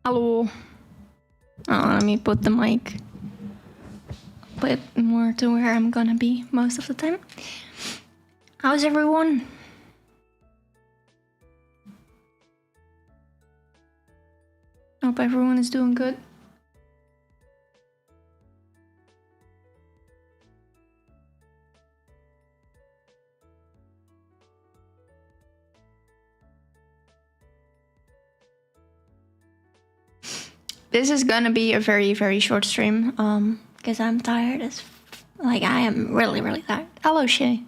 Hello. Let me put the mic a bit more to where I'm gonna be most of the time. How's everyone? Hope everyone is doing good. This is gonna be a very, very short stream, because I'm tired as I am really, really tired. Hello, Shay.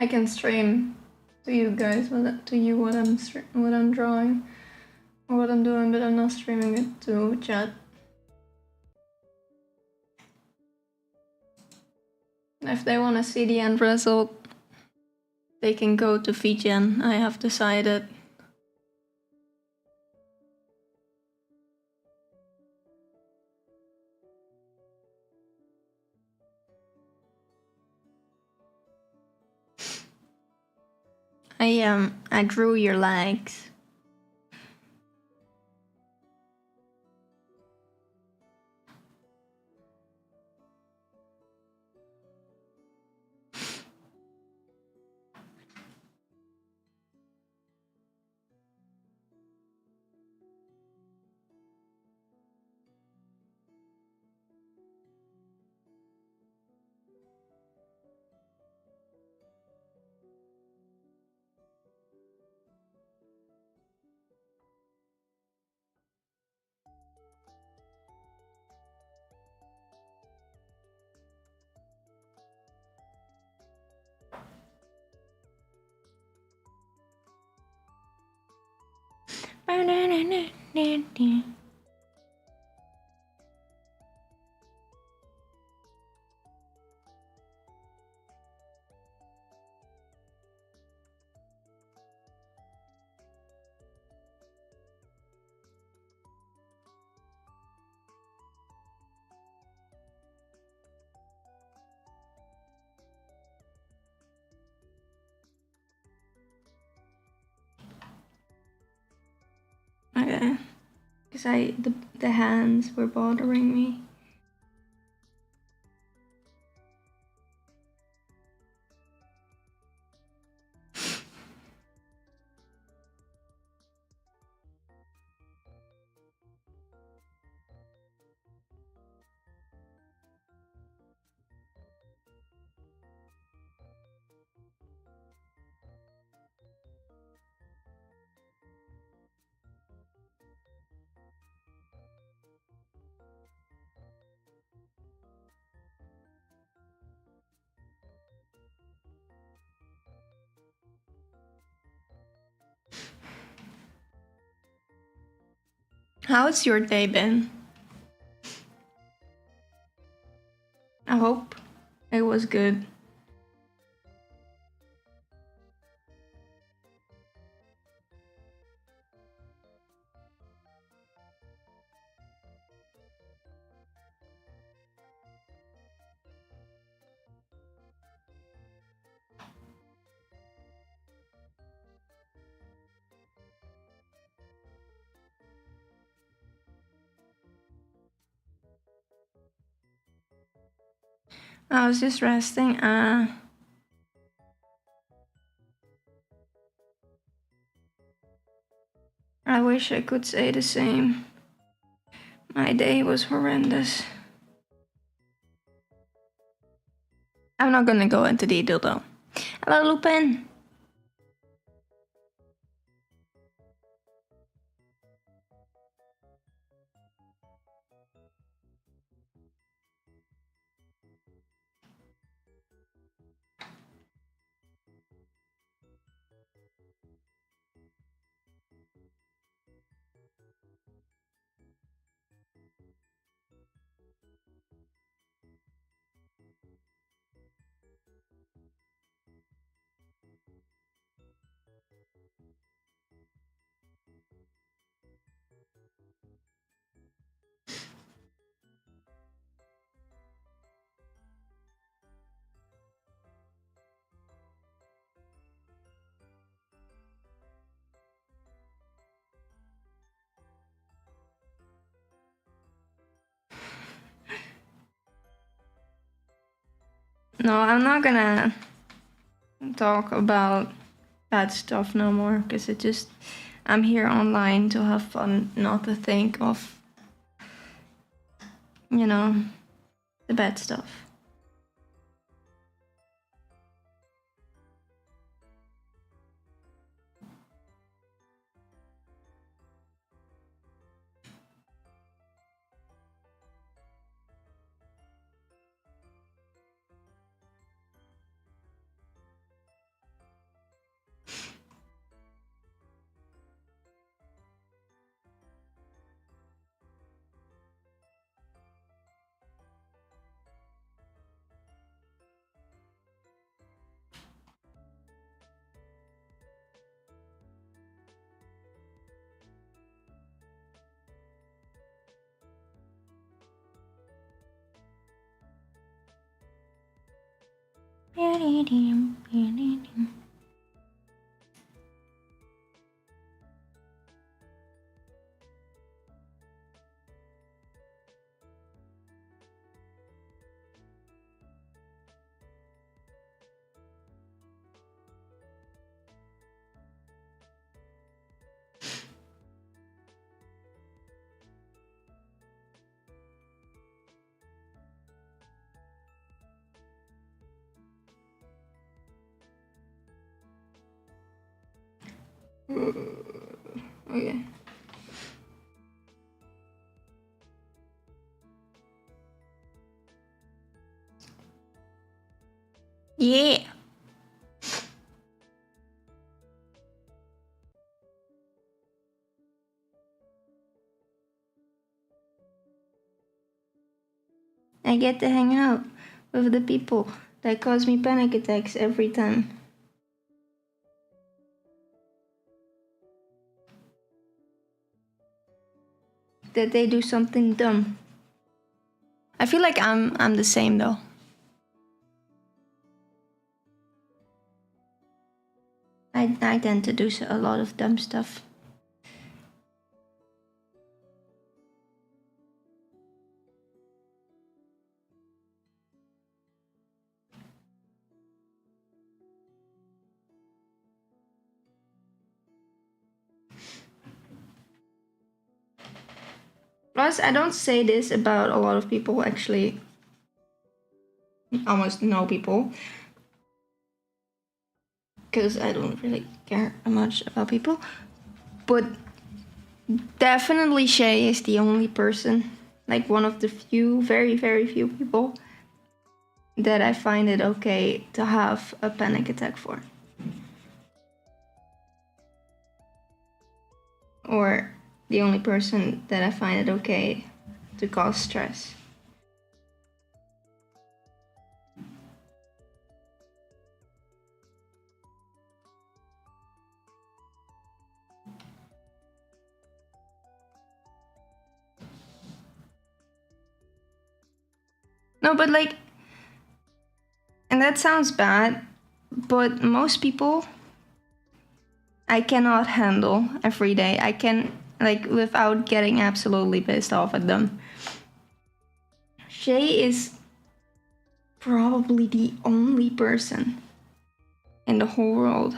I can stream to you guys, what I'm drawing or what I'm doing, but I'm not streaming it to chat. If they want to see the end result, they can go to VGen. I have decided. I drew your legs. Okay, because the hands were bothering me. How's your day been? I hope it was good. I was just resting. I wish I could say the same. My day was horrendous. I'm not gonna go into detail though. Hello, Lupin. No, I'm not gonna talk about bad stuff no more, because I'm here online to have fun, not to think of, the bad stuff. Okay. Yeah. I get to hang out with the people that cause me panic attacks every time. That they do something dumb. I feel like I'm the same though. I tend to do a lot of dumb stuff. Plus, I don't say this about a lot of people, actually. Almost no people. Because I don't really care much about people. But definitely Shay is the only person, like one of the few, very, very few people that I find it okay to have a panic attack for. Or the only person that I find it okay to cause stress. No, but like, and that sounds bad, but most people I cannot handle every day. I can, like, without getting absolutely pissed off at them. Shay is probably the only person in the whole world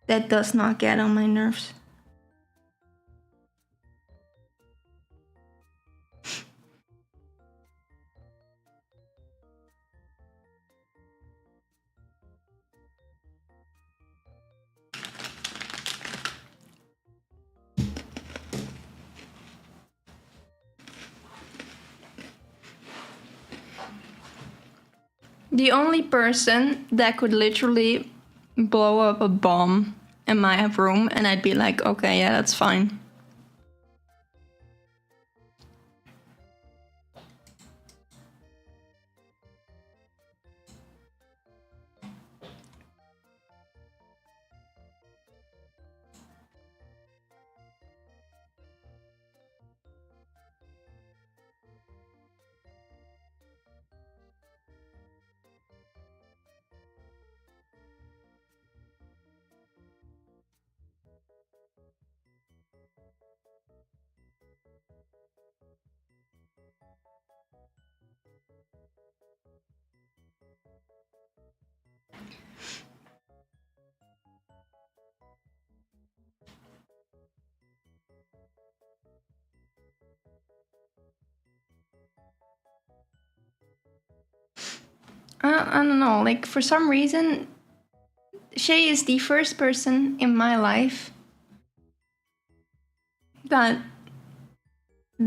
that does not get on my nerves. The only person that could literally blow up a bomb in my room and I'd be like, okay, yeah, that's fine. I don't know. Like, for some reason, Shay is the first person in my life that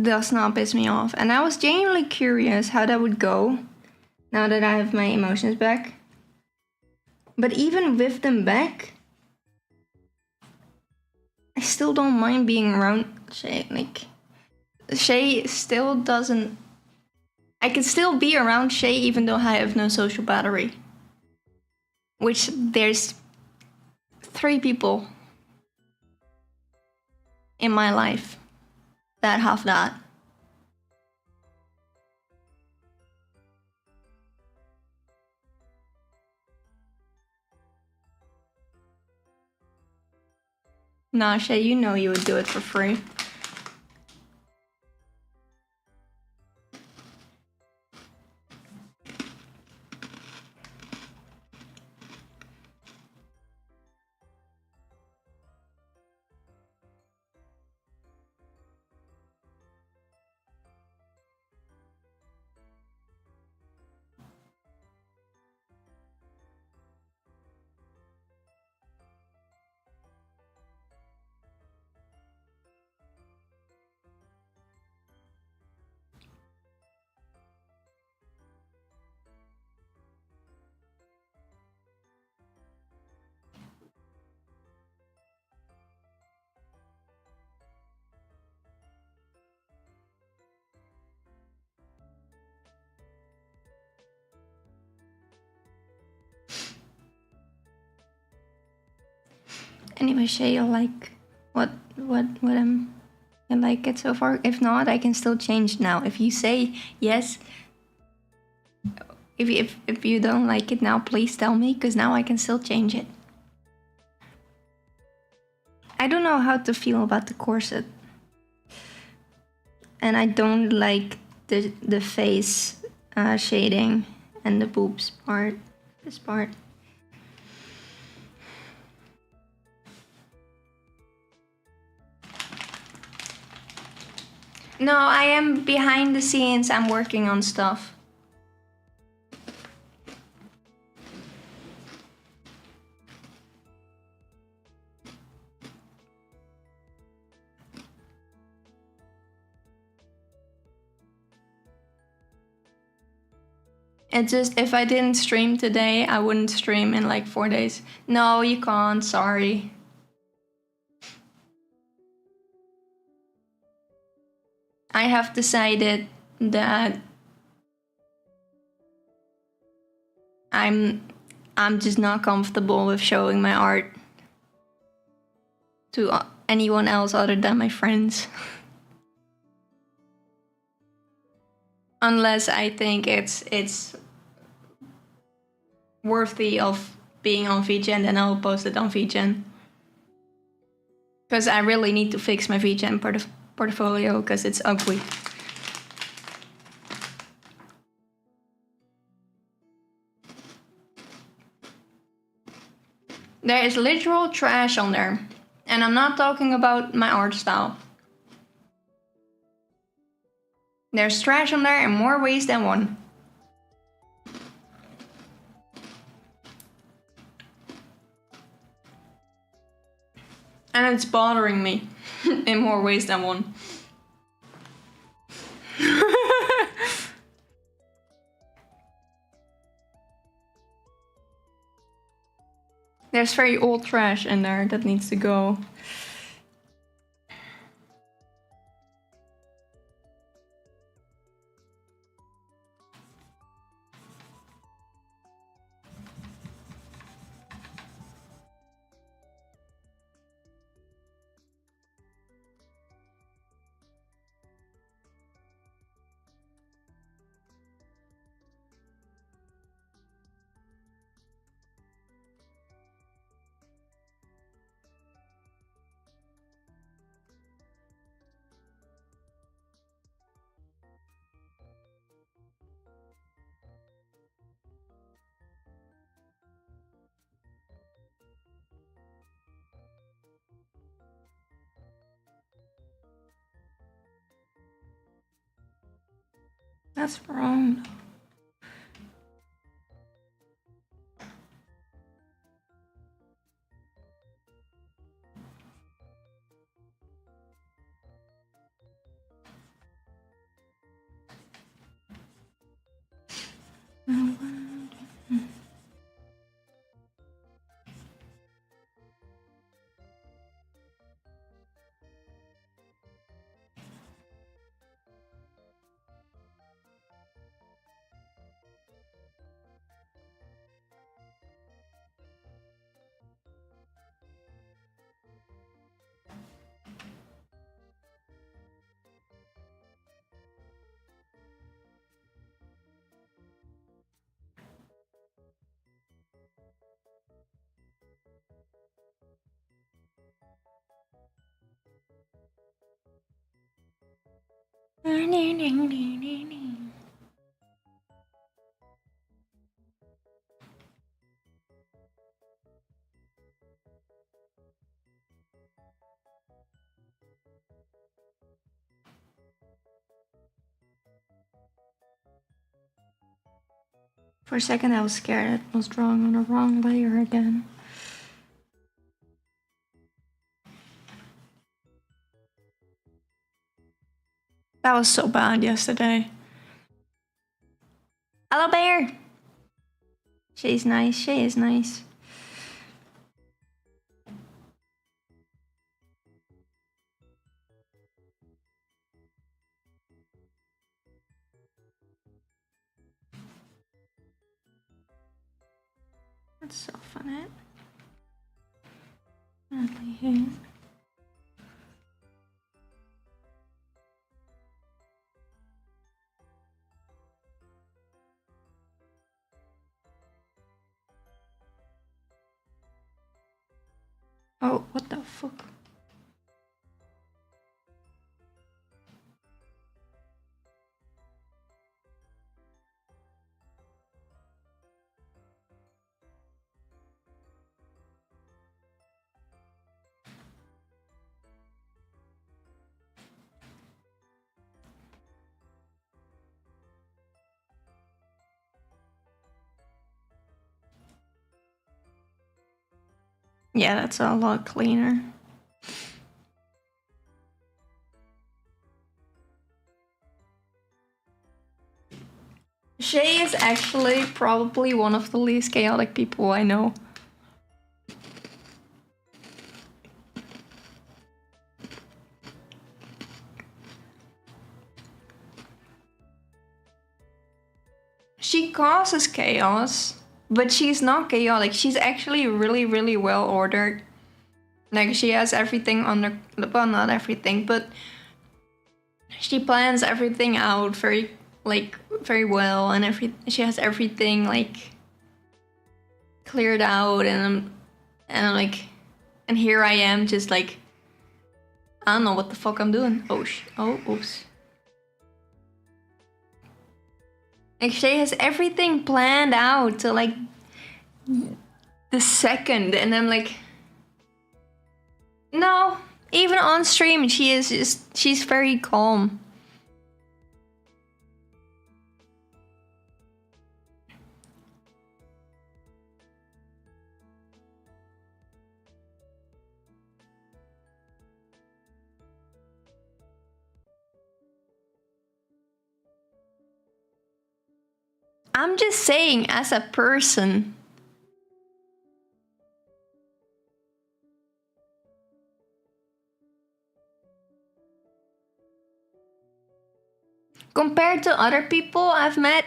does not piss me off. And I was genuinely curious how that would go now that I have my emotions back. But even with them back, I still don't mind being around Shay. Like, Shay still doesn't... I can still be around Shay even though I have no social battery. Which there's 3 people in my life that have that. Nah, Shay, you know you would do it for free. Anyway, Shay, you like what you like it so far? If not, I can still change now. If you say yes, if you don't like it now, please tell me, because now I can still change it. I don't know how to feel about the corset. And I don't like the face shading and the boobs part. This part. No, I am behind the scenes. I'm working on stuff. It's just, if I didn't stream today, I wouldn't stream in like 4 days. No, you can't, sorry. I have decided that I'm just not comfortable with showing my art to anyone else other than my friends. Unless I think it's worthy of being on VGen, then I'll post it on VGen. Because I really need to fix my VGen portfolio because it's ugly. There is literal trash on there. And I'm not talking about my art style. There's trash on there in more ways than one. And it's bothering me in more ways than one. There's very old trash in there that needs to go. That's wrong. For a second I was scared I was drawing on the wrong layer again. That was so bad yesterday. Hello, bear! She's nice, she is nice. Let's soften it. Gently here. Oh, what the fuck? Yeah, that's a lot cleaner. Shay is actually probably one of the least chaotic people I know. She causes chaos, but she's not chaotic. She's actually really, really well ordered. Like, she has everything under, well, not everything, but she plans everything out very, like, very well, and she has everything, like, cleared out, and I'm like, and here I am, just like, I don't know what the fuck I'm doing. Oh, oops. Like, Shay has everything planned out to, like, the second, and I'm like, no, even on stream, she's very calm. I'm just saying, as a person. Compared to other people I've met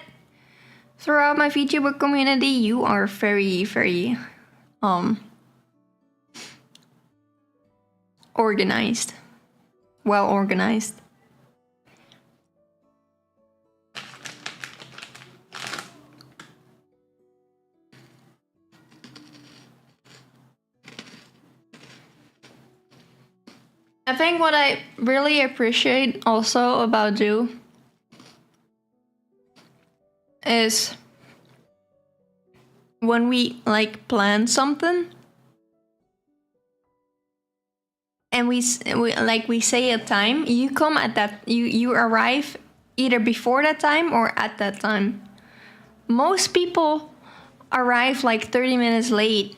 throughout my VTuber community, you are very, very, organized. Well organized. I think what I really appreciate also about you is when we, like, plan something and we say a time, you come at that, you arrive either before that time or at that time. Most people arrive like 30 minutes late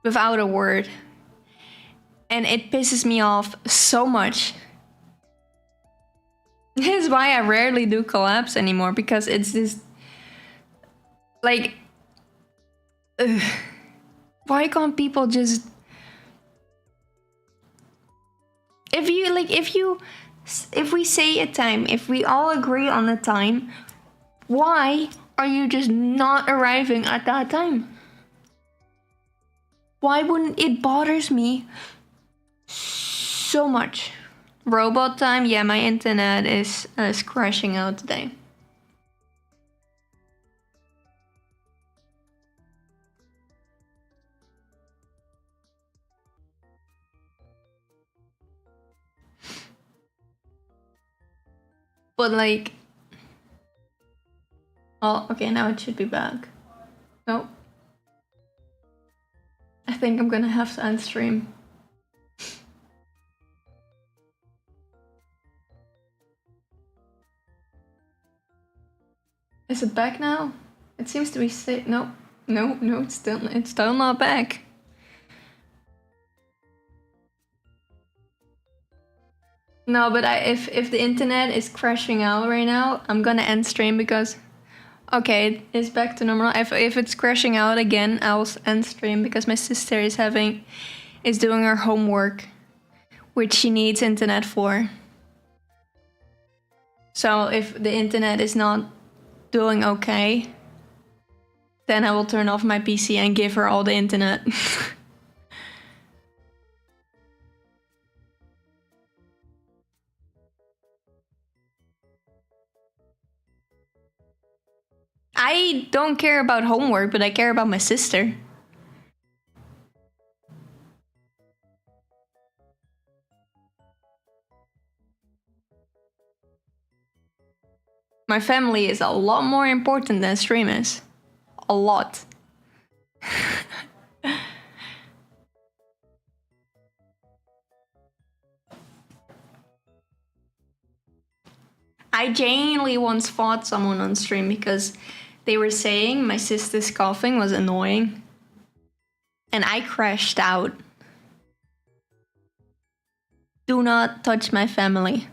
without a word. And it pisses me off so much. This is why I rarely do collabs anymore, because it's just, Like, ugh. Why can't people just... If we say a time, if we all agree on a time, why are you just not arriving at that time? Why wouldn't it bothers me so much? Robot time, yeah, my internet is crashing out today. But like, oh, okay, now it should be back. Nope. I think I'm gonna have to end stream. Is it back now? It seems to be no, it's still not back. No, but if the internet is crashing out right now, I'm gonna end stream because, okay, it's back to normal. If it's crashing out again, I'll end stream because my sister is doing her homework, which she needs internet for. So if the internet is not doing okay, then I will turn off my PC and give her all the internet. I don't care about homework, but I care about my sister. My family is a lot more important than stream is. A lot. I genuinely once fought someone on stream because they were saying my sister's coughing was annoying. And I crashed out. Do not touch my family.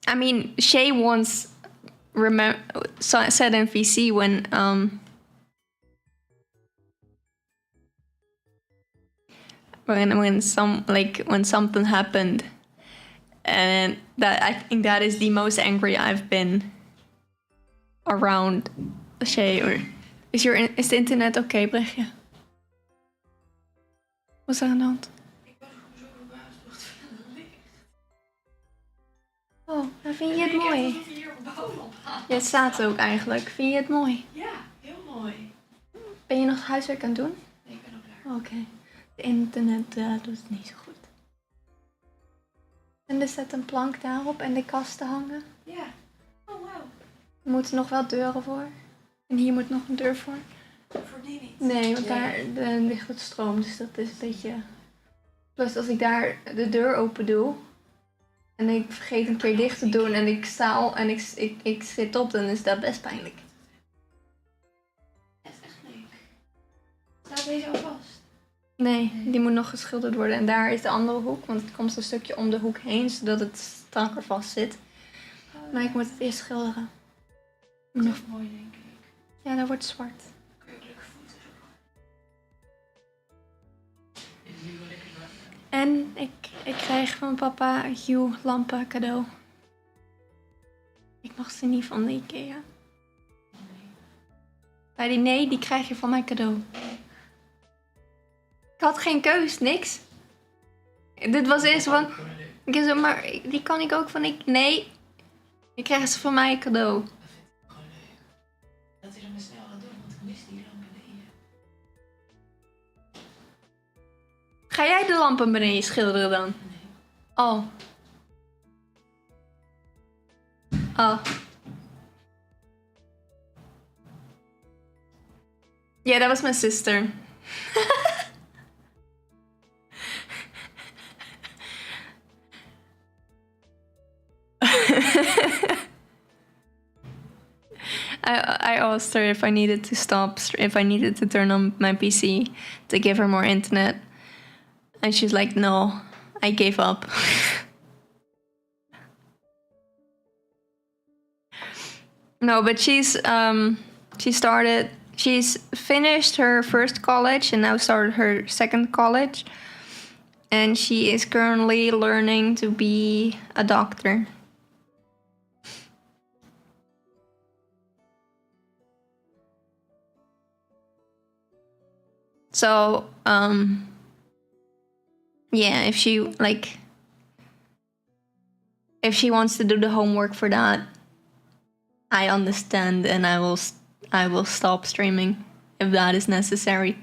I mean, Shay once said in VC when something happened, and that I think that is the most angry I've been around Shay. Or is the internet okay, Brechtje? Wat is er aan de hand? Oh, dan vind je het mooi. Ja, het staat ook eigenlijk. Vind je het mooi? Ja, heel mooi. Ben je nog huiswerk aan het doen? Nee, ik ben ook klaar. Oké. De internet doet het niet zo goed. En er staat een plank daarop en de kasten hangen. Ja. Oh, wauw. Er moeten nog wel deuren voor. En hier moet nog een deur voor. Voor die niet? Nee, want daar ligt het stroom, dus dat is een beetje... Plus als ik daar de deur open doe... En ik vergeet een keer dicht te doen en ik sta al en ik zit op, dan is dat best pijnlijk. Dat is echt leuk. Staat deze al vast? Nee, die moet nog geschilderd worden. En daar is de andere hoek, want het komt een stukje om de hoek heen, zodat het strakker vast zit. Maar ik moet het eerst schilderen. Dat is mooi, denk ik. Ja, dat wordt zwart. Kun je drukke voeten zo. En ik krijg van papa Hue lampen cadeau. Ik mag ze niet van de Ikea. Bij die krijg je van mij cadeau. Ik had geen keus, niks. Dit was eerst van... Ik zo, maar die kan ik ook van... Nee, je krijgt ze van mij cadeau. Dat vind ik gewoon leuk. Dat is hem snel aan doen, want ik mis die lamp beneden. Ga jij de lampen beneden schilderen dan? Nee. Oh. Oh. Ja, dat was mijn sister. I asked her if I needed to if I needed to turn on my PC to give her more internet. And she's like, no, I gave up. No, but she's finished her first college and now started her second college, and she is currently learning to be a doctor. So, yeah, if she wants to do the homework for that, I understand, and I will stop streaming if that is necessary.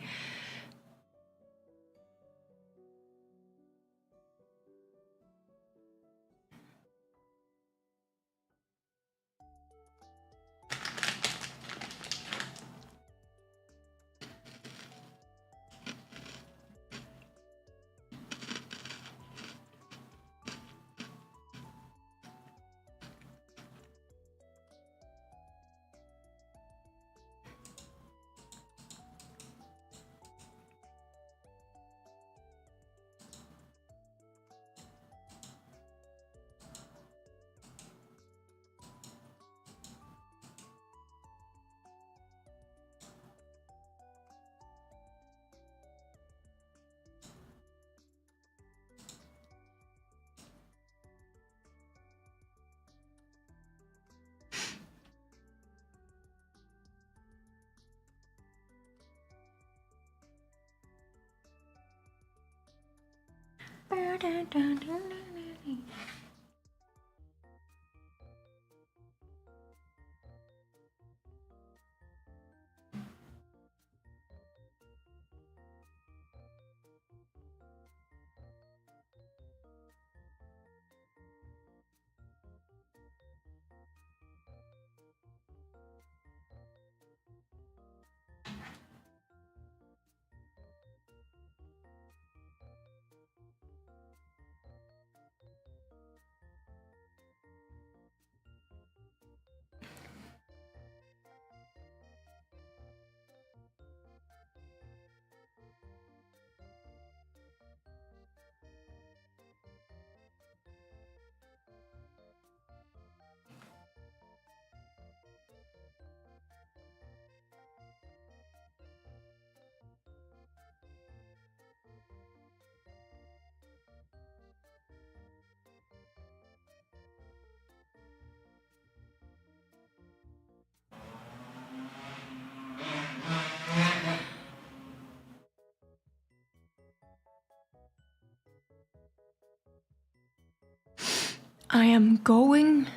I am going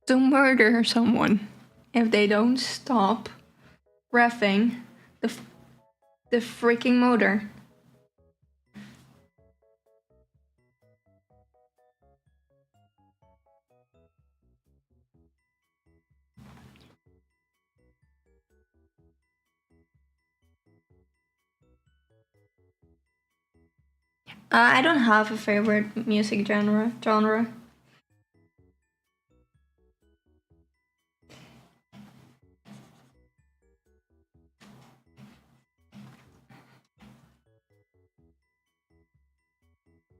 to murder someone if they don't stop reffing the freaking motor. I don't have a favorite music genre.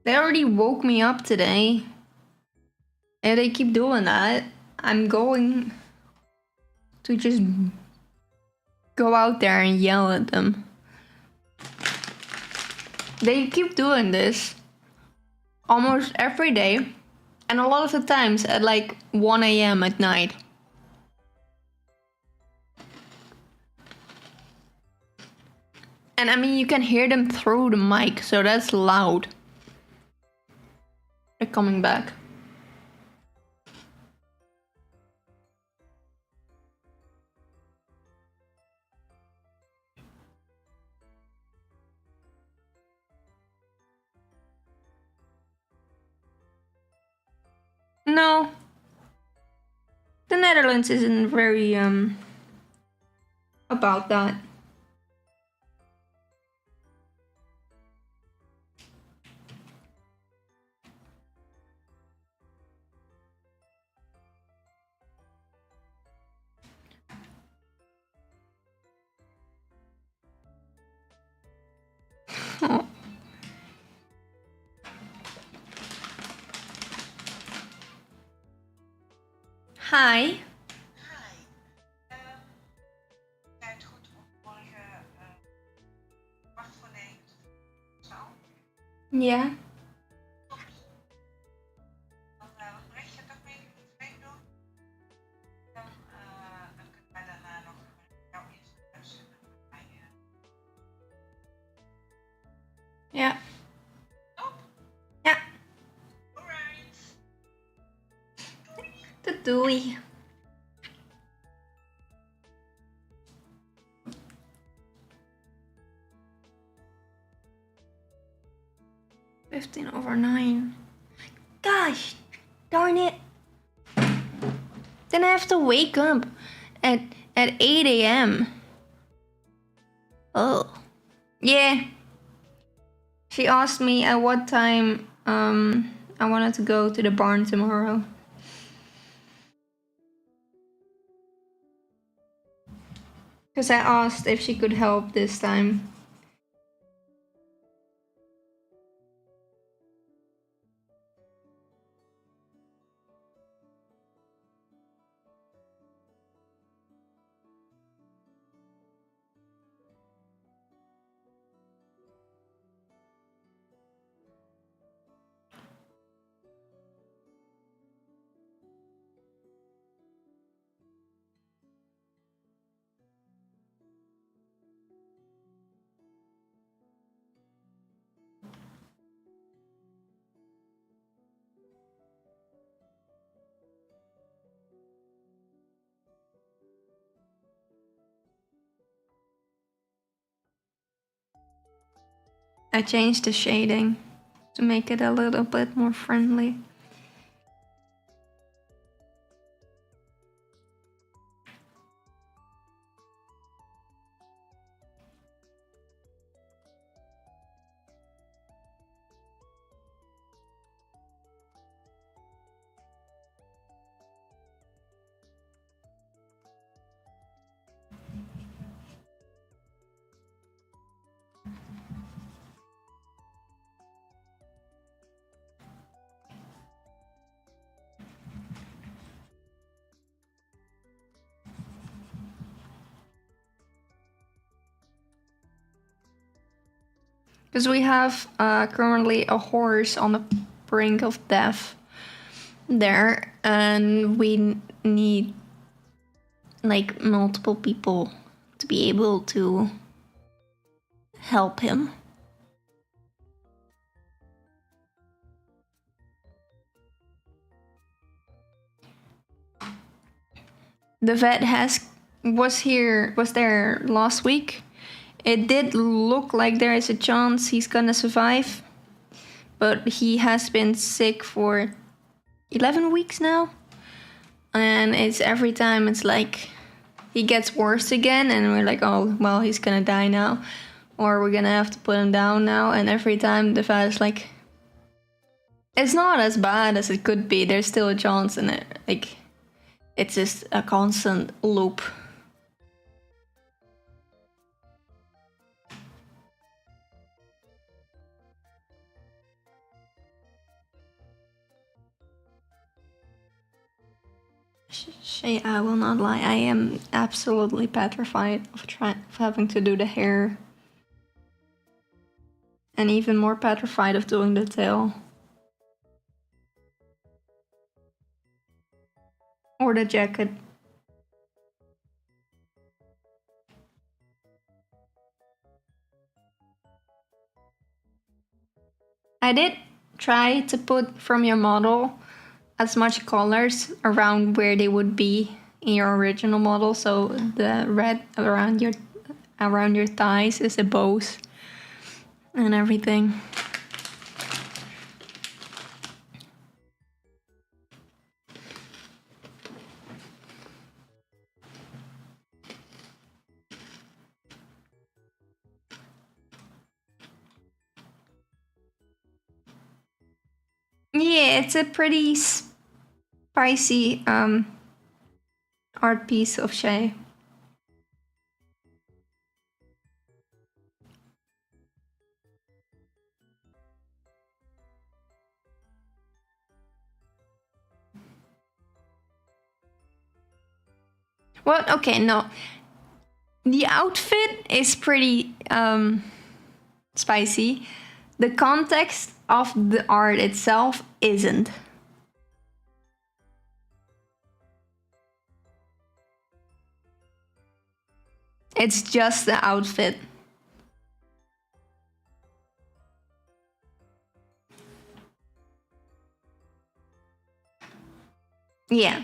They already woke me up today. If they keep doing that, I'm going to just go out there and yell at them. They keep doing this almost every day, and a lot of the times at like 1 a.m. at night. And I mean, you can hear them through the mic, so that's loud. They're coming back. No. The Netherlands isn't very, about that. Oh. Hi. Hi. Zijn het goed om morgen 8 voor 9 zo? Ja. Toppie. Dan wat bericht je het ook mee doen? Dan kunnen wij daarna nog jouw eerste uitzenden. Ja. Top. Ja. Alright. Doei. (15:09). Gosh, darn it. Then I have to wake up at 8 a.m. Oh. Yeah. She asked me at what time I wanted to go to the barn tomorrow. Because I asked if she could help this time. I changed the shading to make it a little bit more friendly. Because we have currently a horse on the brink of death there, and we need like multiple people to be able to help him. The vet was there last week. It did look like there is a chance he's gonna survive, but he has been sick for 11 weeks now, and it's every time it's like he gets worse again, and we're like, oh well, he's gonna die now, or we're gonna have to put him down now. And every time the vet is like, it's not as bad as it could be, there's still a chance in it. Like, it's just a constant loop. I will not lie, I am absolutely petrified of having to do the hair. And even more petrified of doing the tail. Or the jacket. I did try to put from your model as much colors around where they would be in your original model, so the red around your thighs is the bows and everything. Yeah, it's a pretty spicy art piece of Shay. Well, okay, no. The outfit is pretty spicy. The context of the art itself isn't. It's just the outfit. Yeah.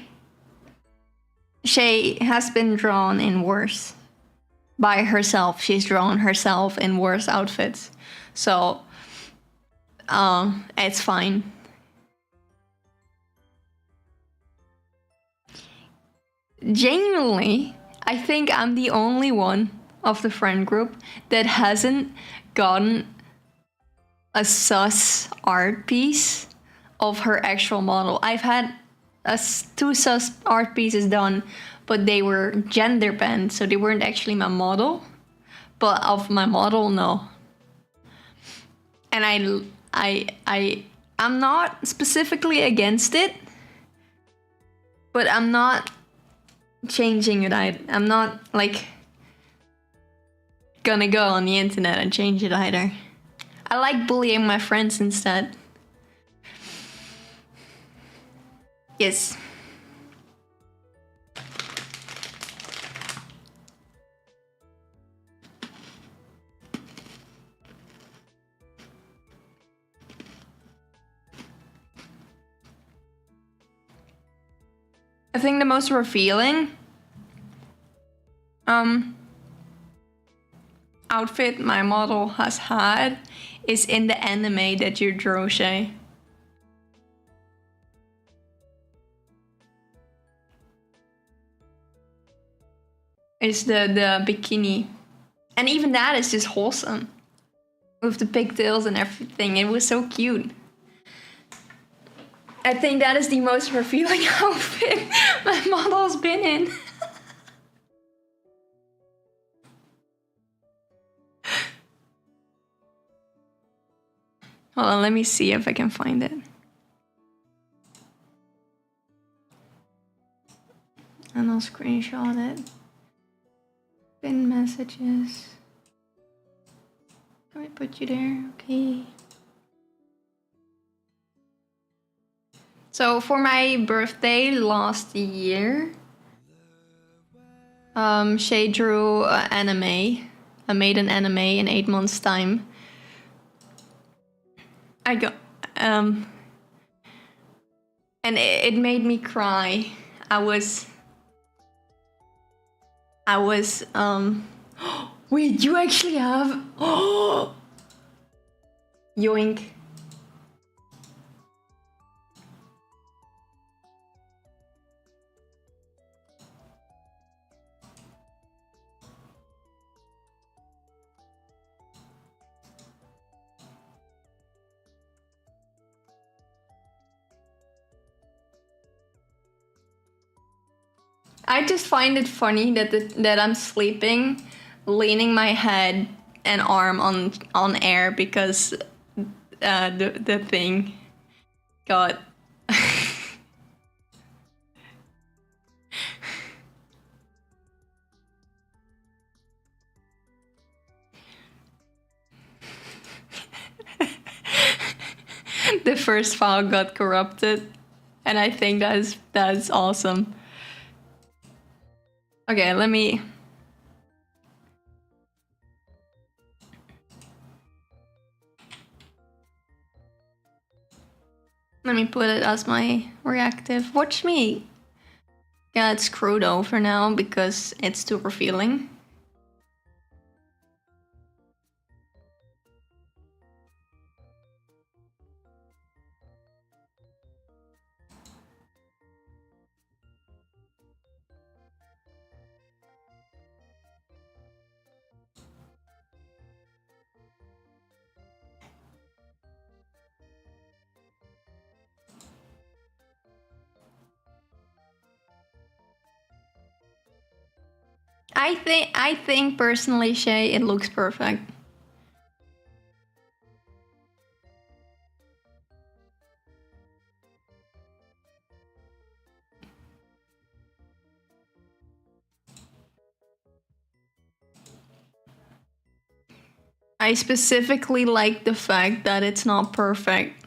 Shay has been drawn in worse. By herself. She's drawn herself in worse outfits. So, it's fine. Genuinely, I think I'm the only one of the friend group that hasn't gotten a sus art piece of her actual model. I've had two sus art pieces done, but they were gender bent, so they weren't actually my model. But of my model, no. And I'm not specifically against it, but I'm not changing it. I'm not like gonna go on the internet and change it either. I like bullying my friends instead. Yes. I think the most revealing outfit my model has had is in the anime that you drew, Shay. It's the bikini. And even that is just wholesome. With the pigtails and everything. It was so cute. I think that is the most revealing outfit my model's been in. Hold on, let me see if I can find it. And I'll screenshot it. Pin messages. Can I put you there? Okay. So for my birthday last year, Shay drew an anime. I made an anime in 8 months' time. I got, and it made me cry. I was, wait, you actually have, yoink. I just find it funny that I'm sleeping, leaning my head and arm on air because the thing got. The first file got corrupted, and I think that's awesome. Okay, let me put it as my reactive. Watch me get screwed over now because it's too revealing. I think personally, Shay, it looks perfect. I specifically like the fact that it's not perfect.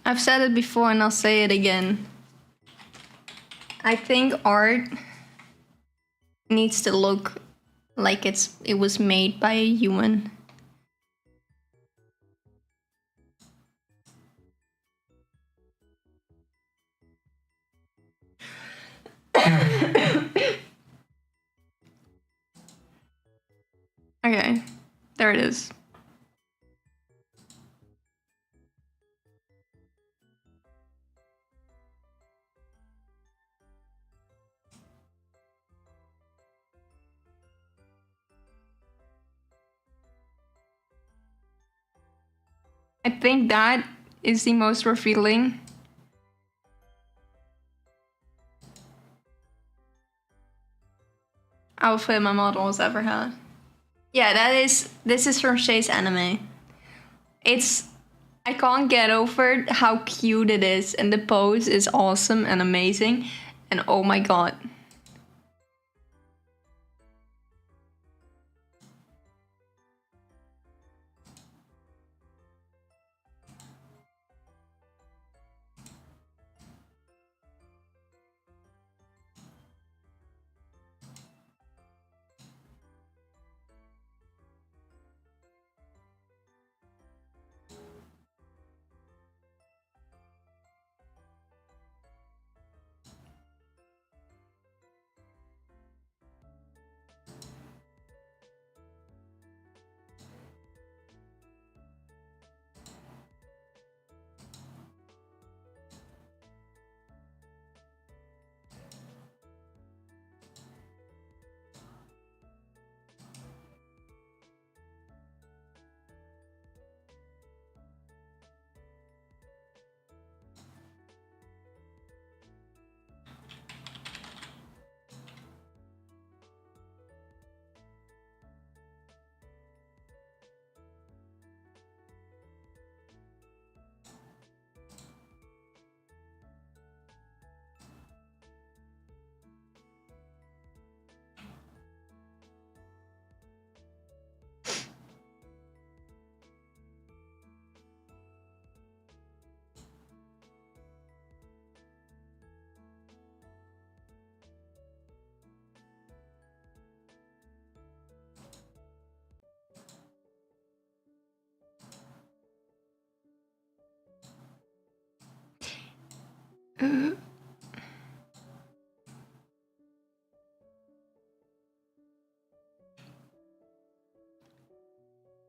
I've said it before and I'll say it again. I think art needs to look like it was made by a human. Okay, there it is. I think that is the most revealing. Outfit my model has ever had. Yeah, this is from Shay's anime. I can't get over how cute it is, and the pose is awesome and amazing, and oh my god.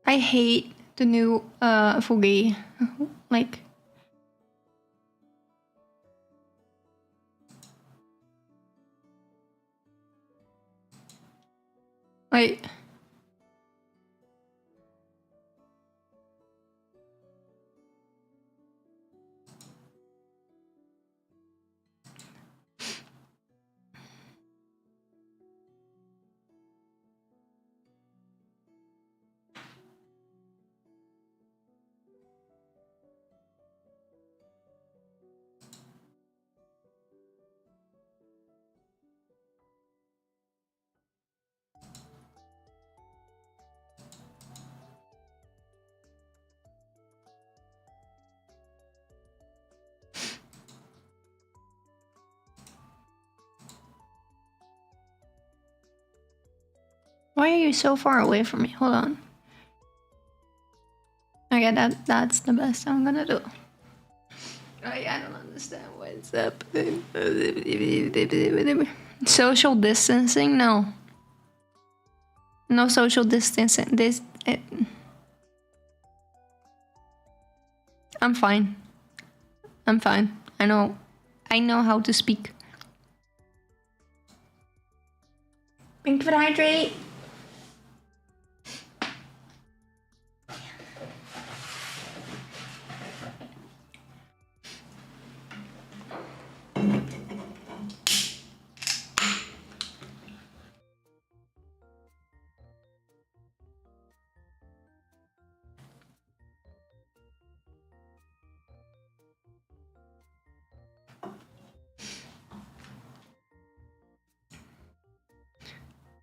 I hate the new Fugi. Like, like why are you so far away from me? Hold on. Okay, that's the best I'm gonna do. I don't understand what's up. Social distancing? No. No social distancing. I'm fine. I'm fine. I know how to speak. Pink for hydrate.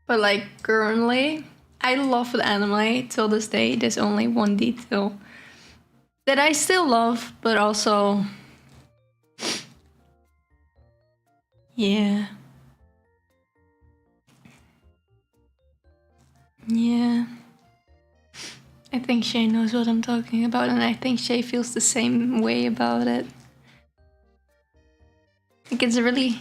But like currently, I love the anime till this day. There's only one detail that I still love, but also, yeah. Yeah. I think Shay knows what I'm talking about, and I think Shay feels the same way about it. Like it's really.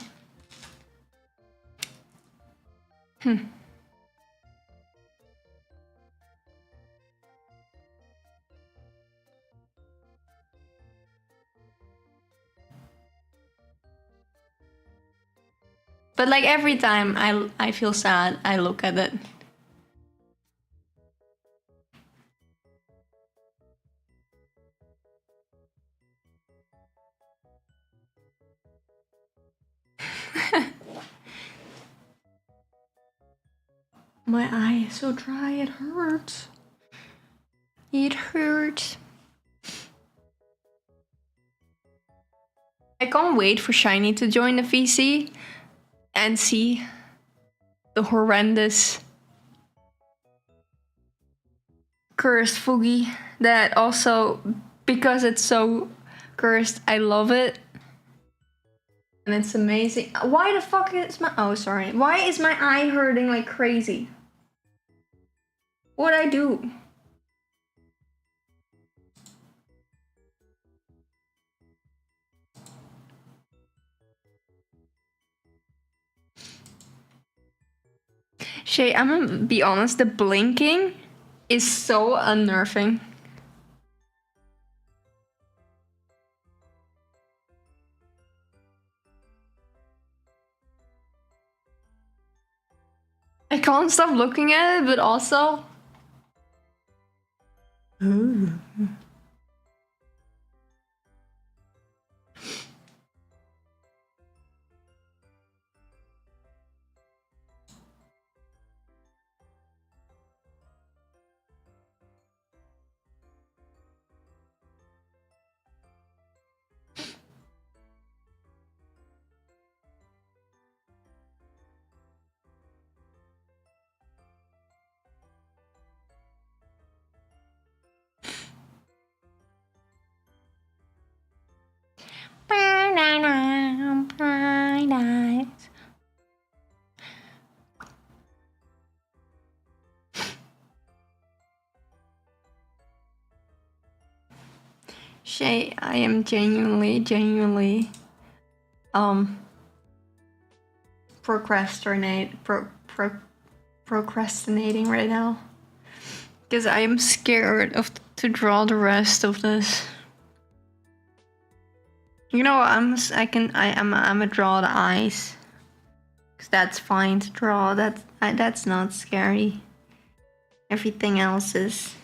But like every time I feel sad, I look at it. My eye is so dry, it hurts. It hurts. I can't wait for Shiny to join the VC and see the horrendous cursed Fugi that also, because it's so cursed, I love it. And it's amazing. Why the fuck is my... Oh, sorry. Why is my eye hurting like crazy? What'd I do? Shay, I'm gonna be honest, the blinking is so unnerving. I can't stop looking at it, but also... Shay, I am genuinely procrastinating right now because I am scared of to draw the rest of this. You know, I'm a draw the eyes, cause that's fine to draw. That's not scary. Everything else is.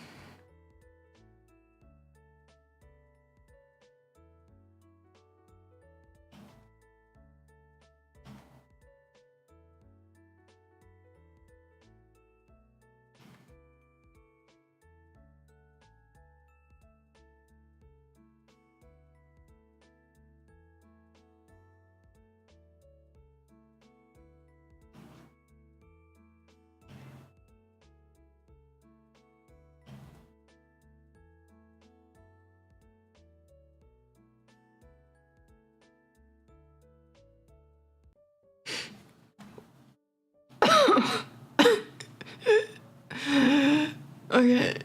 Okay.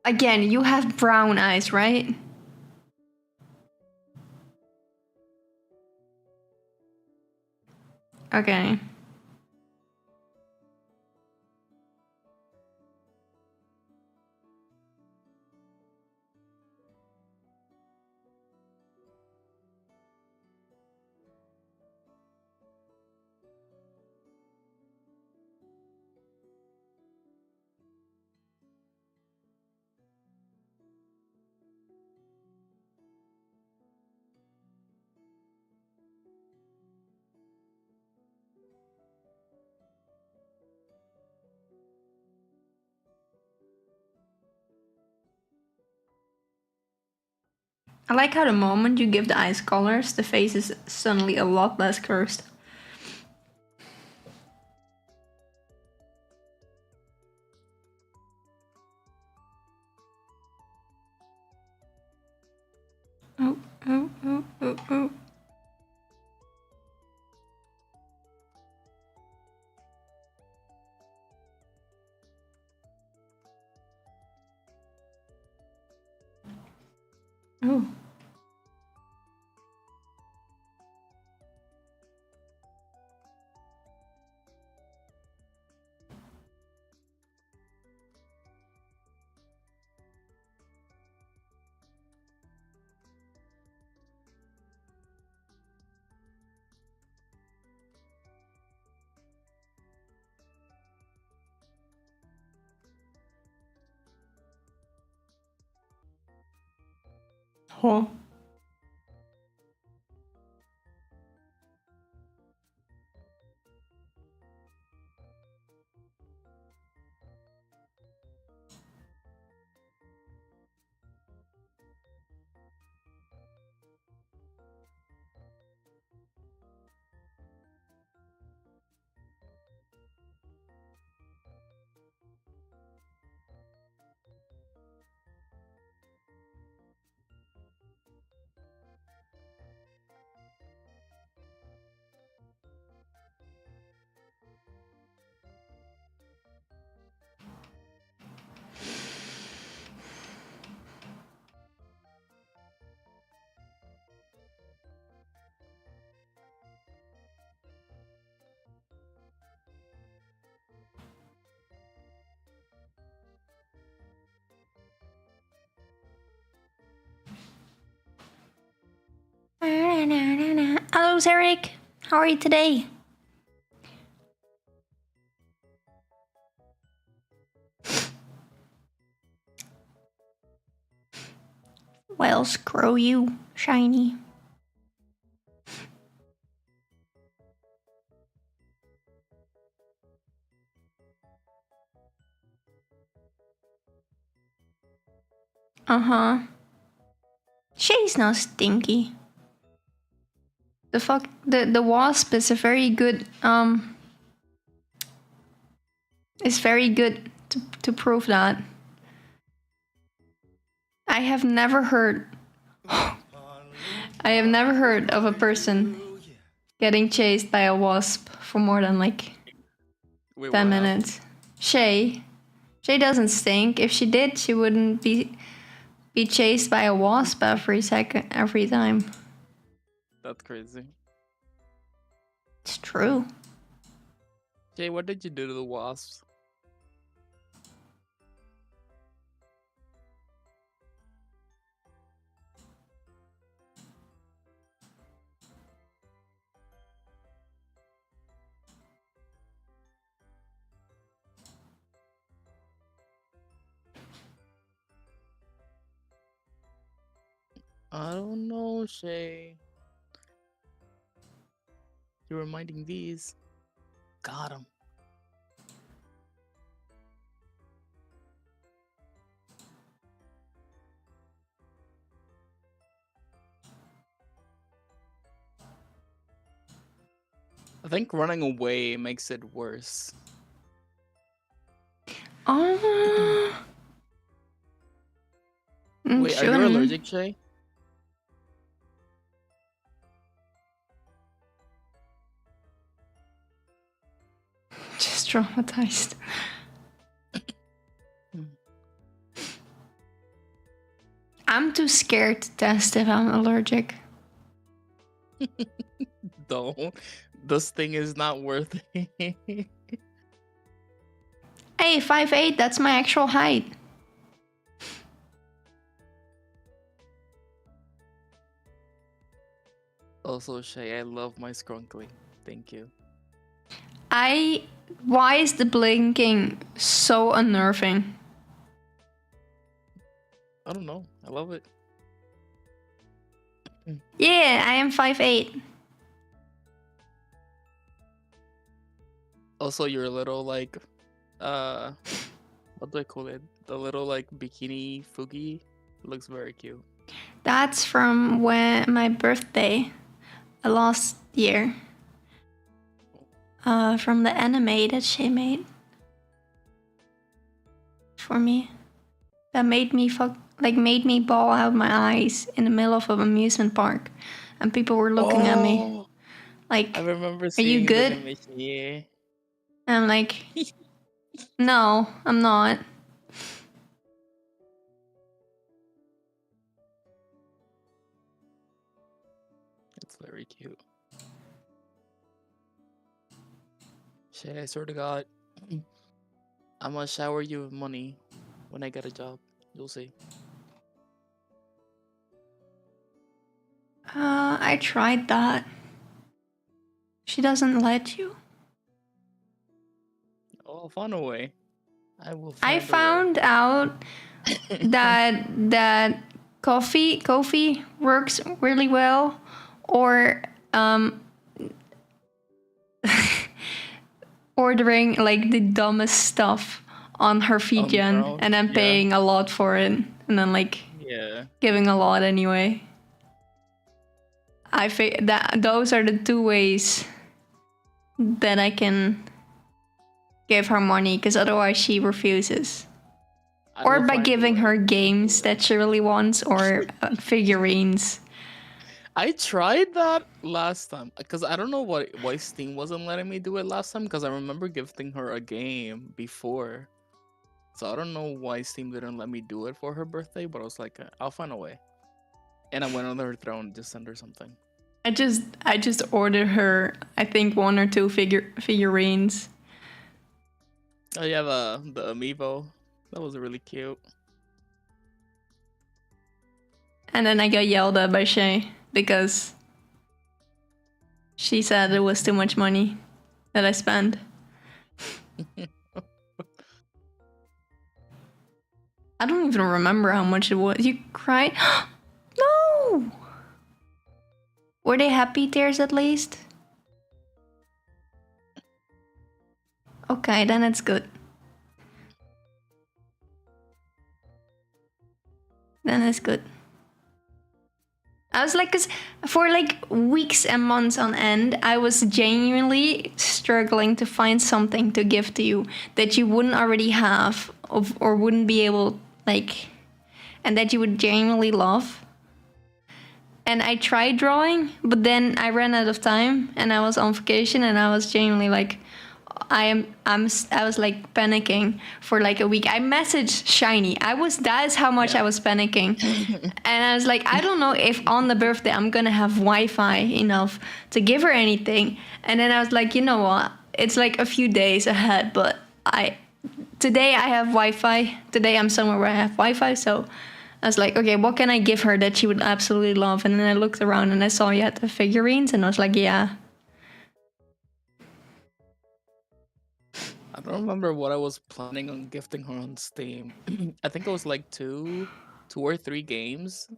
Again, you have brown eyes, right? Okay. I like how the moment you give the eyes colors, the face is suddenly a lot less cursed. Oh. Oh. Hello, Eric. How are you today? Well, screw you, Shiny. Uh-huh. Shay's not stinky. The wasp is a very good is very good to prove that. I have never heard of a person getting chased by a wasp for more than like Wait, 10 what minutes. Shay doesn't stink. If she did, she wouldn't be chased by a wasp every time. That's crazy. It's true. Jay, what did you do to the wasps? I don't know, Shay. You're reminding these. Got him. I think running away makes it worse. Oh. Wait, are you allergic, Shay? Just traumatized. I'm too scared to test if I'm allergic. Don't. This thing is not worth it. Hey, 5'8", that's my actual height. Also, Shay, I love my scrunkly. Thank you. Why is the blinking so unnerving? I don't know. I love it. Yeah, I am 5'8". Also, your little like, what do I call it? The little like bikini fugi looks very cute. That's from my birthday last year. From the anime that she made for me. That made me made me bawl out my eyes in the middle of an amusement park, and people were looking at me like, I remember "Are you seeing good?" the animation. Yeah. And I'm like, "No, I'm not." very cute. Shit, I swear to God, I'm gonna shower you with money when I get a job. You'll see. I tried that. She doesn't let you. Oh, I'll find a way. I will I find a found out way. that coffee works really well, or ordering like the dumbest stuff on her feed On gen Throne, and then yeah, paying a lot for it and then like yeah. giving a lot anyway. I think that those are the two ways that I can give her money, because otherwise she refuses. I Or will by find a giving way. her games that she really wants, or figurines. I tried that last time because I don't know why Steam wasn't letting me do it last time, because I remember gifting her a game before. So I don't know why Steam didn't let me do it for her birthday, but I was like, I'll find a way. And I went on her throne and just sent her something. I just ordered her, I think, 1 or 2 figurines. Oh yeah, the amiibo. That was really cute. And then I got yelled at by Shay because she said it was too much money that I spent. I don't even remember how much it was. You cried? No! Were they happy tears at least? Okay, then it's good. Then it's good. I was like, 'cause for like weeks and months on end, I was genuinely struggling to find something to give to you that you wouldn't already have or wouldn't be able, like, and that you would genuinely love. And I tried drawing, but then I ran out of time and I was on vacation and I was genuinely like, I was like panicking for like a week. I messaged Shiny. That is how much I was panicking. And I was like, I don't know if on the birthday I'm gonna have Wi-Fi enough to give her anything. And then I was like, you know what? It's like a few days ahead, but today I have Wi-Fi. Today I'm somewhere where I have Wi-Fi, so I was like, okay, what can I give her that she would absolutely love? And then I looked around and I saw you had the figurines, and I was like, yeah. I don't remember what I was planning on gifting her on Steam. I think it was like two or three games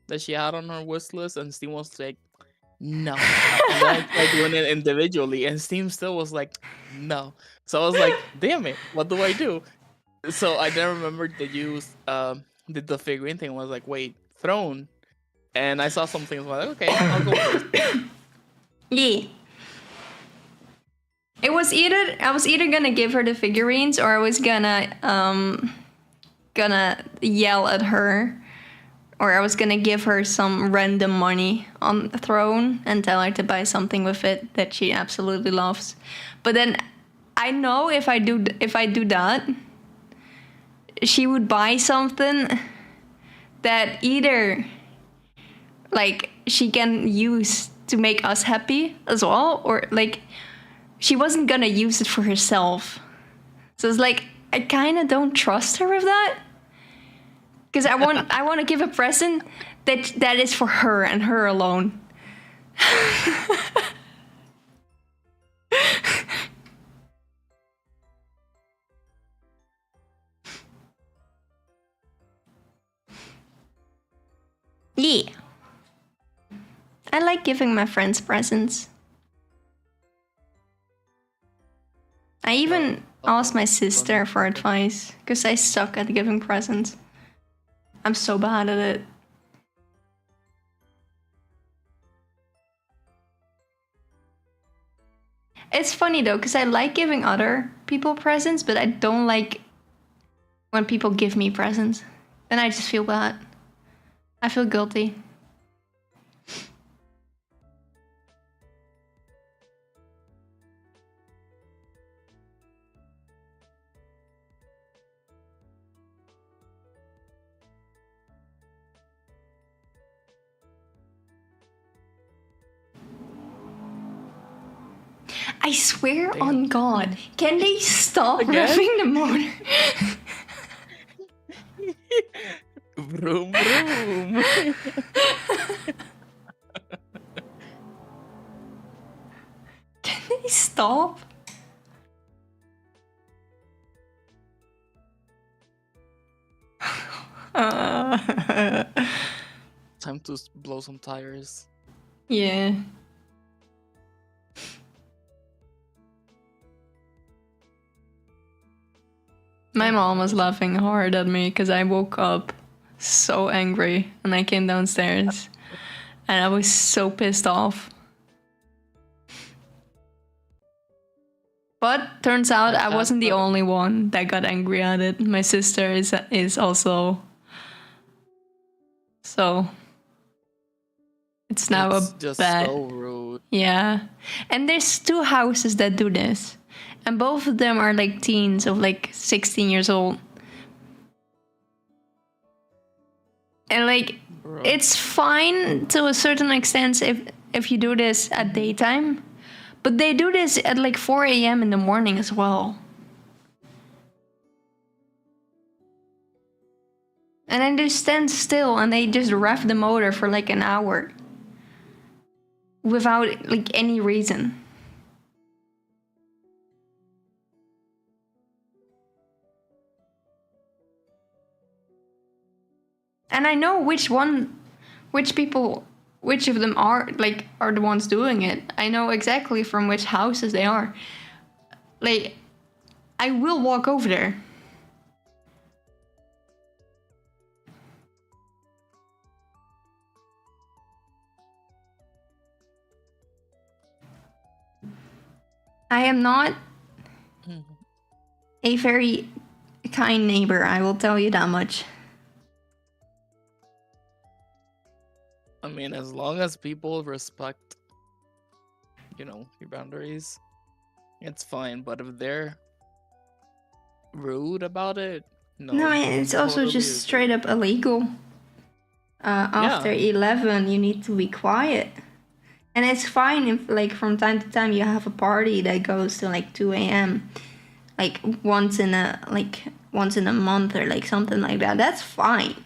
that she had on her wish list, and Steam was like, no. And then I tried doing it individually, and Steam still was like, no. So I was like, damn it, what do I do? So I then remembered that you did the figurine thing. I was like, wait, throne. And I saw something. I was like, okay, I'll go with this. Yeah. It was I was either gonna give her the figurines or I was gonna yell at her, or I was gonna give her some random money on the throne and tell her to buy something with it that she absolutely loves. But then I know if I do that, she would buy something that either like she can use to make us happy as well, or like she wasn't gonna use it for herself. So it's like I kind of don't trust her with that, because I want to give a present that is for her and her alone. Yeah. I like giving my friends presents. I even asked my sister for advice because I suck at giving presents. I'm so bad at it. It's funny though, because I like giving other people presents, but I don't like when people give me presents. Then I just feel bad. I feel guilty. I swear Damn. on God, can they stop Again? revving the motor? Vroom vroom. Can they stop? Time to blow some tires. Yeah. My mom was laughing hard at me because I woke up so angry and I came downstairs and I was so pissed off. But turns out I wasn't the only one that got angry at it. My sister is also. So it's now It's a just bad. so rude. Yeah. And there's 2 houses that do this. And both of them are like teens of like 16 years old. And like Bro. it's fine to a certain extent if you do this at daytime. But they do this at like 4 a.m. in the morning as well. And then they stand still and they just rev the motor for like an hour. Without like any reason. And I know which of them are the ones doing it. I know exactly from which houses they are. Like, I will walk over there. I am not a very kind neighbor, I will tell you that much. I mean, as long as people respect, your boundaries, it's fine. But if they're rude about it, no. No, it's also totally just agree. straight up illegal. After 11, you need to be quiet. And it's fine if, like, from time to time you have a party that goes to, like, 2 a.m. Like, once in a month or, like, something like that. That's fine.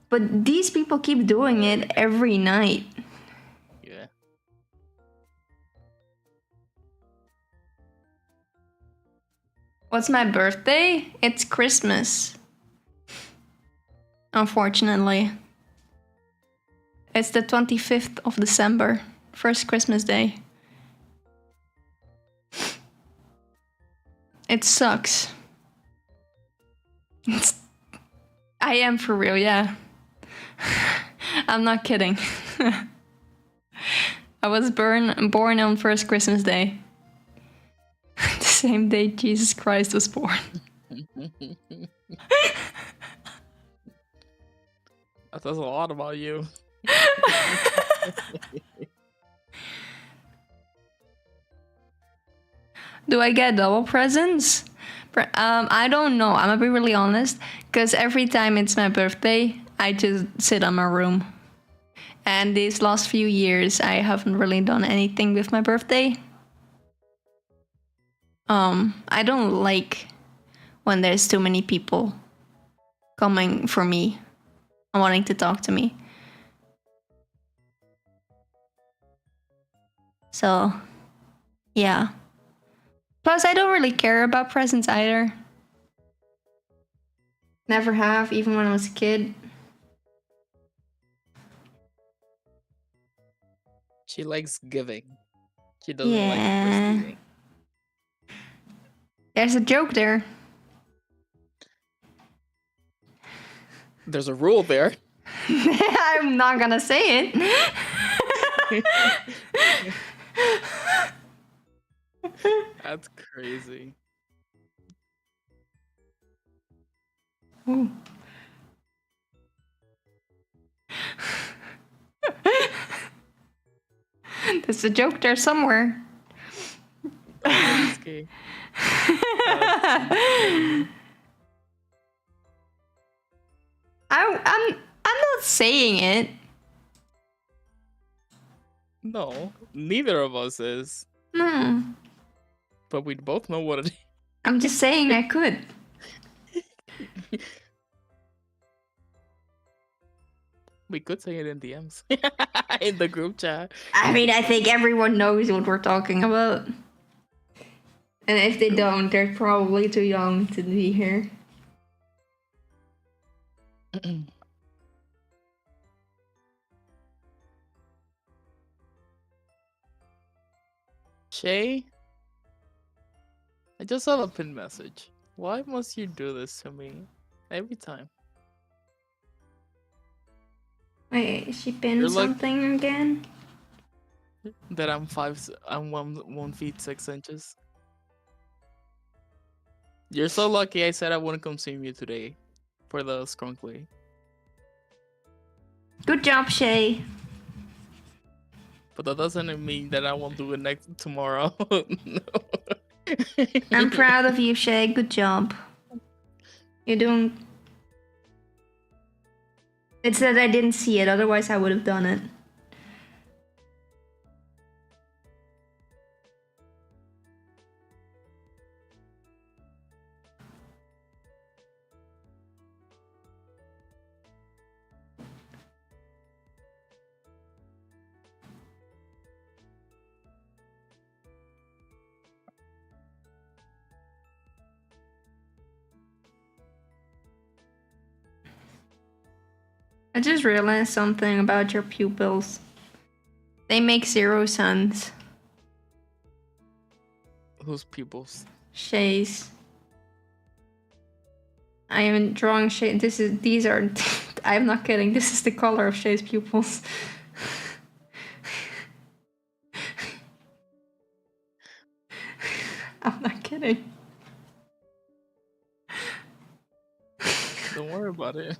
But these people keep doing it every night. Yeah. What's my birthday? It's Christmas. Unfortunately. It's the 25th of December. First Christmas Day. It sucks. I am for real, yeah. I'm not kidding. I was born on first Christmas Day. The same day Jesus Christ was born. That says a lot about you. Do I get double presents? I don't know. I'm gonna be really honest, because every time it's my birthday, I just sit on my room. And these last few years, I haven't really done anything with my birthday. I don't like when there's too many people coming for me and wanting to talk to me. So, yeah. Plus, I don't really care about presents either. Never have, even when I was a kid. She likes giving. She doesn't like Yeah. receiving. There's a joke there. There's a rule there. I'm not gonna say it. That's crazy. Ooh. There's a joke there somewhere. Okay. I'm not saying it. No, neither of us is. No, know. But we both know what it I'm just saying I could. is. We could say it in DMs. In the group chat. I mean, I think everyone knows what we're talking about. And if they don't, they're probably too young to be here. Shay, I just saw a pin message. Why must you do this to me every time? Wait, is she pinned You're like- something again? That I'm 1 feet 6 inches. You're so lucky I said I wouldn't consume you today for the skrunkly. Good job, Shay. But that doesn't mean that I won't do it next tomorrow. No. I'm proud of you, Shay. Good job. You're doing... It's that I didn't see it, otherwise I would have done it. I just realized something about your pupils. They make 0 sense. Whose pupils? Shay's. I am drawing Shay. These are. I'm not kidding. This is the color of Shay's pupils. I'm not kidding. Don't worry about it.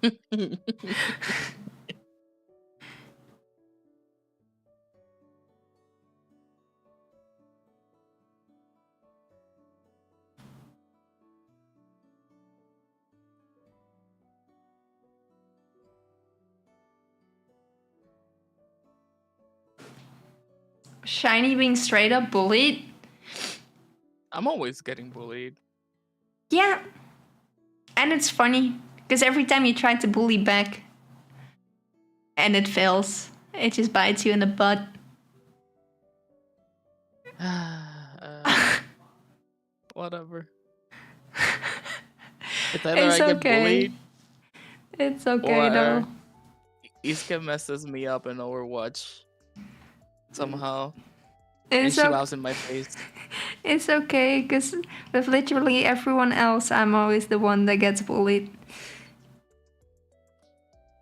Shiny being straight up bullied? I'm always getting bullied. Yeah. And it's funny, because every time you try to bully back and it fails, it just bites you in the butt. Whatever. It's either It's I get okay. bullied It's okay or though. Iska messes me up in Overwatch somehow. And It's she okay. laughs in my face. It's okay, because with literally everyone else, I'm always the one that gets bullied.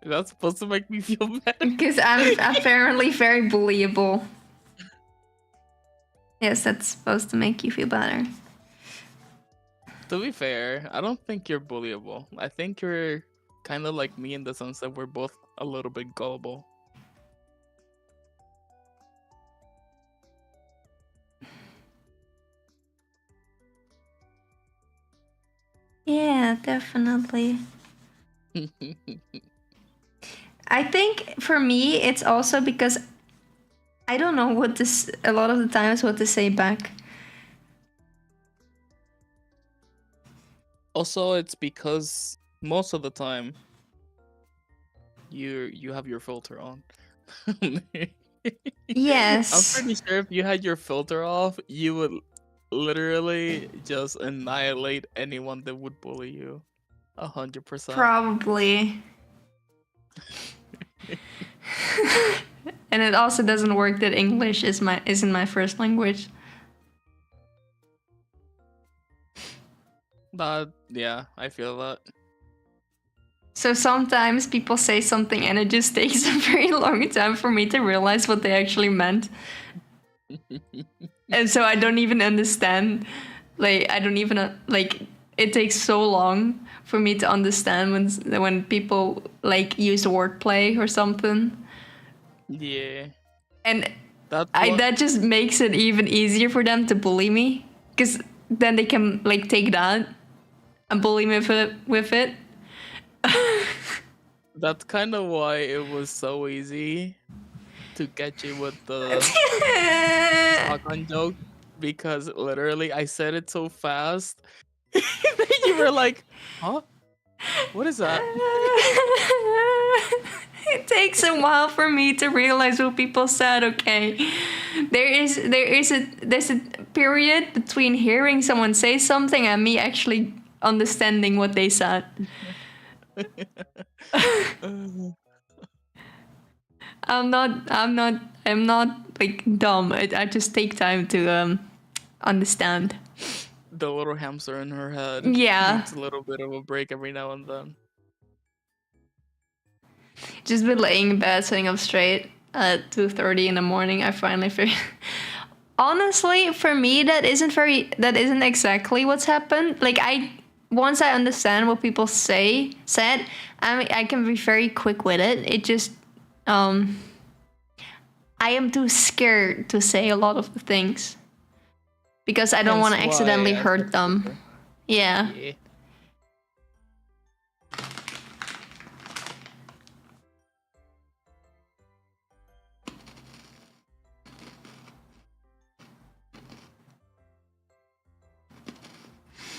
That's supposed to make me feel better. Because I'm apparently very bullyable. Yes, that's supposed to make you feel better. To be fair, I don't think you're bullyable. I think you're kind of like me in the sense that we're both a little bit gullible. Yeah, definitely. I think for me, it's also because I don't know what this, a lot of the times, what to say back. Also, it's because most of the time you have your filter on. Yes. I'm pretty sure if you had your filter off, you would literally just annihilate anyone that would bully you. 100%. Probably. And it also doesn't work that English isn't my first language. Yeah, I feel that. So sometimes people say something and it just takes a very long time for me to realize what they actually meant. And so I don't even understand. Like, I don't even, like, it takes so long for me to understand when people, like, use wordplay or something. Yeah. And That's that just makes it even easier for them to bully me. Because then they can, like, take that and bully me with it. That's kind of why it was so easy to get you with the shotgun joke. because literally I said it so fast. You were like, huh? What is that? It takes a while for me to realize what people said. Okay, there's a period between hearing someone say something and me actually understanding what they said. I'm not like dumb. I just take time to understand. The little hamster in her head Yeah. needs a little bit of a break every now and then. Just been laying in bed, sitting up straight at 2:30 in the morning. I finally figured. Honestly, for me, that isn't exactly what's happened. Like once I understand what people said, I can be very quick with it. It just, I am too scared to say a lot of the things because I don't want to Hence accidentally why I hurt took them. over. Yeah. Yeah.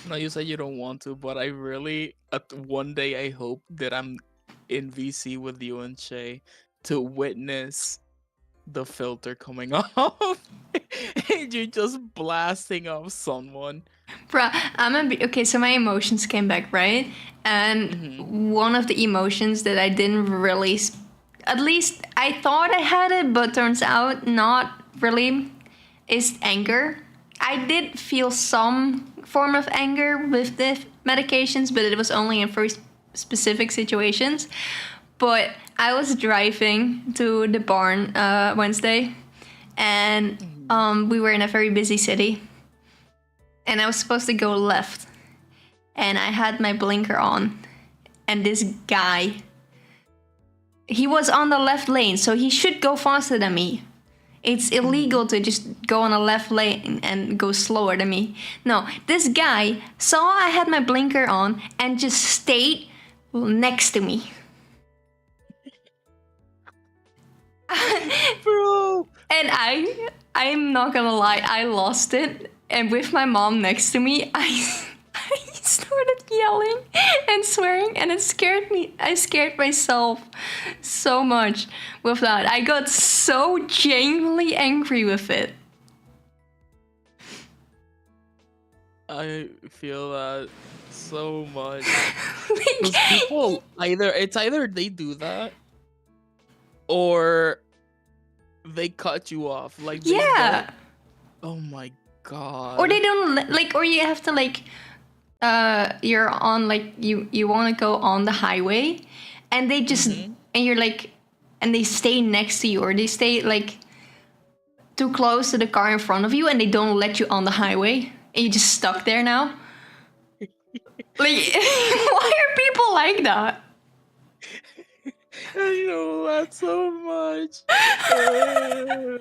No, you said you don't want to, but I really, one day I hope that I'm in VC with you and Shay to witness the filter coming off and you're just blasting off someone. Bruh, okay, so my emotions came back, right? And one of the emotions that I didn't really, at least I thought I had it, but turns out not really, is anger. I did feel some form of anger with the medications, but it was only in very specific situations. But I was driving to the barn Wednesday, and we were in a very busy city. And I was supposed to go left. And I had my blinker on. And this guy, he was on the left lane, so he should go faster than me. It's illegal to just go on a left lane and go slower than me. No, this guy saw I had my blinker on and just stayed next to me. Bro! And I'm not gonna lie, I lost it. And with my mom next to me, I started yelling and swearing, and it scared me. I scared myself so much with that. I got so genuinely angry with it. I feel that so much. Like, 'Cause people either they do that or they cut you off. Like they yeah. don't. Oh my god. Or they don't like, or you have to like, you're on like you want to go on the highway, and they just and you're like, and they stay next to you, or they stay like too close to the car in front of you, and they don't let you on the highway, and you're just stuck there now. Like, why are people like that? I know that so much. Oh,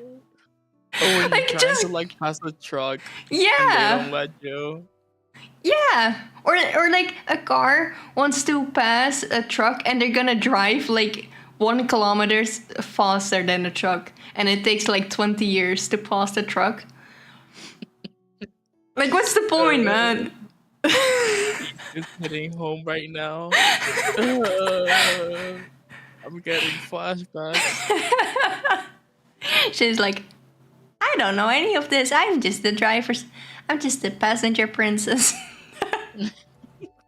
when Like, you're trying just to like pass a truck and they yeah. don't let you. Yeah, or like a car wants to pass a truck and they're gonna drive like 1 kilometer faster than the truck, and it takes like 20 years to pass the truck. Like, what's the point, man? Just heading home right now. I'm getting flashbacks. She's like, I don't know any of this. I'm just the passenger princess.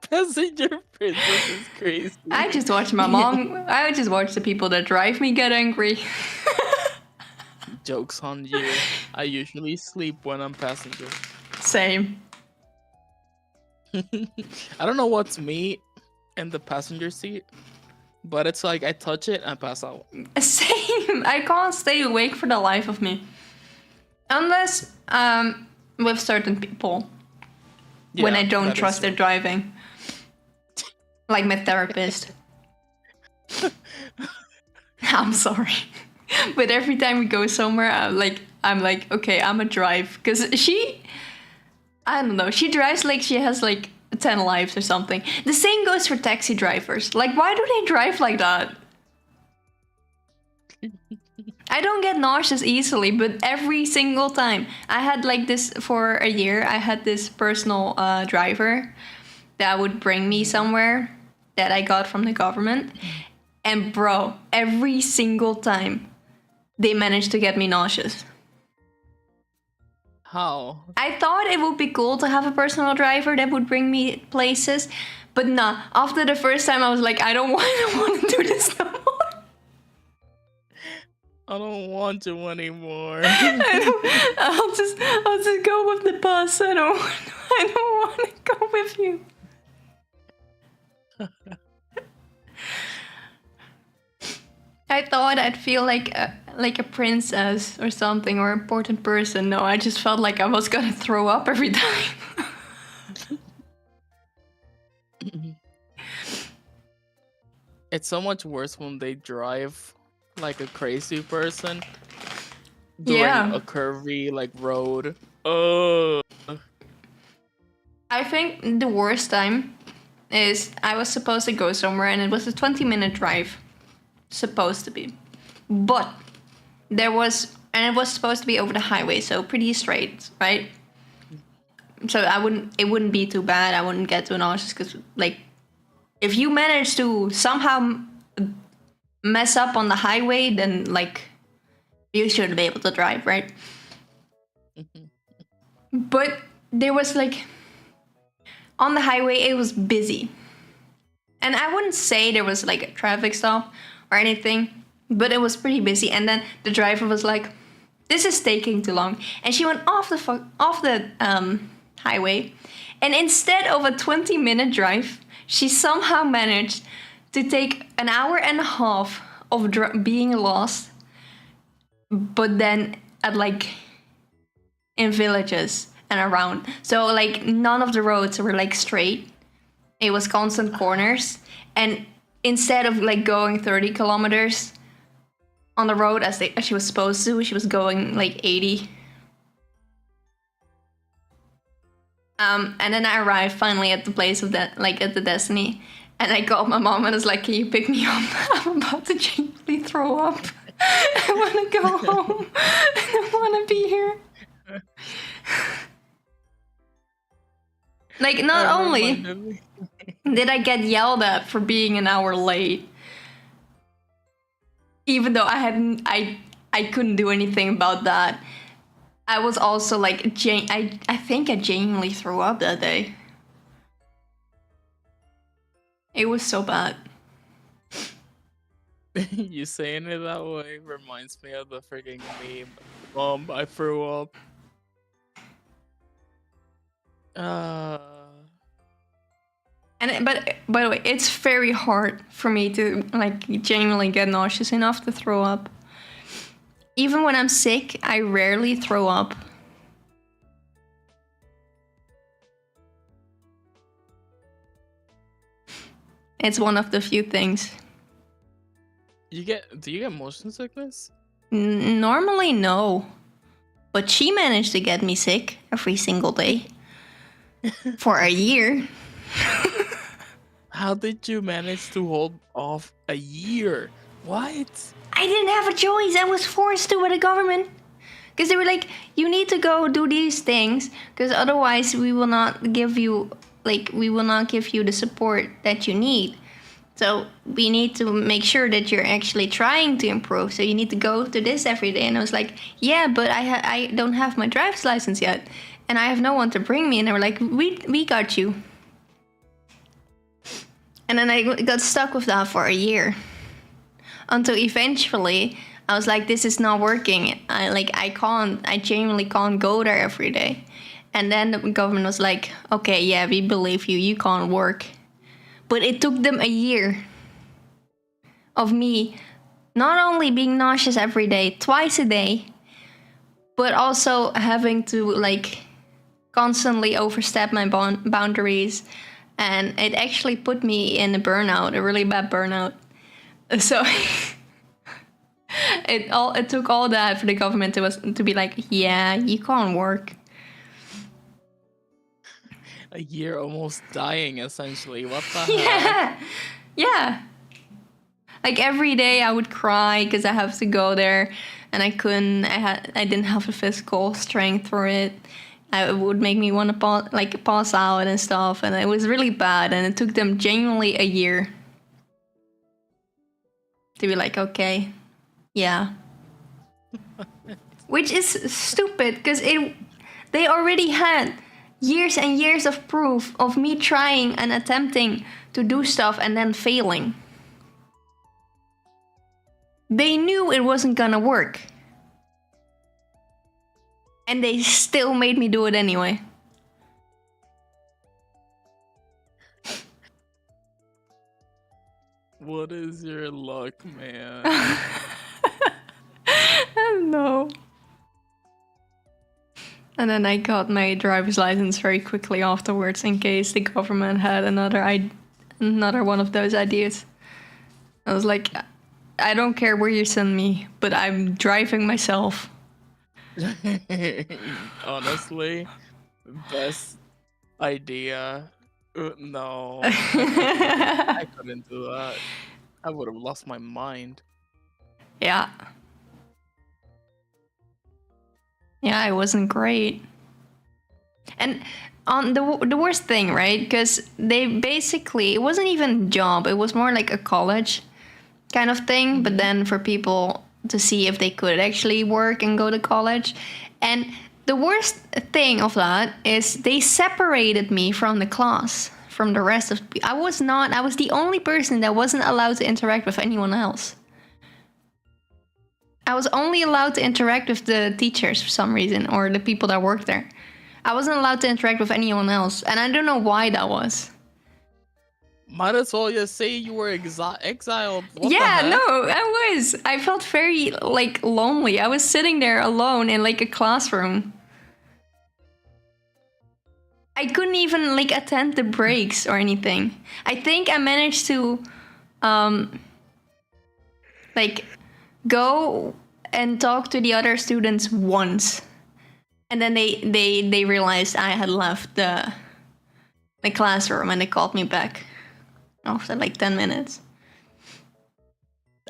Passenger princess is crazy. I just watch my mom. I just watch the people that drive me get angry. Joke's on you. I usually sleep when I'm passenger. Same. I don't know what's me in the passenger seat, but it's like I touch it and I pass out. Same. I can't stay awake for the life of me. Unless with certain people. When I don't trust their driving. Like my therapist. I'm sorry. But every time we go somewhere, I'm like, okay, I'm a drive. Because I don't know, she drives like she has like 10 lives or something. The same goes for taxi drivers. Like, why do they drive like that? I don't get nauseous easily, but every single time. I had like this for a year. I had this personal driver that would bring me somewhere that I got from the government. And bro, every single time they managed to get me nauseous. How? I thought it would be cool to have a personal driver that would bring me places, but nah. After the first time, I was like, I don't want to do this no more. I don't want you anymore. I'll just go with the bus. I don't want to go with you. I thought I'd feel like a princess or something, or an important person. No, I just felt like I was gonna throw up every time. It's so much worse when they drive like a crazy person during a curvy like road. Oh. I think the worst time is I was supposed to go somewhere and it was a 20-minute drive. Supposed to be. But it was supposed to be over the highway, so pretty straight, right? So it wouldn't be too bad. I wouldn't get too nauseous because like if you manage to somehow mess up on the highway, then like you should be able to drive, right? But there was like on the highway it was busy. And I wouldn't say there was like a traffic stop or anything, but it was pretty busy. And then the driver was like, "This is taking too long," and she went off the highway. And instead of a 20-minute drive, she somehow managed to take an hour and a half of being lost, but then at like in villages and around. So like none of the roads were like straight. It was constant corners, and instead of like going 30 kilometers on the road as she was supposed to, she was going like 80. And then I arrived finally at the place of that, like at the destiny, and I called my mom and I was like, "Can you pick me up? I'm about to genuinely throw up. I want to go home. I don't want to be here." Like, not only did I get yelled at for being an hour late, even though I couldn't do anything about that, I was also like, I think I genuinely threw up that day. It was so bad. You saying it that way reminds me of the freaking meme. Mom, I threw up. But by the way, it's very hard for me to like genuinely get nauseous enough to throw up. Even when I'm sick, I rarely throw up. It's one of the few things. Do you get motion sickness? Normally, no. But she managed to get me sick every single day. For a year. How did you manage to hold off a year? What? I didn't have a choice. I was forced to by the government. Because they were like, you need to go do these things. Because otherwise we will not give you the support that you need. So we need to make sure that you're actually trying to improve. So you need to go to this every day. And I was like, yeah, but I don't have my driver's license yet. And I have no one to bring me. And they were like, we got you. And then I got stuck with that for a year. Until eventually, I was like, this is not working. I genuinely can't go there every day. And then the government was like, okay, yeah, we believe you. You can't work. But it took them a year of me not only being nauseous every day, twice a day, but also having to like constantly overstep my boundaries. And it actually put me in a burnout, a really bad burnout. So it took all that for the government to be like, yeah, you can't work. A year almost dying, essentially. What the Yeah. Yeah. Like every day I would cry because I have to go there and I couldn't. I didn't have the physical strength for it. It would make me want to pass out and stuff, and it was really bad. And it took them genuinely a year to be like, okay, yeah. Which is stupid, because they already had years and years of proof of me trying and attempting to do stuff and then failing. They knew it wasn't gonna work. And they still made me do it anyway. What is your luck, man? I don't know. And then I got my driver's license very quickly afterwards, in case the government had another one of those ideas. I was like, I don't care where you send me, but I'm driving myself. Honestly, best idea. No, I couldn't do that. I would have lost my mind. Yeah. Yeah, it wasn't great. And on the worst thing, right? Because they basically, it wasn't even a job. It was more like a college kind of thing. But then for people to see if they could actually work and go to college. And the worst thing of that is they separated me from the class, from the rest of. I was the only person that wasn't allowed to interact with anyone else. I was only allowed to interact with the teachers for some reason, or the people that worked there. I wasn't allowed to interact with anyone else, and I don't know why that was. Might as well just say you were exiled. What the Yeah, heck? no, I was. I felt very, lonely. I was sitting there alone in, a classroom. I couldn't even, attend the breaks or anything. I think I managed to, go and talk to the other students once. And then they realized I had left the classroom, and they called me back after 10 minutes.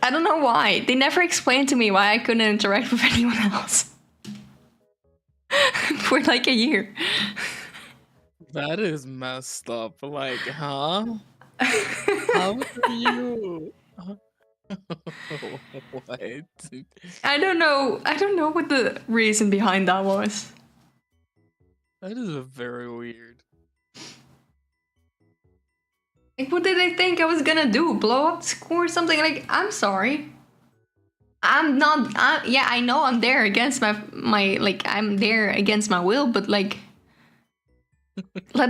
I don't know why. They never explained to me why I couldn't interact with anyone else. For a year. That is messed up. Huh? How do you? What? I don't know. I don't know what the reason behind that was. That is very weird. What did they think I was gonna do? Blow up the school or something? I'm sorry. I'm not. Yeah, I know I'm there against my. I'm there against my will, but let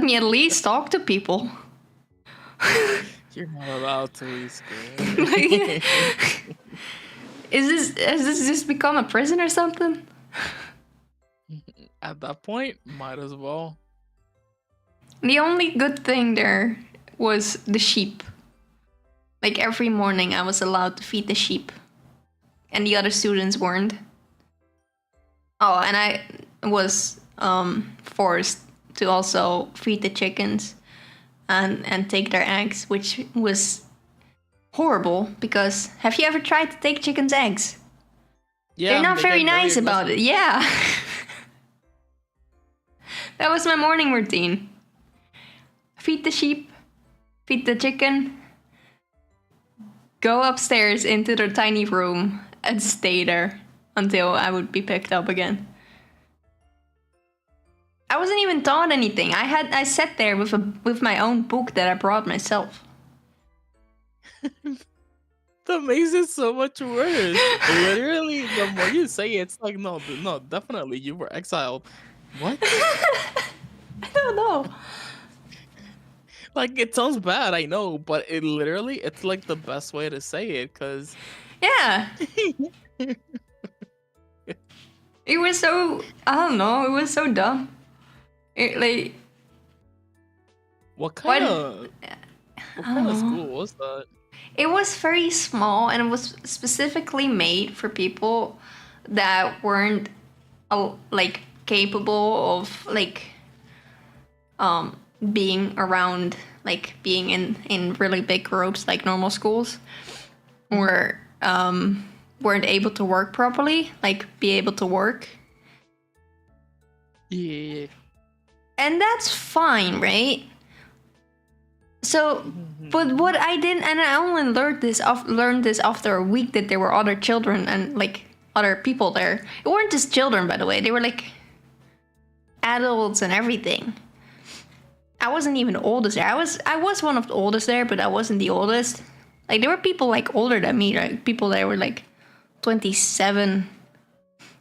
me at least talk to people. You're not allowed to be scared. Has this just become a prison or something? At that point, might as well. The only good thing there was the sheep. Every morning I was allowed to feed the sheep. And the other students weren't. Oh, and I was forced to also feed the chickens and take their eggs, which was horrible, because have you ever tried to take chickens' eggs? Yeah, They're not they very get nice about it. Yeah. That was my morning routine. Feed the sheep, feed the chicken, go upstairs into their tiny room and stay there until I would be picked up again. I wasn't even taught anything. I sat there with my own book that I brought myself. That makes it so much worse. Literally, the more you say it, it's no, definitely you were exiled. What? I don't know. It sounds bad, I know, but it's the best way to say it, cause Yeah. It was so, I don't know, it was so dumb. what kind What- of school was that? It was very small, and it was specifically made for people that weren't capable of being around, being in really big groups like normal schools, or weren't able to work properly, like be able to work. Yeah. And that's fine, right? So, but what I didn't, and I only learned this after a week, that there were other children and like other people there. It weren't just children, by the way. They were like adults and everything. I wasn't even the oldest there. I was one of the oldest there, but I wasn't the oldest. Like, there were people like older than me, like people that were like 27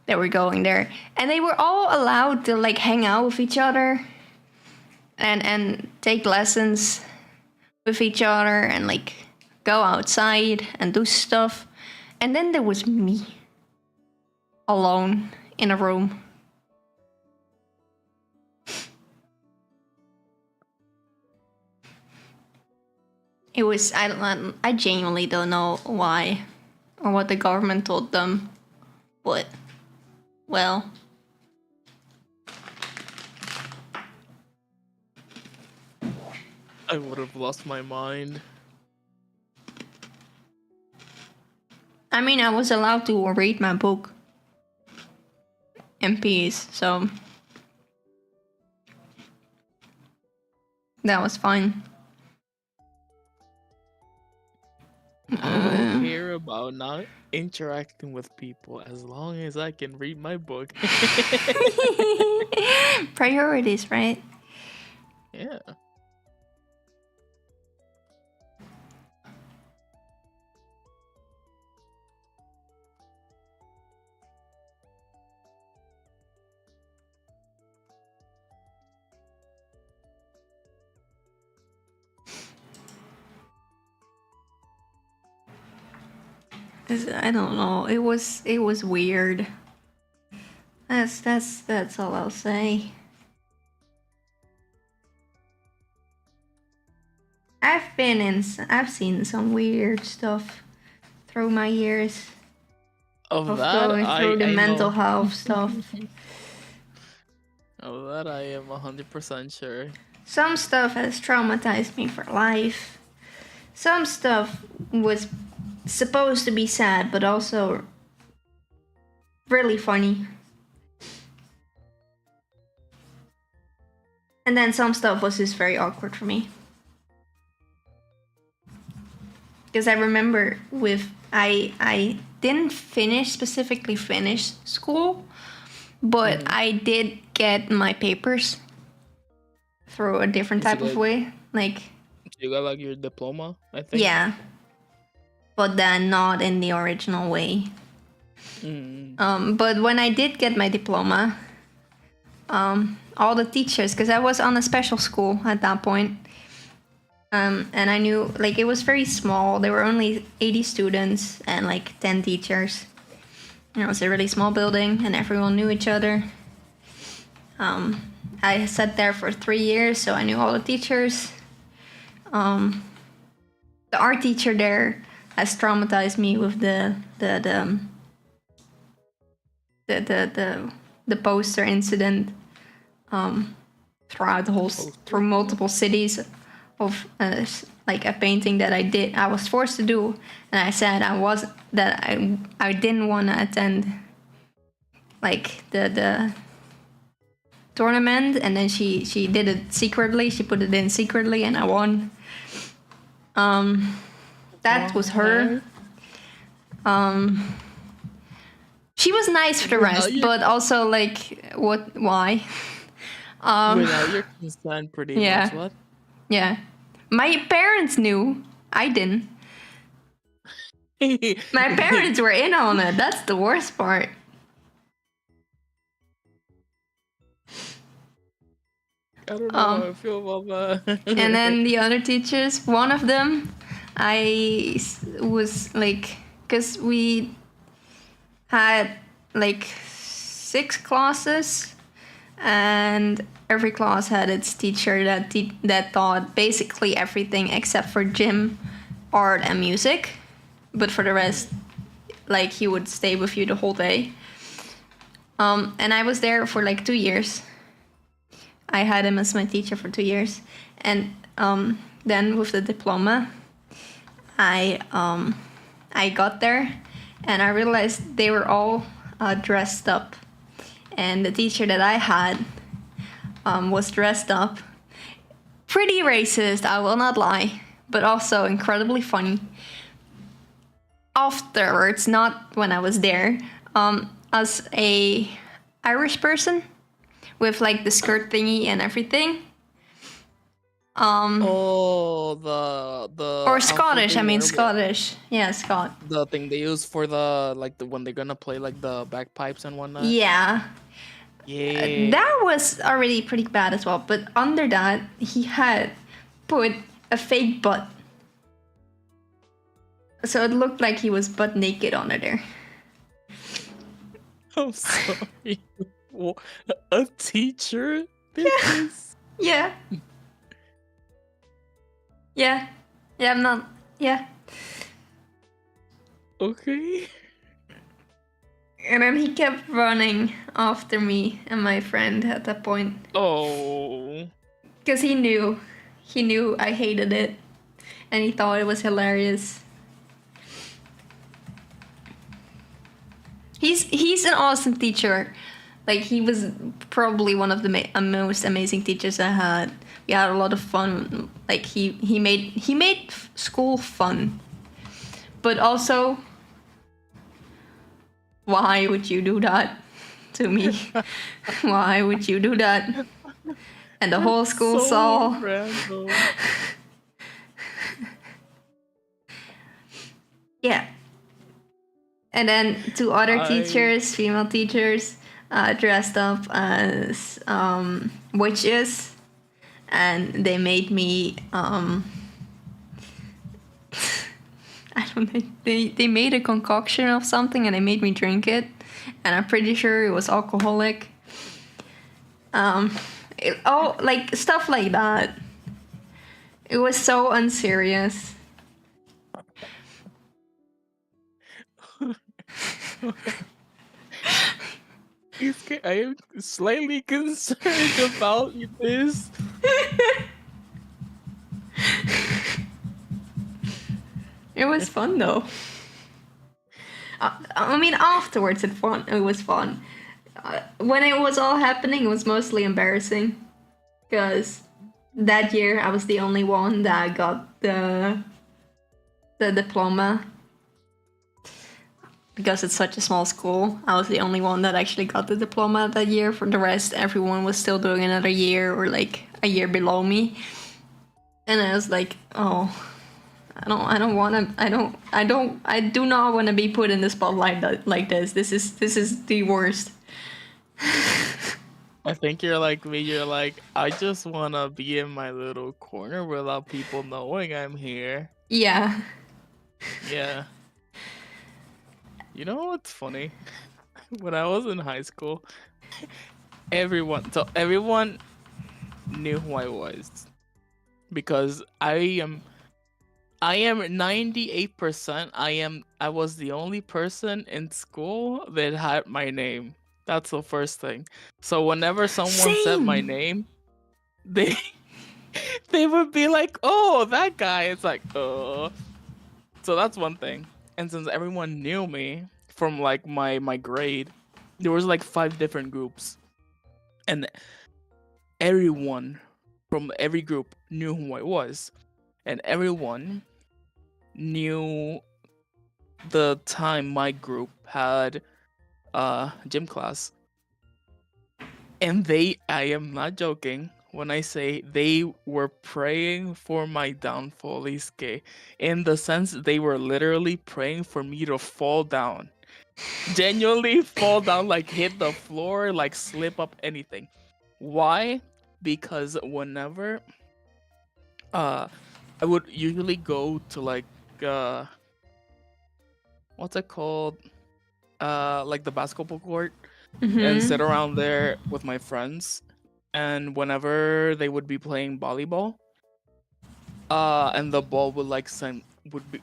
that were going there, and they were all allowed to like hang out with each other and take lessons with each other and like go outside and do stuff. And then there was me alone in a room. It was, I genuinely don't know why or what the government told them, but, well. I would have lost my mind. I mean, I was allowed to read my book in peace, so that was fine. I don't care about not interacting with people as long as I can read my book. Priorities, right? Yeah. I don't know. It was weird. That's all I'll say. I've seen some weird stuff through my years Of of that, going through the I mental know. health stuff. Of that, I am 100% sure. Some stuff has traumatized me for life. Some stuff was supposed to be sad, but also really funny. And then some stuff was just very awkward for me. Because I remember I didn't specifically finish school, but I did get my papers through a different Did you type of get- way. Like, You got like your diploma, I think. yeah. But then not in the original way. But when I did get my diploma, all the teachers, because I was on a special school at that point, and I knew, like, it was very small. There were only 80 students and like 10 teachers. And it was a really small building, and everyone knew each other. I sat there for 3 years, so I knew all the teachers. The art teacher there has traumatized me with the poster incident throughout the whole through multiple cities of like a painting that I was forced to do, and I said I didn't want to attend like the tournament, and then she did it secretly. She put it in secretly, and I won. That was her. She was nice for the rest, but also like, what? Why? Without your consent, pretty yeah. much. What? Yeah, my parents knew. I didn't. My parents were in on it. That's the worst part. I don't know how I feel about that. And then the other teachers, one of them, was like, because we had like 6 classes, and every class had its teacher that taught basically everything except for gym, art, and music. But for the rest, like, he would stay with you the whole day. And I was there for like 2 years. I had him as my teacher for 2 years, and then with the diploma, I got there, and I realized they were all dressed up, and the teacher that I had was dressed up. Pretty racist, I will not lie, but also incredibly funny. Afterwards, not when I was there, as a Irish person with like the skirt thingy and everything. Oh, the Or outfit Scottish, they I mean wear with Scottish. Yeah, Scott. the thing they use for the when they're gonna play like the bagpipes and whatnot. Yeah. Yeah. That was already pretty bad as well, but under that, he had put a fake butt. So it looked like he was butt naked under there. I'm sorry. A teacher did this? Yeah. Yeah. Yeah, I'm not. Yeah. Okay. And then he kept running after me and my friend at that point. Oh. Because he knew. He knew I hated it. And he thought it was hilarious. He's an awesome teacher. Like, he was probably one of the most amazing teachers I had. We had a lot of fun. Like, he made school fun. But also, why would you do that to me? Why would you do that? And the whole school So saw. random. Yeah. And then two other teachers, female teachers, dressed up as witches, and they made me I don't know, they made a concoction of something and they made me drink it, and I'm pretty sure it was alcoholic. Like stuff like that. It was so unserious. I am slightly concerned about this. It was fun though. I mean, afterwards it was fun. When it was all happening, it was mostly embarrassing, because that year I was the only one that got the diploma. Because it's such a small school, I was the only one that actually got the diploma that year. For the rest, everyone was still doing another year or like a year below me. And I was like, oh, I do not want to be put in the spotlight like this. This is the worst. I think you're like me. You're like, I just want to be in my little corner without people knowing I'm here. Yeah. Yeah. You know what's funny? When I was in high school, everyone knew who I was, because I am 98%. I was the only person in school that had my name. That's the first thing. So whenever someone said my Same. name, they would be like, "Oh, that guy." It's like, "Oh." So that's one thing. And since everyone knew me from like my grade, there was like 5 different groups, and everyone from every group knew who I was, and everyone knew the time my group had gym class. And I am not joking when I say they were praying for my downfall, Iske. In the sense, they were literally praying for me to fall down. Genuinely fall down, like hit the floor, like slip up, anything. Why? Because whenever I would usually go to like what's it called? Like the basketball court, and sit around there with my friends. And whenever they would be playing volleyball, and the ball would like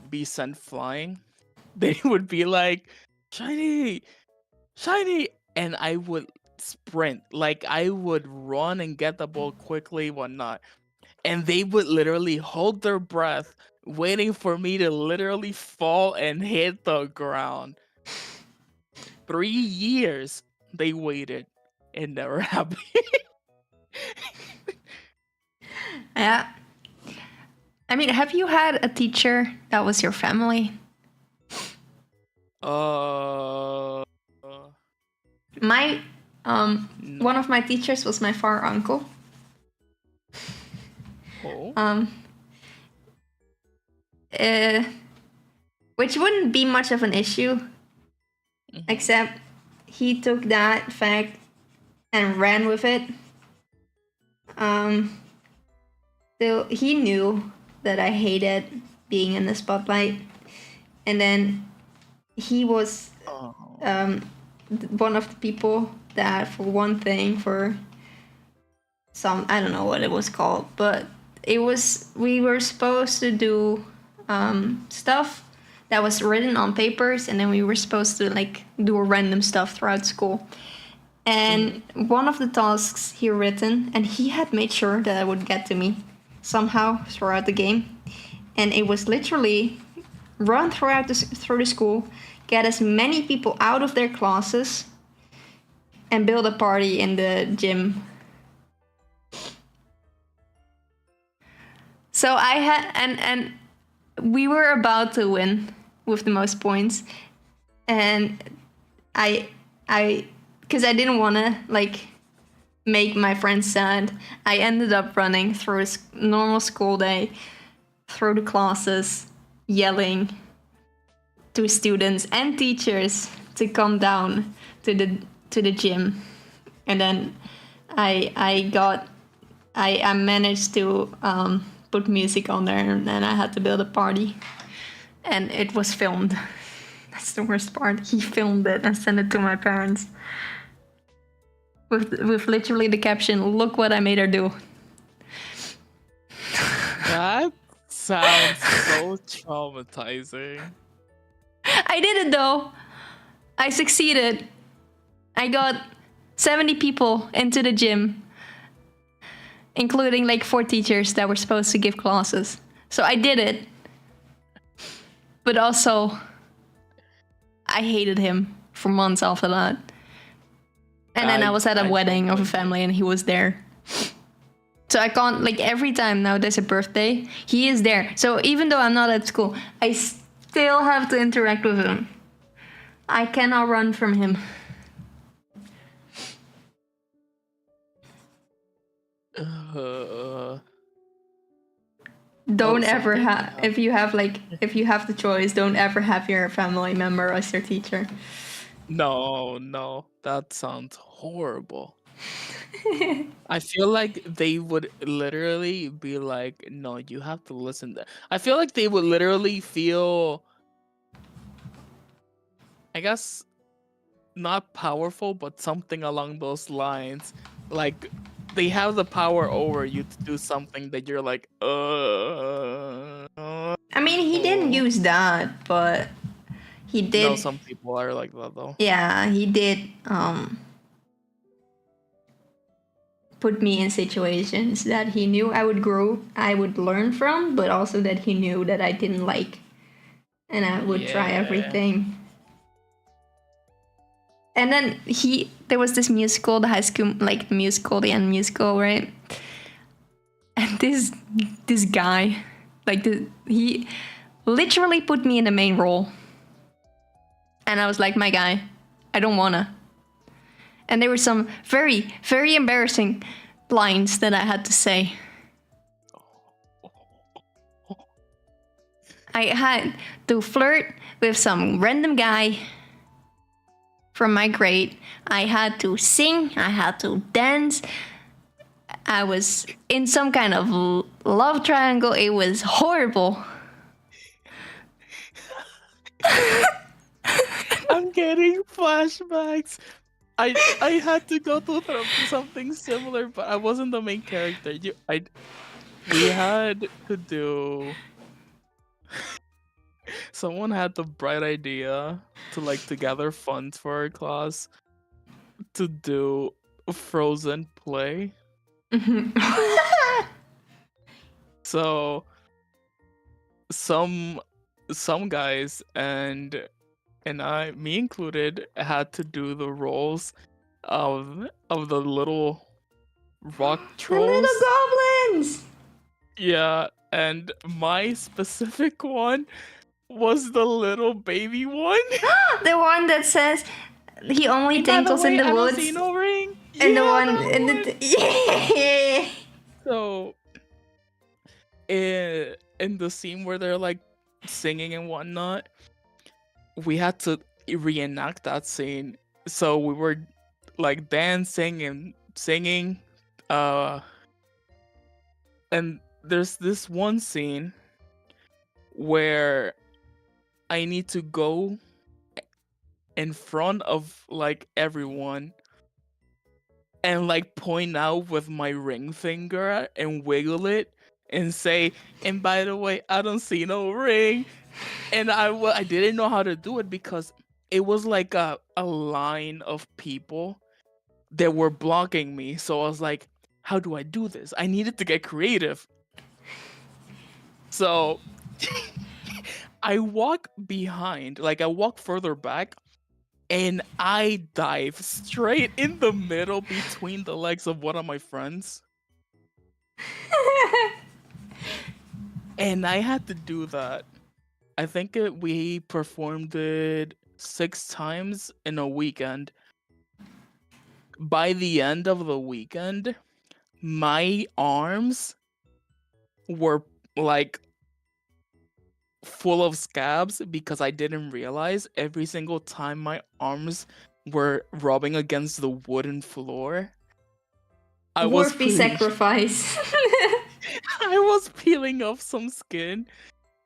be sent flying, they would be like, "Shiny, shiny," and I would sprint, like I would run and get the ball quickly, whatnot. And they would literally hold their breath, waiting for me to literally fall and hit the ground. 3 years they waited and never happened. Yeah. I mean, have you had a teacher that was your family? uh, My no. one of my teachers was my far uncle. Oh. Uh, which wouldn't be much of an issue, Mhm. except he took that fact and ran with it. So he knew that I hated being in the spotlight, and then he was Oh. one of the people that, for one thing, for some, I don't know what it was called, but we were supposed to do stuff that was written on papers, and then we were supposed to like do random stuff throughout school. And one of the tasks he written, and he had made sure that it would get to me somehow throughout the game, and it was literally run through the school, get as many people out of their classes, and build a party in the gym. So I had and we were about to win with the most points, and I because I didn't want to like make my friends sad, I ended up running through a normal school day, through the classes, yelling to students and teachers to come down to the gym, and then I managed to put music on there, and then I had to build a party, and it was filmed. That's the worst part. He filmed it and sent it to my parents with literally the caption, "Look what I made her do." That sounds so traumatizing. I did it though. I succeeded. I got 70 people into the gym, including like 4 teachers that were supposed to give classes. So I did it. But also, I hated him for months after that. And then I was at a wedding of a family and he was there. So I can't, like, every time now there's a birthday, he is there. So even though I'm not at school, I still have to interact with him. I cannot run from him. Don't ever have, if you have the choice, don't ever have your family member as your teacher. No, that sounds horrible. I feel like they would literally be like, no, you have to listen to. I feel like they would literally feel, I guess, not powerful, but something along those lines. Like, they have the power over you to do something that you're like, I mean, he didn't use that, but he did. No, some people are like that though. Yeah, he did put me in situations that he knew I would learn from, but also that he knew that I didn't like, and I would try everything. And then there was this musical, the High School, like musical, the end musical, right? And this guy, he literally put me in the main role. And I was like, my guy, I don't wanna. And there were some very, very embarrassing lines that I had to say. I had to flirt with some random guy from my grade. I had to sing, I had to dance. I was in some kind of love triangle. It was horrible. I'm getting flashbacks. I had to go through something similar, but I wasn't the main character. We had to do. Someone had the bright idea to gather funds for our class to do a Frozen play. So some guys and and me included, had to do the roles of the little rock The little trolls. goblins! Yeah, and my specific one was the little baby one. The one that says he only And by the tinkles in way, the I don't woods. see no ring. And the Yeah, one that in one. the yeah. So in the scene where they're like singing and whatnot, we had to reenact that scene. So we were like dancing and singing, and there's this one scene where I need to go in front of like everyone and like point out with my ring finger and wiggle it and say, and by the way, I don't see no ring. And I didn't know how to do it because it was like a line of people that were blocking me. So I was like, how do I do this? I needed to get creative. So I walk behind, like I walk further back, and I dive straight in the middle between the legs of one of my friends. And I had to do that. I think we performed it 6 times in a weekend. By the end of the weekend, my arms were like full of scabs because I didn't realize every single time my arms were rubbing against the wooden floor, I was Worthy putting sacrifice. I was peeling off some skin.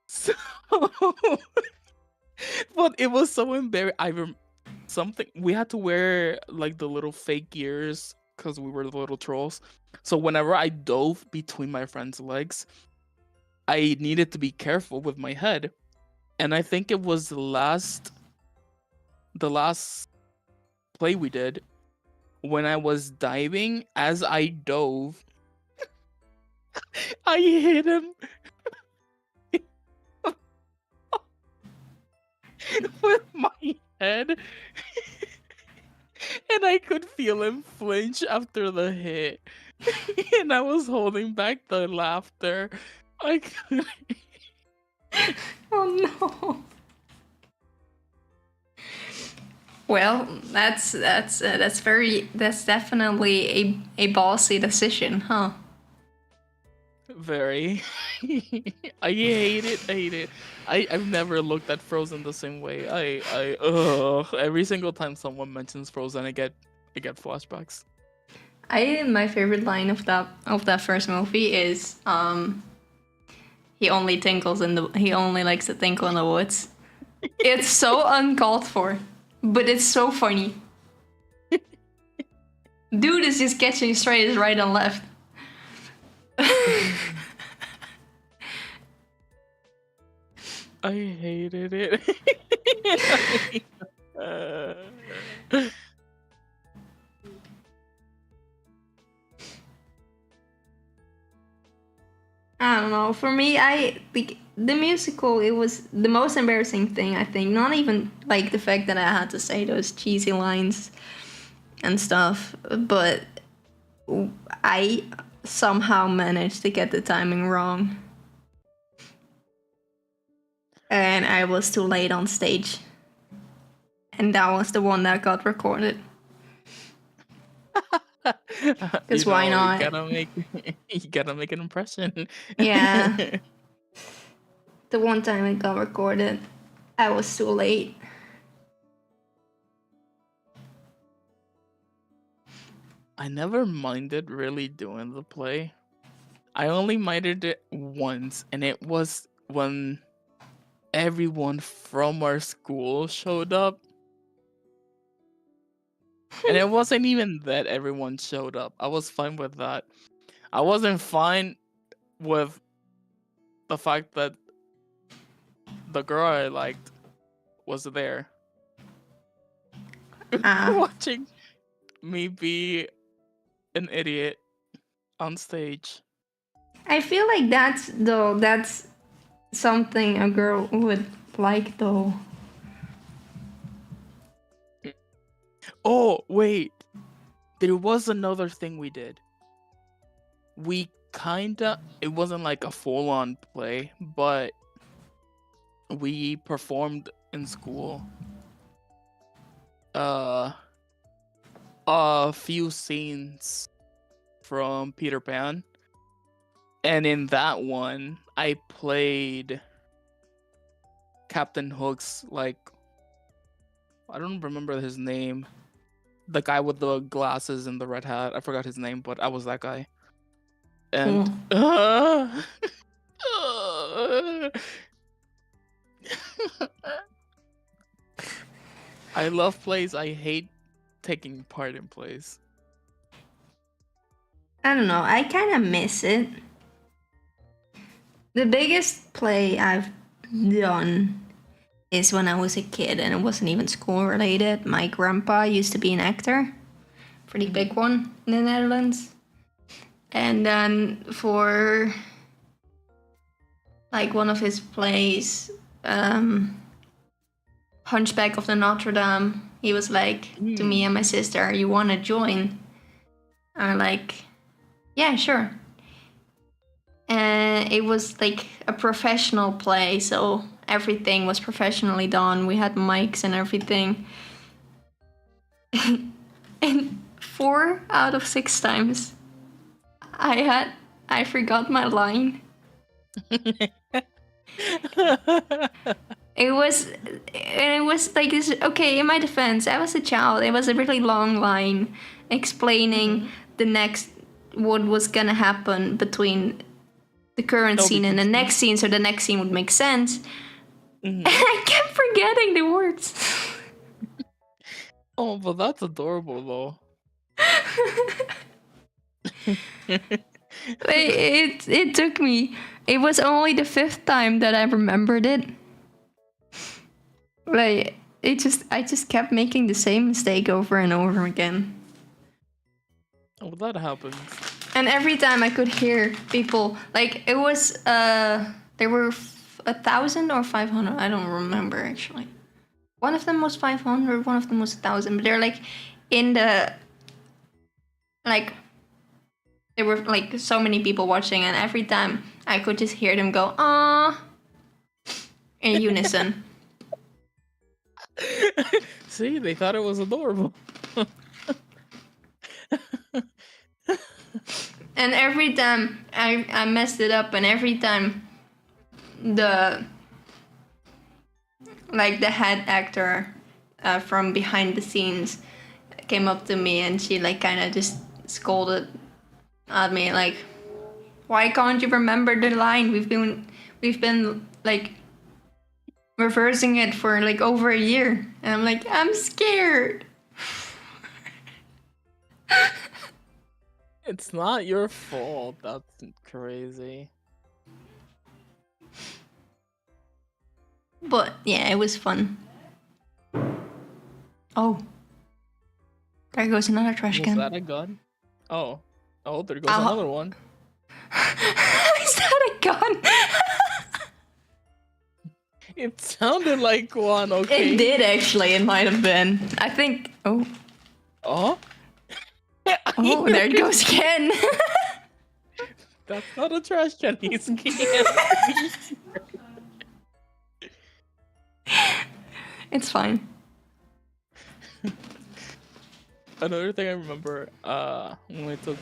So but it was so embarrassing. Something we had to wear like the little fake ears because we were the little trolls. So whenever I dove between my friend's legs, I needed to be careful with my head. And I think it was the last play we did when I was diving. As I dove, I hit him with my head. And I could feel him flinch after the hit. And I was holding back the laughter. I couldn't. Oh no. Well, that's definitely a ballsy decision, huh? Very. I hate it. I hate it. I've never looked at Frozen the same way. Every single time someone mentions Frozen, I get flashbacks. My favorite line of that first movie is he only likes to tinkle in the woods. It's so uncalled for, but it's so funny. Dude is just catching strays right and left. I hated it. I don't know. For me, the musical. It was the most embarrassing thing. I think not even like the fact that I had to say those cheesy lines and stuff, but I somehow managed to get the timing wrong, and I was too late on stage, and that was the one that got recorded. Because why not? You gotta make an impression. Yeah. The one time it got recorded, I was too late. I never minded really doing the play. I only minded it once, and it was when everyone from our school showed up. And it wasn't even that everyone showed up. I was fine with that. I wasn't fine with the fact that the girl I liked was there. Watching me be an idiot on stage. I feel like that's something a girl would like though. Oh, wait. There was another thing we did. We it wasn't like a full-on play, but we performed in school a few scenes from Peter Pan. And in that one, I played Captain Hook's, like, I don't remember his name. The guy with the glasses and the red hat. I forgot his name, but I was that guy. And I love plays. I hate taking part in plays. I don't know. I kind of miss it. The biggest play I've done is when I was a kid, and it wasn't even school related. My grandpa used to be an actor, pretty big one in the Netherlands. And then for like one of his plays, Hunchback of the Notre Dame, he was like to me and my sister, "You want to join?" I'm like, "Yeah, sure." And it was like a professional play, so everything was professionally done. We had mics and everything. And 4 out of 6 times I forgot my line. It was like this. Okay, in my defense, I was a child. It was a really long line explaining the next what was gonna happen between the current scene and the next scene, so the next scene would make sense. And I kept forgetting the words. Oh, but that's adorable, though. It took me. It was only the 5th time that I remembered it. Like I just kept making the same mistake over and over again. Oh, that happens. And every time I could hear people, like it was there were 1,000 or 500. I don't remember actually. One of them was 500. One of them was 1,000. But they're like in the like. There were like so many people watching, and every time I could just hear them go "ah" in unison. See, they thought it was adorable. And every time I messed it up, and every time the head actor from behind the scenes came up to me, and she like kind of just scolded at me like, "Why can't you remember the line? We've been like reversing it for like over a year." And I'm like, "I'm scared." It's not your fault. That's crazy. But yeah, it was fun. Oh, there goes another trash can. Was that a gun? Oh, there goes another one. Is that a gun? It sounded like one. Okay. It did actually. It might have been. I think. Oh. Oh. Oh, there it goes again. That's not a trash can. He's It's fine. Another thing I remember, when I took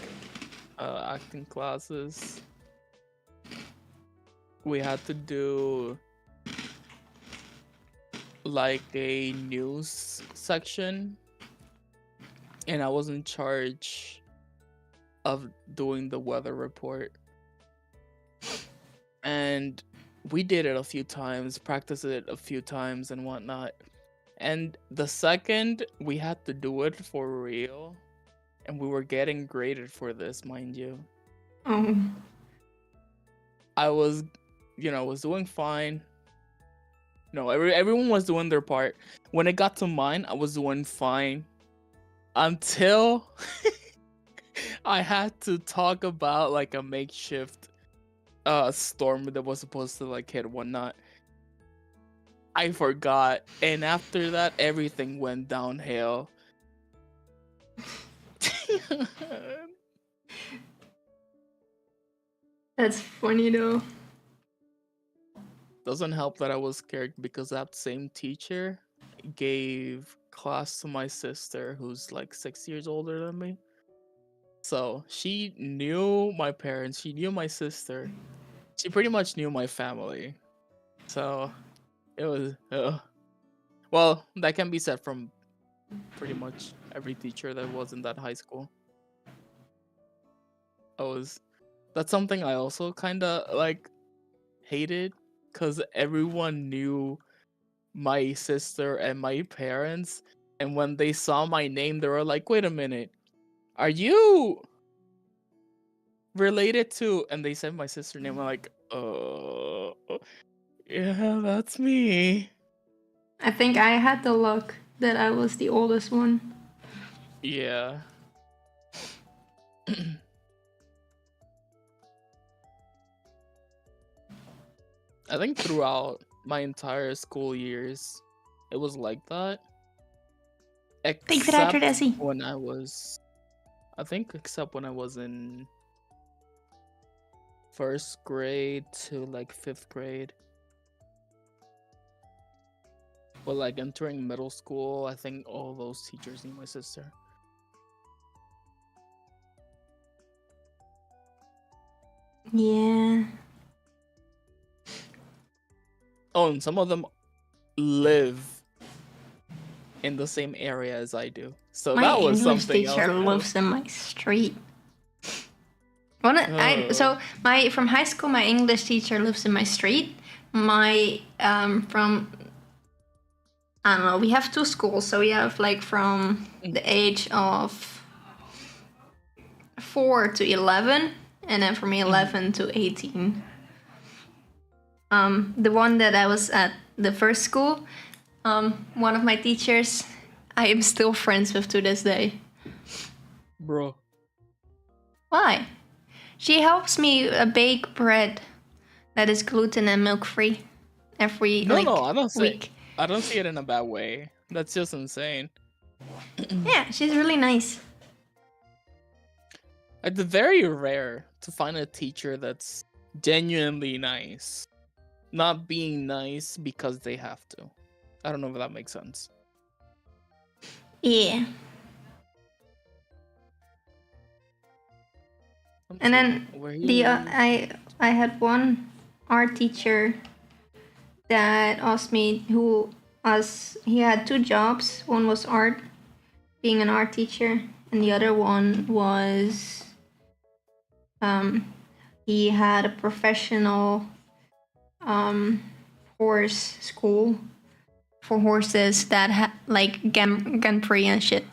acting classes, we had to do like a news section, and I was in charge of doing the weather report. And we did it a few times, practiced it a few times and whatnot. And the second we had to do it for real, and we were getting graded for this, mind you. Oh. I was doing fine. No, everyone was doing their part. When it got to mine, I was doing fine. Until I had to talk about like a makeshift storm that was supposed to like hit whatnot. I forgot, and after that, everything went downhill. That's funny though. Doesn't help that I was scared because that same teacher gave class to my sister, who's like 6 years older than me. So she knew my parents, she knew my sister, she pretty much knew my family. So it was, well, that can be said from pretty much every teacher that was in that high school. That's something I also kind of like hated because everyone knew my sister and my parents, and when they saw my name, they were like, "Wait a minute, are you related to?" And they said my sister name. I'm like, yeah, that's me." I think I had the luck that I was the oldest one. Yeah. I think throughout my entire school years, it was like that. Thank you for that, Except Desi. when I was, I think, except when I was in first grade to like 5th grade. But like entering middle school, I think all those teachers knew my sister. Yeah. Oh, and some of them live in the same area as I do. So My that was English something else. teacher lives in my street. So my from high school, my English teacher lives in my street. My from I don't know. We have two schools, so we have like from the age of 4 to 11, and then from 11 to 18. The one that I was at, the first school, one of my teachers, I am still friends with to this day. Bro. Why? She helps me bake bread that is gluten and milk free every No, I don't week. I don't see it in a bad way. That's just insane. Yeah, she's really nice. It's very rare to find a teacher that's genuinely nice, not being nice because they have to. I don't know if that makes sense. Yeah. And then I had one art teacher that asked me he had two jobs. One was art, being an art teacher, and the other one was he had a professional horse school for horses that had like Grand Prix and shit.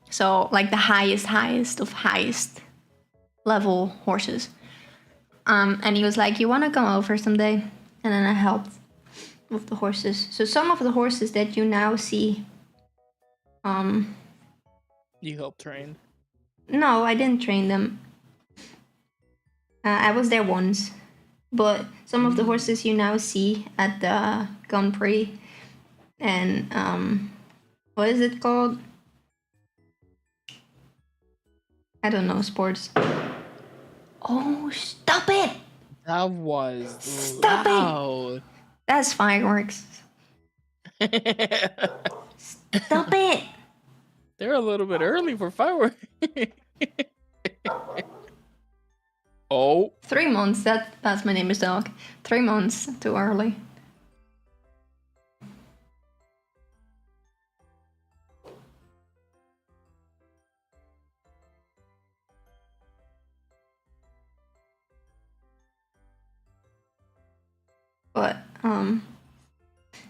So like the highest of highest level horses. And he was like, "You want to come over someday?" And then I helped with the horses. So some of the horses that you now see, you helped train? No, I didn't train them. I was there once, but some of the horses you now see at the Grand Prix and what is it called? I don't know, sports. Oh, stop it! That was Stop loud. it! That's fireworks. Stop it! They're a little bit early for fireworks. Oh. 3 months, that's my name is dog. 3 months too early. But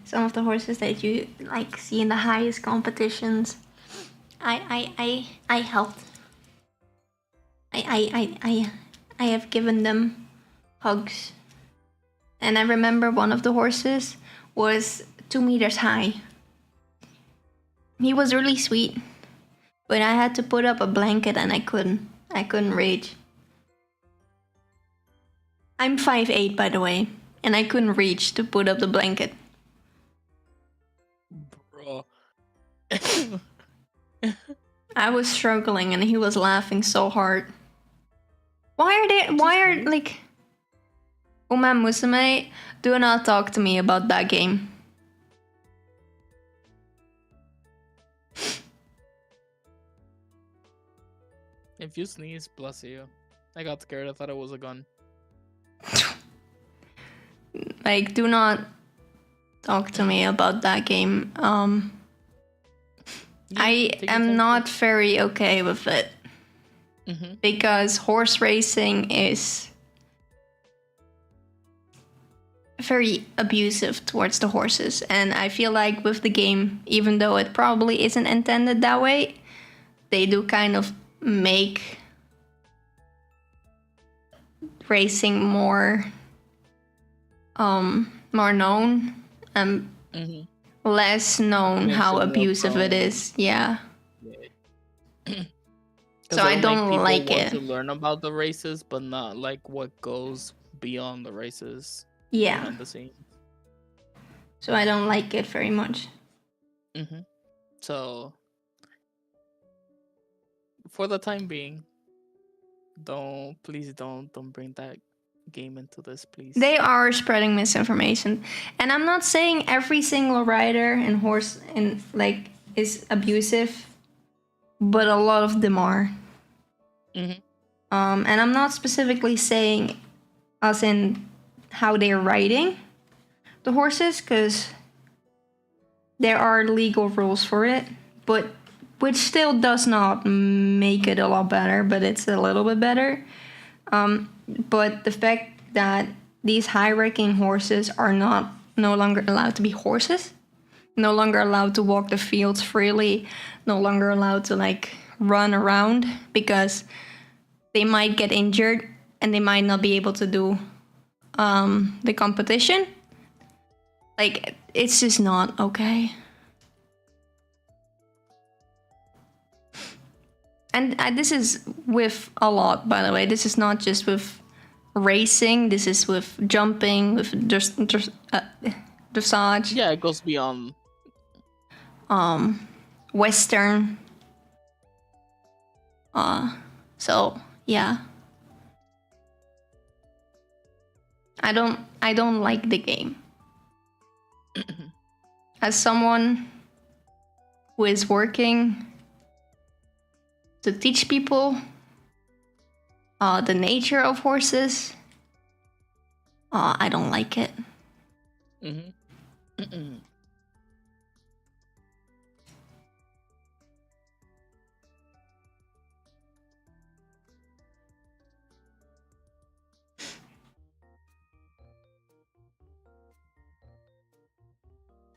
some of the horses that you like see in the highest competitions, I helped. I have given them hugs. And I remember one of the horses was 2 meters high. He was really sweet, but I had to put up a blanket and I couldn't reach. I'm 5'8", by the way, and I couldn't reach to put up the blanket. Bro. I was struggling and he was laughing so hard. Why are like Uma Musume, do not talk to me about that game. If you sneeze, bless you. I got scared. I thought it was a gun. Like, do not talk to me about that game. I am not very okay with it. Because horse racing is very abusive towards the horses. And I feel like with the game, even though it probably isn't intended that way, they do kind of make racing more known and less known how abusive it is. Yeah. So I don't like it. To learn about the races, but not like what goes beyond the races. Yeah. Behind the scenes. So I don't like it very much. So for the time being, please don't bring that game into this, please. They are spreading misinformation, and I'm not saying every single rider and horse and like is abusive, but a lot of them are. And I'm not specifically saying as in how they're riding the horses, because there are legal rules for it, but which still does not make it a lot better, but it's a little bit better. But the fact that these high-ranking horses are no longer allowed to be horses, no longer allowed to walk the fields freely, no longer allowed to like run around because they might get injured and they might not be able to do the competition. Like, it's just not okay. And this is with a lot, by the way. This is not just with racing. This is with jumping, with dressage. Yeah, it goes beyond. Western. So yeah. I don't like the game. As someone who is working to teach people the nature of horses, I don't like it.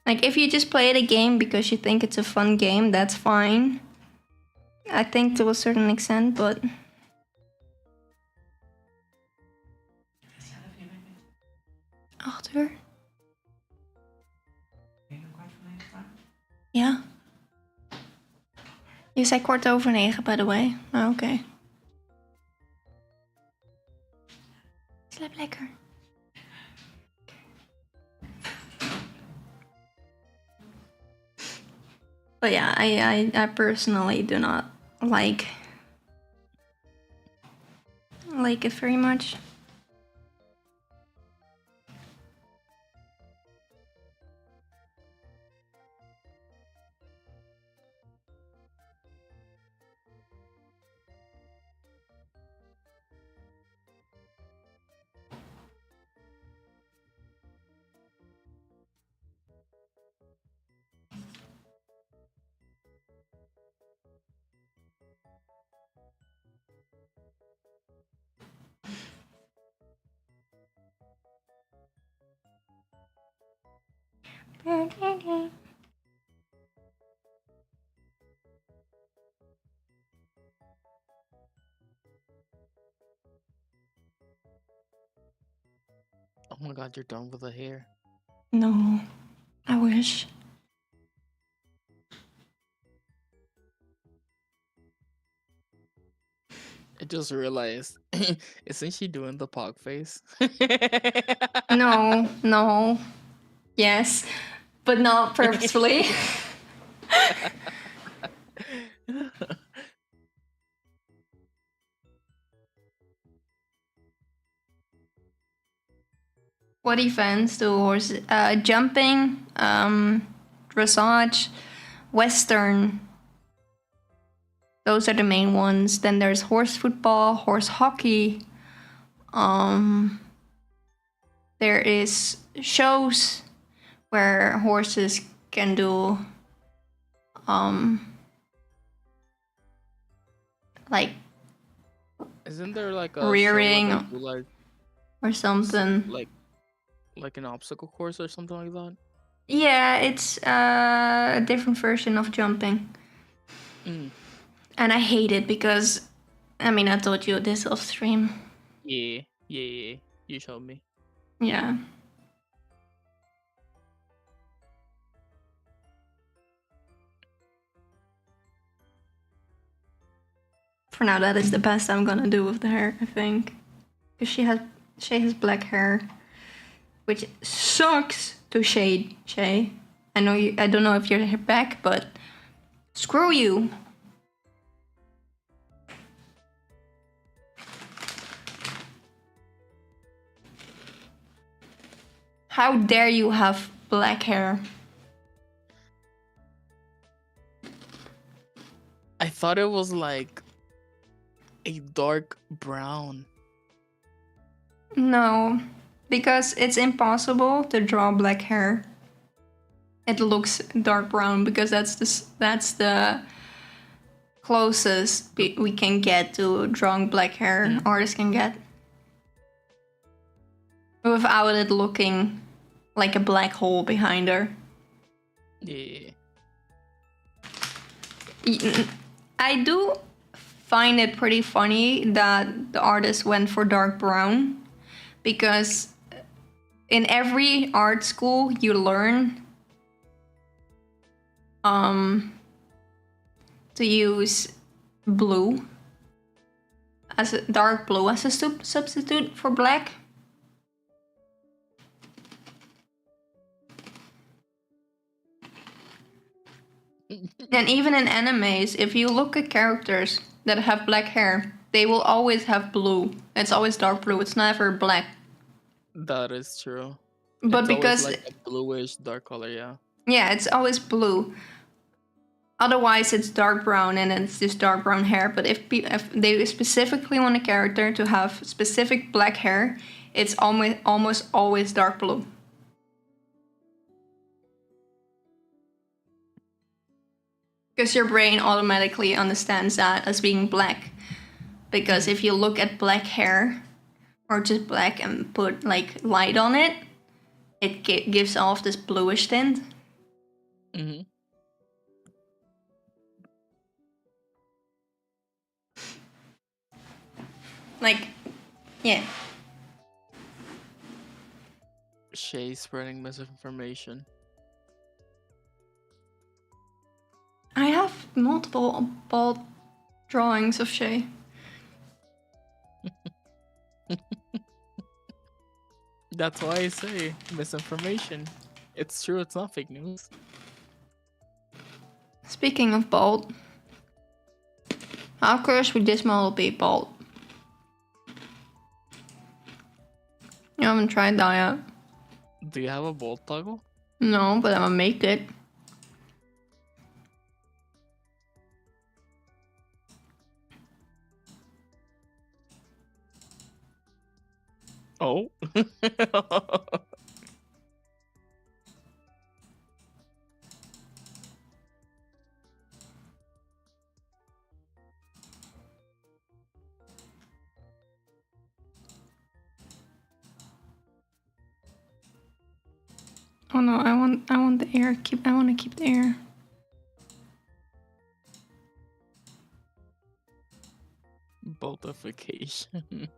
Like, if you just play the game because you think it's a fun game, that's fine. I think to a certain extent, but... Achter? Ja. Je zei 9:15, by the way. Oké. Slaap lekker. But yeah, I personally do not like it very much. Oh my god, you're done with the hair. No, I wish. I just realized, isn't she doing the pog face? No. Yes, but not purposefully. What events do horses? Jumping, dressage, western. Those are the main ones. Then there's horse football, horse hockey. There is shows where horses can do like Isn't there like a show where rearing they do like or something. like an obstacle course or something like that? Yeah, it's a different version of jumping. Mm. And I hate it because, I mean, I told you this off stream. Yeah. You showed me. Yeah. For now, that is the best I'm gonna do with the hair, I think. Because she has black hair, which sucks to shade, Shay. I don't know if you're back, but screw you. How dare you have black hair? I thought it was like a dark brown. No, because it's impossible to draw black hair. It looks dark brown because that's the closest we can get to drawing black hair artists can get. Without it looking like a black hole behind her. Yeah. I do find it pretty funny that the artist went for dark brown because in every art school you learn to use blue as a dark blue as a substitute for black. And even in animes, if you look at characters that have black hair, they will always have blue. It's always dark blue. It's never black. That is true. But It's because always like a bluish dark color, yeah. yeah, it's always blue. Otherwise, it's dark brown and it's just dark brown hair. But if they specifically want a character to have specific black hair, it's almost always dark blue. Because your brain automatically understands that as being black. Because if you look at black hair or just black and put like light on it, it gives off this bluish tint. Mm-hmm. Like, yeah. Shay spreading misinformation. I have multiple bald drawings of Shay. That's why I say misinformation. It's true, it's not fake news. Speaking of bald, how curious would this model be bald? You haven't tried that yet? Do you have a bolt toggle? No, but I'm gonna make it. Oh. Oh no, I want the air. I want to keep the air. Boltification.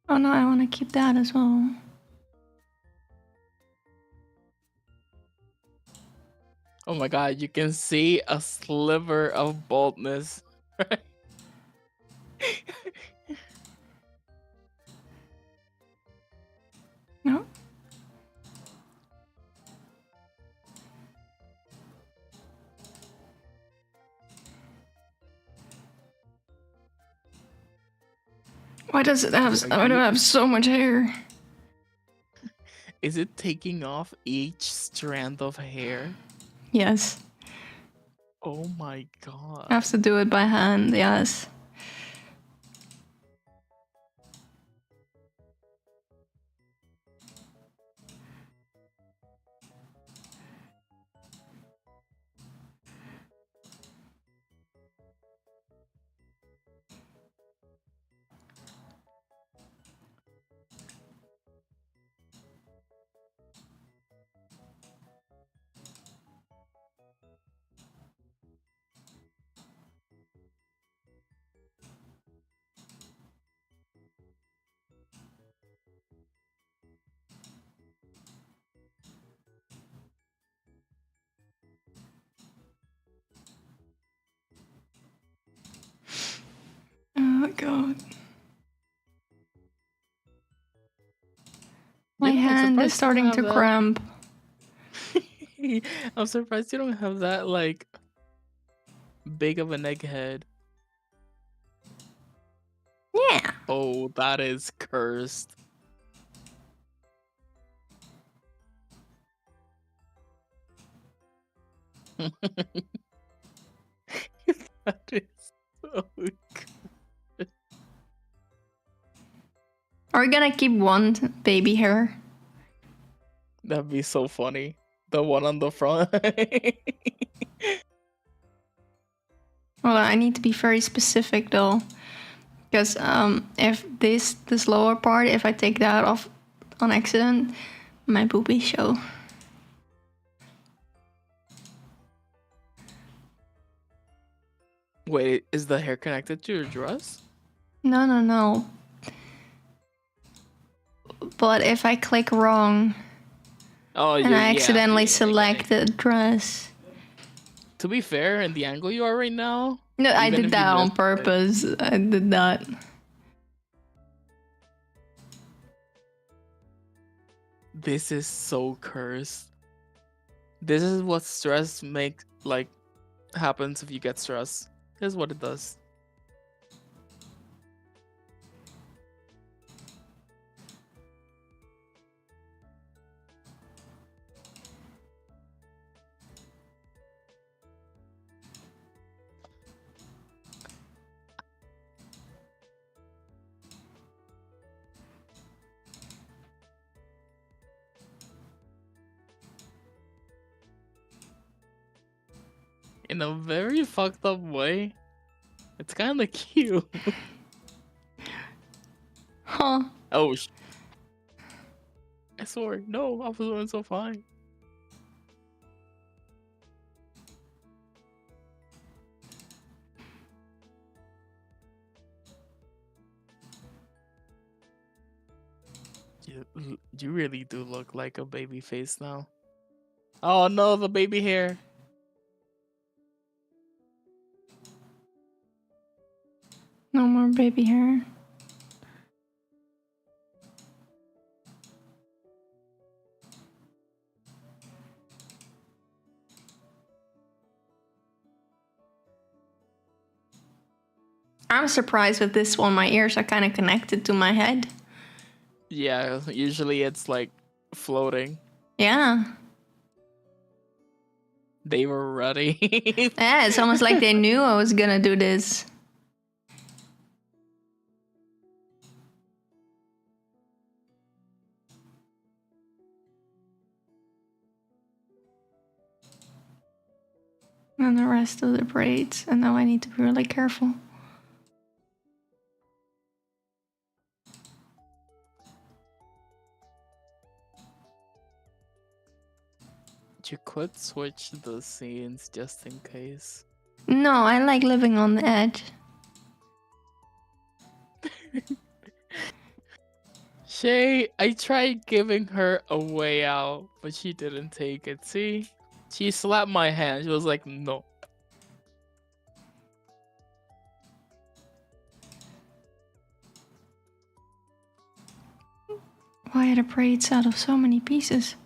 Oh no, I want to keep that as well. Oh my god, you can see a sliver of baldness. Right? No? Why does it have? Why do I have so much hair? Is it taking off each strand of hair? Yes. Oh my I god. have to do it by hand. Yes. Oh god. My You know, I'm hand is surprised you don't starting have to that. cramp. I'm surprised you don't have that like big of an egghead. Yeah. Oh, that is cursed. That is so Are we gonna keep one baby hair? That'd be so funny. The one on the front. Well, I need to be very specific though, because if this lower part, if I take that off on accident, my boobies show. Wait, is the hair connected to your dress? No. But if I click wrong Oh, and I accidentally select the dress. To be fair, in the angle you are right now. No, I even did if you that on missed it- purpose. I did that. This is so cursed. This is what stress happens if you get stressed. Here's what it does. In a very fucked up way. It's kind of cute. Huh. Oh, I swear, no, I was doing so fine. You really do look like a baby face now. Oh no, the baby hair. No more baby hair. I'm surprised with this one. My ears are kind of connected to my head. Yeah, usually it's like floating. Yeah. They were ready. Yeah, it's almost like they knew I was gonna do this. And the rest of the braids. And now I need to be really careful. You could switch the scenes just in case. No, I like living on the edge. Shay, I tried giving her a way out, but she didn't take it. See? She slapped my hand. She was like, no. Why are the braids out of so many pieces?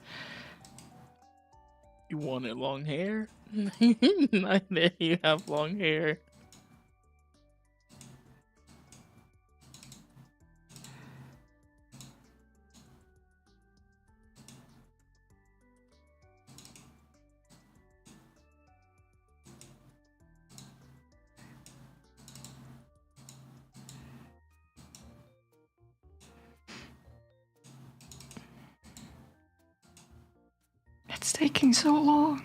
You wanted long hair? Not there you have long hair. It's taking so long.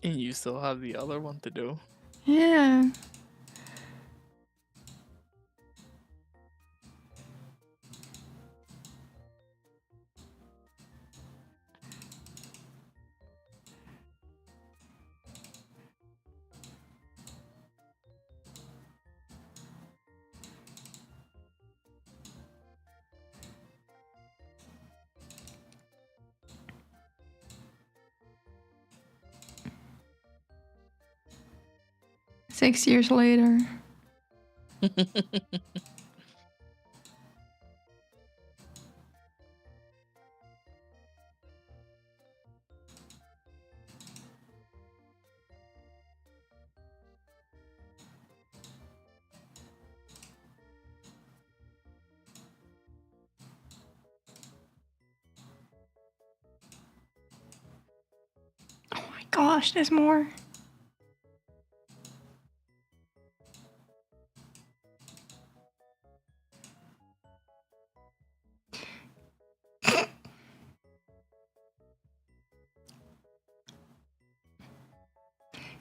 And you still have the other one to do. Yeah. Six years later. Oh my gosh, there's more.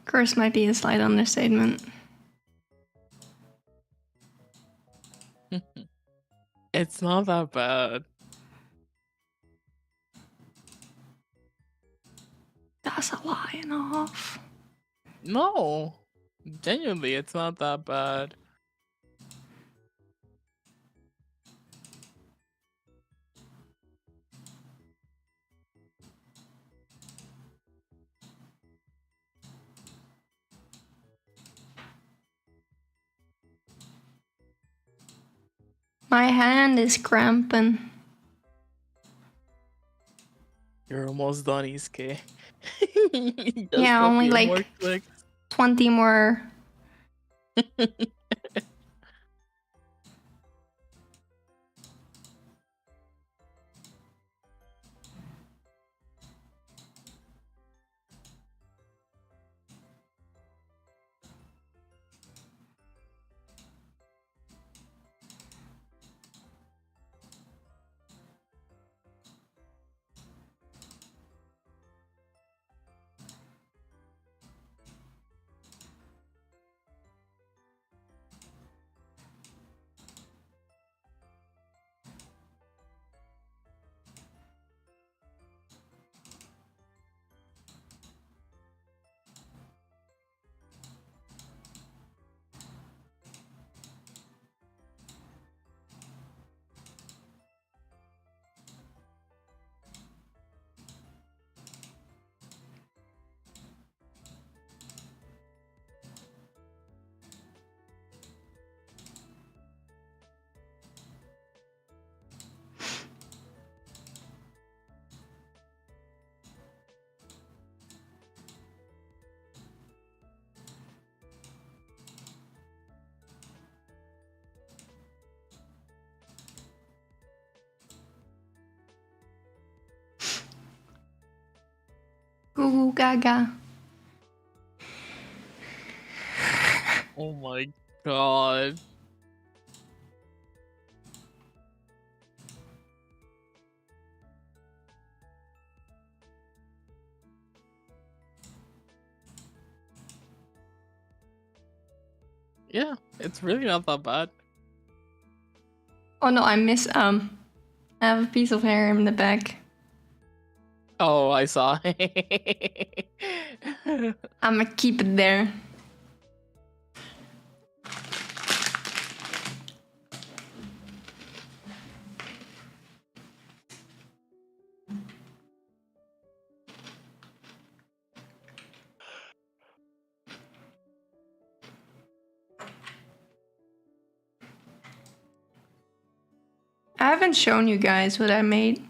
Curse might be a slight understatement. It's not that bad. That's a lie and a half. No. Genuinely, it's not that bad. My hand is cramping. You're almost done, Iske. Just Yeah, a only few like more clicks. 20 more. Goo goo gaga. Oh my god. Yeah, it's really not that bad. Oh no, I miss I have a piece of hair in the back. Oh, I saw. I'ma keep it there. I haven't shown you guys what I made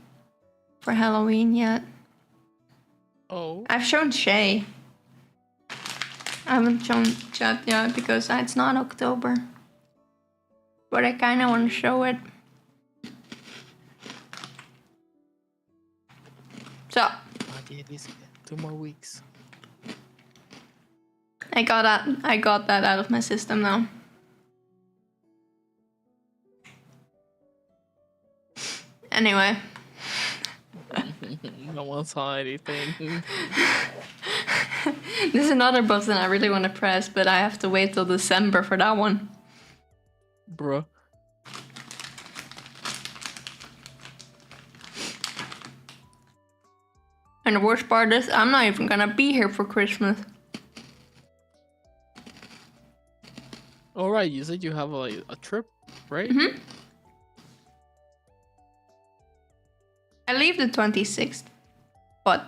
for Halloween yet. Oh. I've shown Shay. I haven't shown Chad yet because it's not October. But I kinda wanna show it. So, Not yet, Iske. 2 more weeks. I got that out of my system now. Anyway. No one saw anything. There's another button I really want to press, but I have to wait till December for that one. Bruh. And the worst part is, I'm not even gonna be here for Christmas. Alright, you said you have a trip, right? Mm-hmm. I leave the 26th, but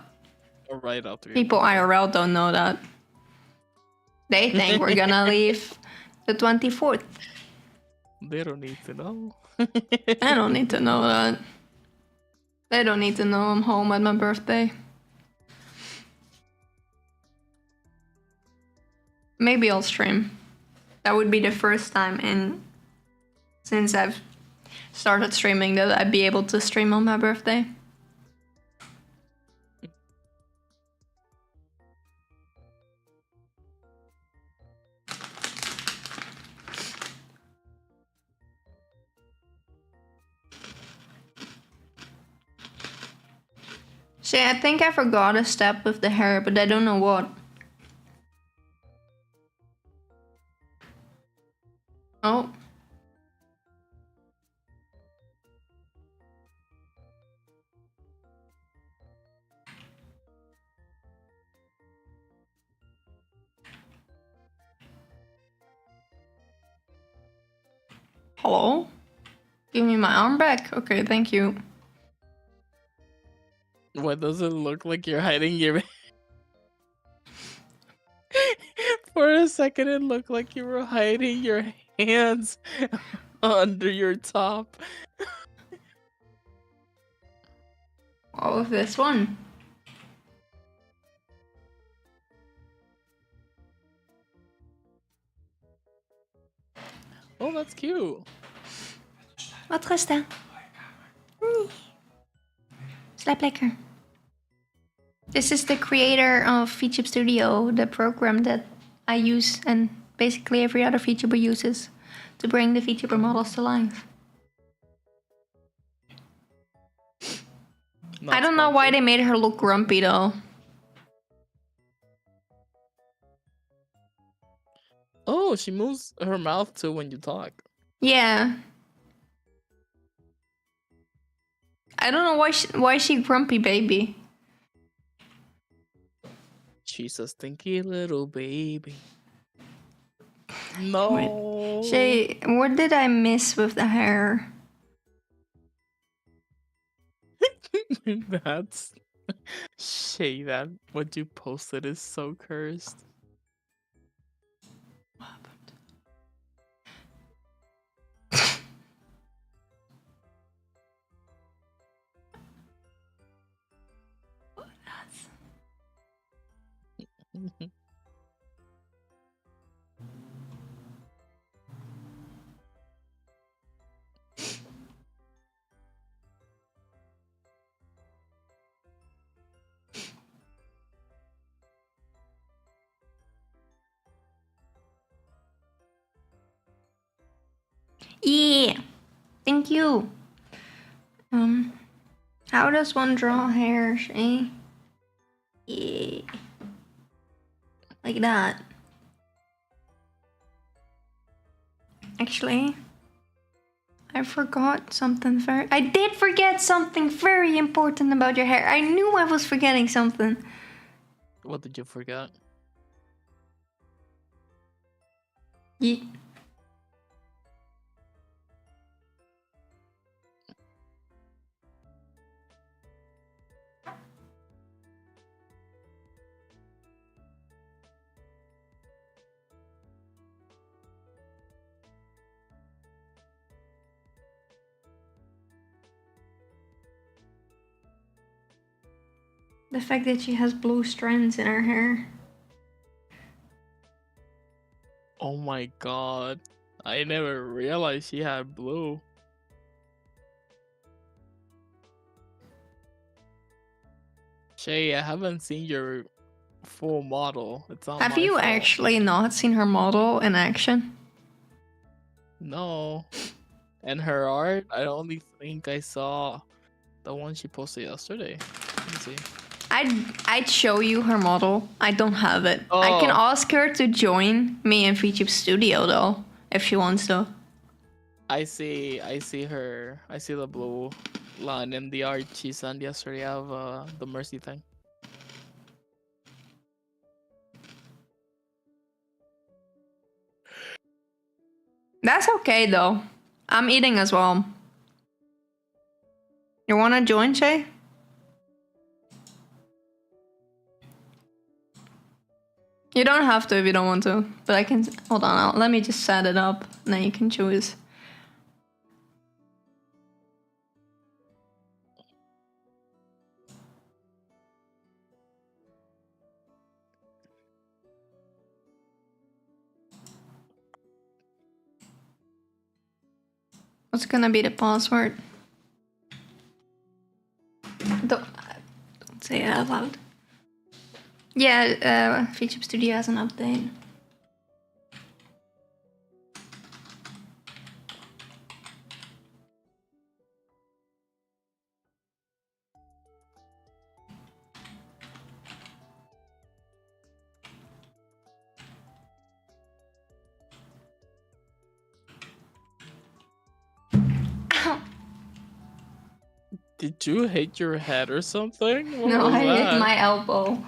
Right after. people IRL don't know that. They think we're gonna leave the 24th. They don't need to know. I don't need to know that. They don't need to know I'm home at my birthday. Maybe I'll stream. That would be the first time since I've started streaming that I'd be able to stream on my birthday. See, I think I forgot a step with the hair, but I don't know what. Oh. Hello? Give me my arm back. Okay, thank you. Why does it look like you're hiding your... For a second, it looked like you were hiding your hands under your top. What was this one? Oh, that's cute. Wat rustig. Slaap lekker. This is the creator of VTube Studio, the program that I use and basically every other VTuber uses to bring the VTuber models to life. I don't know why they made her look grumpy though. Oh, she moves her mouth too when you talk. Yeah. I don't know why she grumpy baby. She's a stinky little baby. No. Shay, what did I miss with the hair? That's Shay, that what you posted is so cursed. What happened? Yeah, thank you. How does one draw hair, Shay? Yeah, like that. Actually, I forgot something I did forget something very important about your hair. I knew I was forgetting something. What did you forget? Yeah. The fact that she has blue strands in her hair. Oh my god. I never realized she had blue. Shay, I haven't seen your full model. It's not Have my you fault. actually not seen her model in action? No. And her art, I only think I saw The one she posted yesterday. Let me see. I'd show you her model. I don't have it. I can Oh. ask her to join me in Feature Studio though, if she wants to. I see her. I see the blue line in the art she sent yesterday of the Mercy thing. That's okay though. I'm eating as well. You wanna join, Shay? You don't have to if you don't want to, but I can. Hold on, let me just set it up, and then you can choose. What's gonna be the password? Don't say it out loud. Yeah, Feature Studio has an update. Did you hit your head or something? What No, was I that? hit my elbow.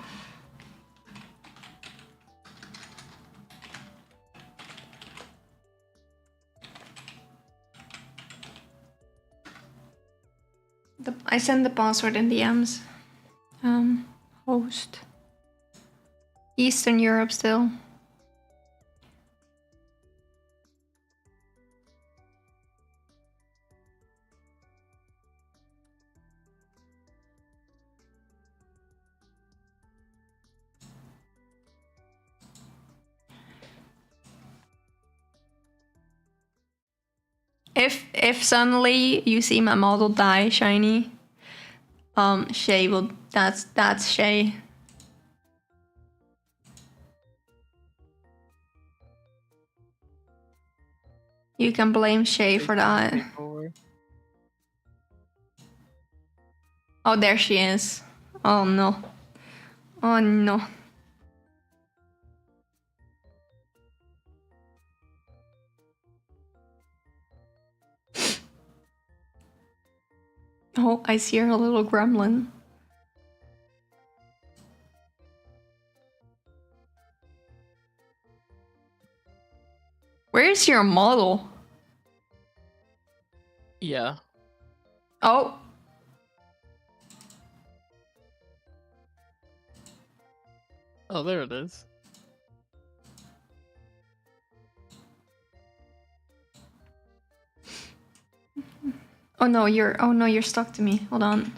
I send the password in DMs. Host. Eastern Europe still. If suddenly you see my model die shiny, Shay will. That's Shay. You can blame Shay for that. Oh, there she is. Oh no. Oh no. Oh, I see her little gremlin. Where's your model? Yeah. Oh. Oh, there it is. Oh no, you're stuck to me. Hold on.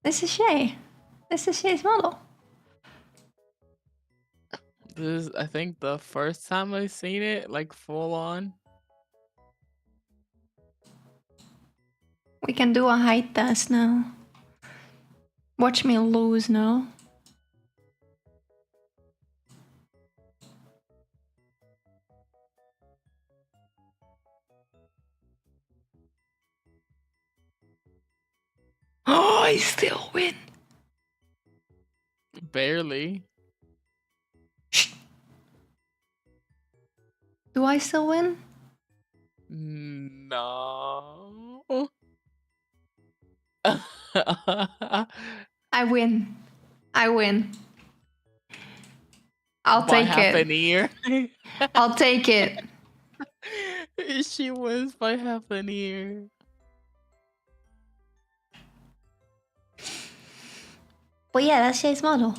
This is Shay. This is Shay's model. This is, I think, the first time I've seen it, like, full on. We can do a height test now. Watch me lose now. Oh, I still win. Barely. Do I still win? No. I win. I win. I'll By take half it. an ear. I'll take it. She wins by half an ear. But yeah, that's Shay's model.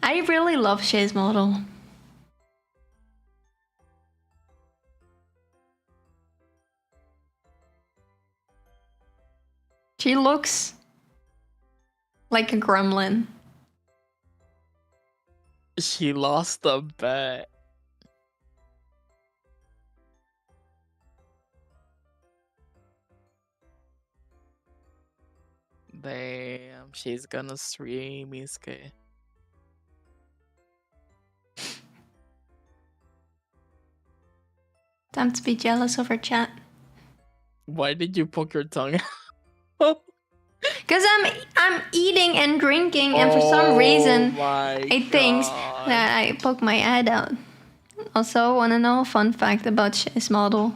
I really love Shay's model. She looks like a gremlin. She lost the bet. Damn, she's gonna stream Iske. Time to be jealous of our chat. Why did you poke your tongue out? Because I'm eating and drinking, and for some reason, it thinks that I poke my head out. Also, want to know a fun fact about Shay's model?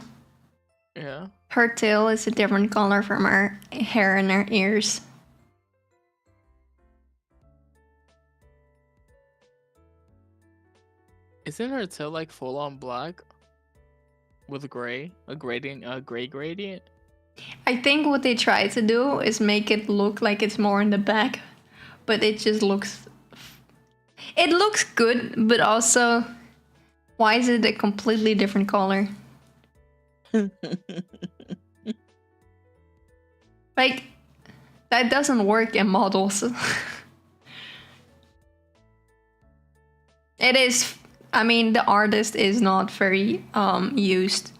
Yeah. Her tail is a different color from her hair and her ears. Isn't her tail like full on black? With gray? A gray gradient? I think what they try to do is make it look like it's more in the back, but it just looks... It looks good, but also, why is it a completely different color? Like, that doesn't work in models. It is... I mean, the artist is not very used.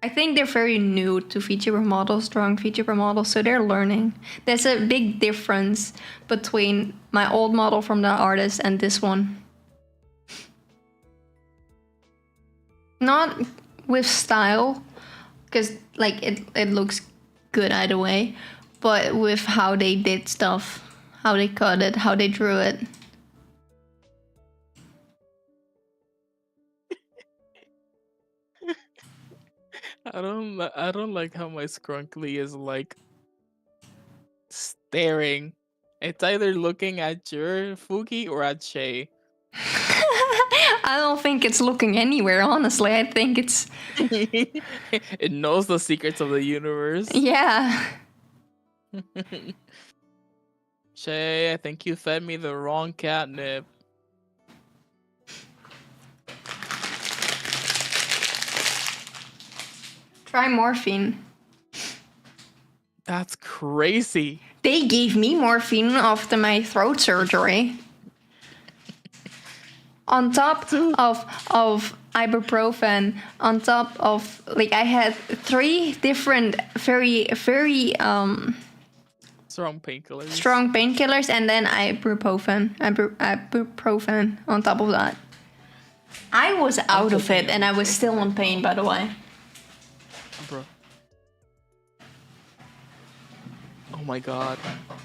I think they're very new to feature per model, strong feature per model, so they're learning. There's a big difference between my old model from the artist and this one. Not with style, because like it looks good either way, but with how they did stuff, how they cut it, how they drew it. I don't like how my scrunkly is like staring. It's either looking at your Fuki or at Shay. I don't think it's looking anywhere, honestly. I think it's... It knows the secrets of the universe. Yeah. Shay, I think you fed me the wrong catnip. Try morphine. That's crazy. They gave me morphine after my throat surgery. On top of ibuprofen, on top of like I had 3 different very Strong painkillers. strong painkillers, and then ibuprofen on top of that. I was out of it, and I was still in pain, by the way. Bro. Oh my god.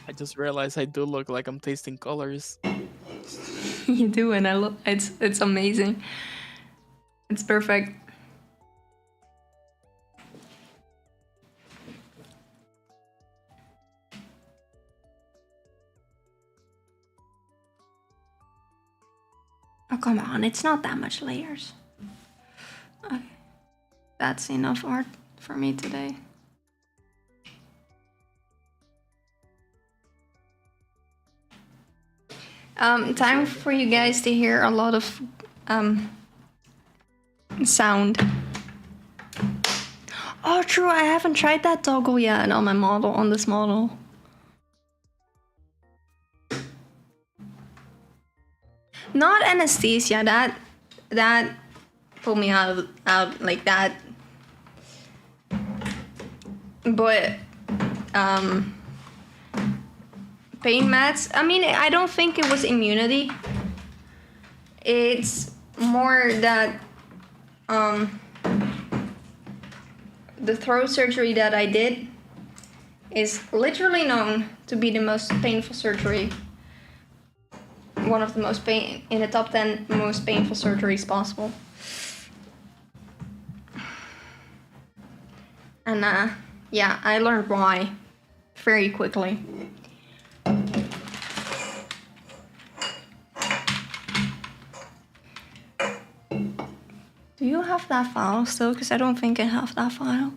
I just realized I do look like I'm tasting colors. You do, and I look. It's amazing. It's perfect. Oh, come on, it's not that much layers. Okay. That's enough art for me today. Time for you guys to hear a lot of sound. Oh, true, I haven't tried that toggle yet on my model, on this model. Not anesthesia, that pulled me out like that. But pain mats, I mean, I don't think it was immunity. It's more that the throat surgery that I did is literally known to be the most painful surgery. One of the most in the top 10 most painful surgeries possible. And yeah, I learned why very quickly. Do you have that file still? Because I don't think I have that file.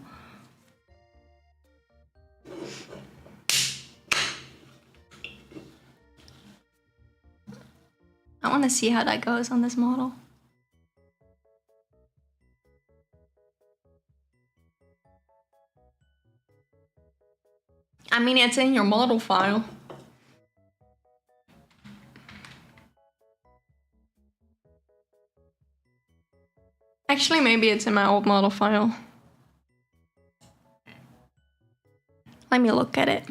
I want to see how that goes on this model. I mean, it's in your model file. Actually, maybe it's in my old model file. Let me look at it.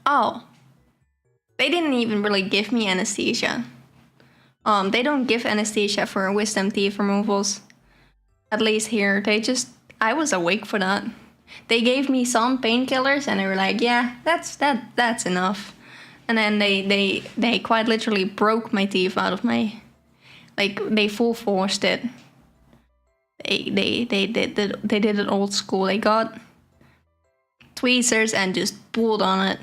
Oh, they didn't even really give me anesthesia. They don't give anesthesia for wisdom teeth removals. At least here, I was awake for that. They gave me some painkillers and they were like, yeah, that's enough. And then they quite literally broke my teeth out of my, like, they full forced it. They did it old school. They got tweezers and just pulled on it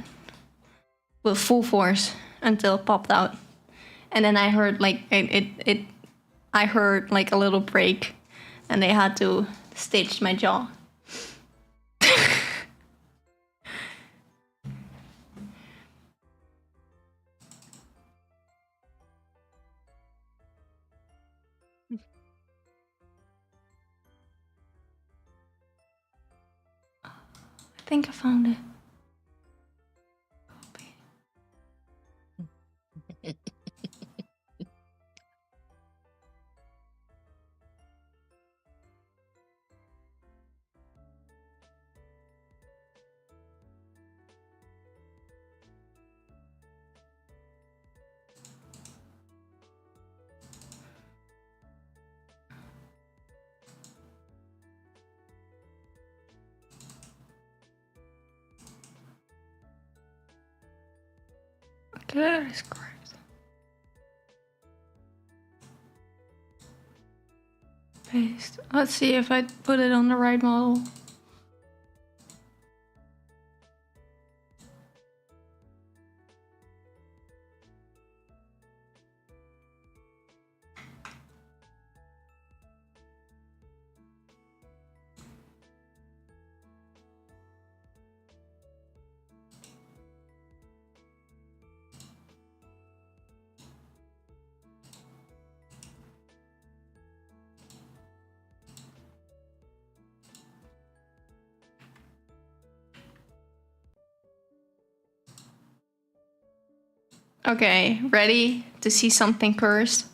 with full force until it popped out. And then I heard like I heard like a little break, and they had to stitch my jaw. I think I found it. Okay, that is correct. Paste. Let's see if I put it on the right model. Okay, ready to see something cursed?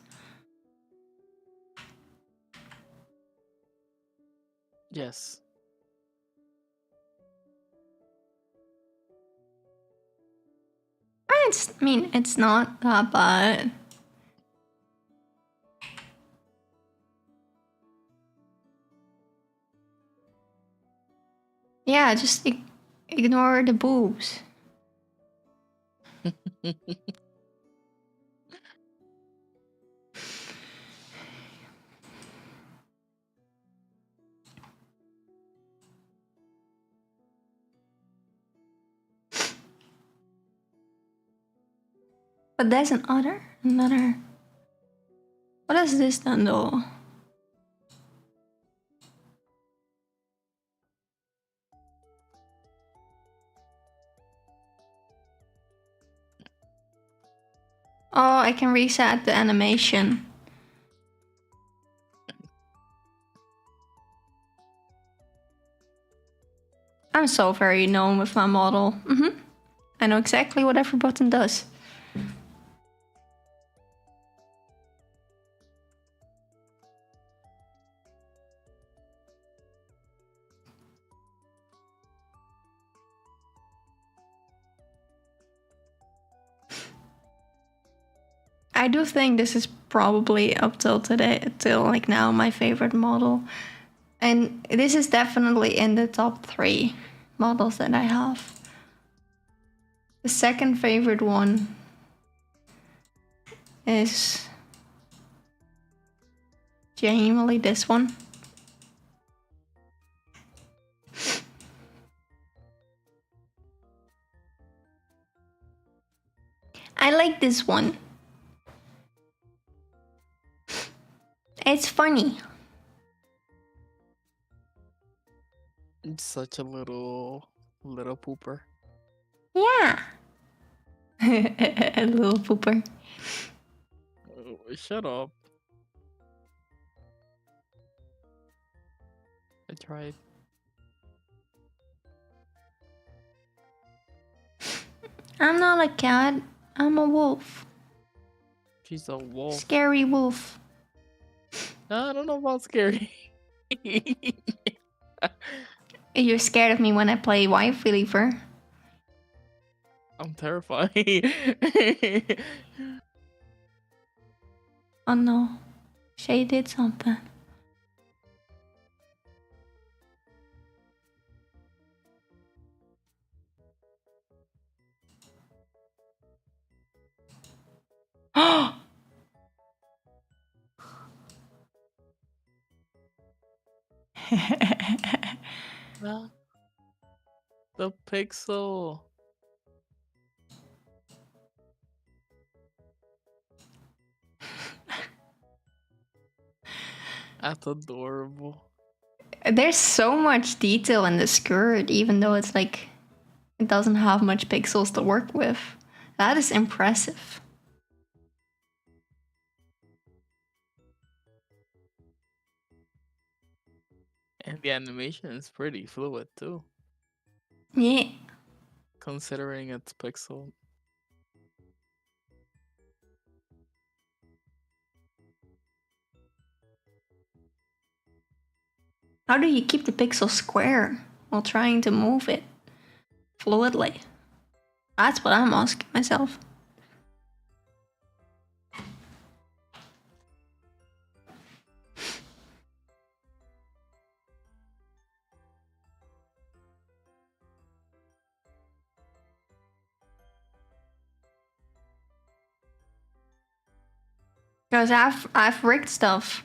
Yes. It's not that bad. Yeah, just ignore the boobs. But there's another. What is this then, though? Oh, I can reset the animation. I'm so very known with my model. I know exactly what every button does. I do think this is probably up till today, till like now, my favorite model. And this is definitely in the top 3 models that I have. The second favorite one is genuinely this one. I like this one. It's funny. It's such a little pooper. Yeah. A little pooper. Oh, shut up. I tried. I'm not a cat. I'm a wolf. She's a wolf. Scary wolf. I don't know about scary. You're scared of me when I play Wife Reliever. I'm terrified. Oh no. Shay did something. Ah, the pixel. That's adorable. There's so much detail in the skirt, even though it's like it doesn't have much pixels to work with. That is impressive. And the animation is pretty fluid too, Yeah. considering it's pixel. How do you keep the pixel square while trying to move it fluidly? That's what I'm asking myself. Because I've rigged stuff.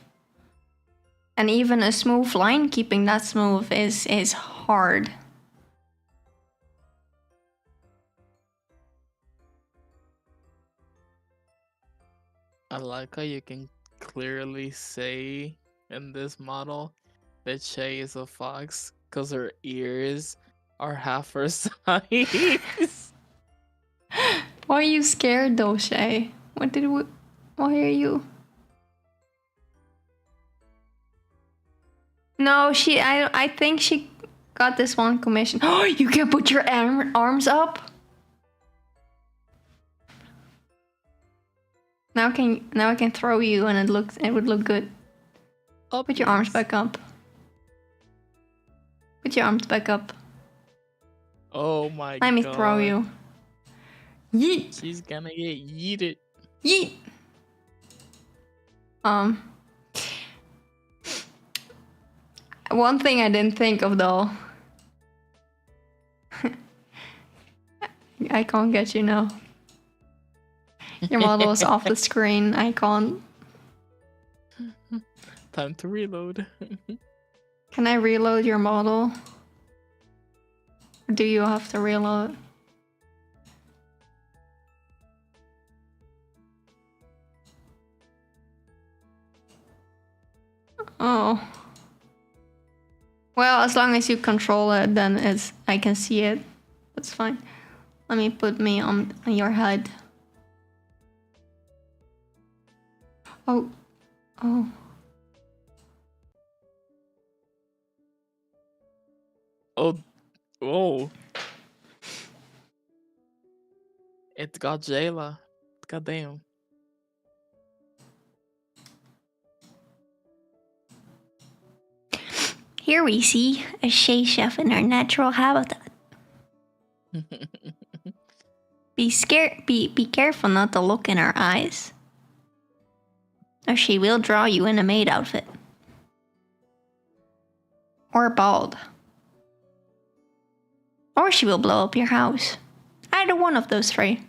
And even a smooth line, keeping that smooth is hard. I like how you can clearly say in this model that Shay is a fox because her ears are half her size. Why are you scared though, Shay? Why are you? No, I think she got this one commission. Oh, you can put your arms up. Now I can throw you and it would look good. Oh, Put your arms please. back up. Put your arms back up. Oh my god. Let me throw you. Yeet. She's gonna get yeeted. Yeet. One thing I didn't think of though. I can't get you now. Your model is off the screen. I can't. Time to reload. Can I reload your model? Or do you have to reload? Oh. Well, as long as you control it, then I can see it. That's fine. Let me put me on your head. Oh. Oh. Oh. Whoa. It got Jayla. God damn. Here we see a Shay chef in her natural habitat. Be careful not to look in her eyes, or she will draw you in a maid outfit. Or bald. Or she will blow up your house. Either one of those three.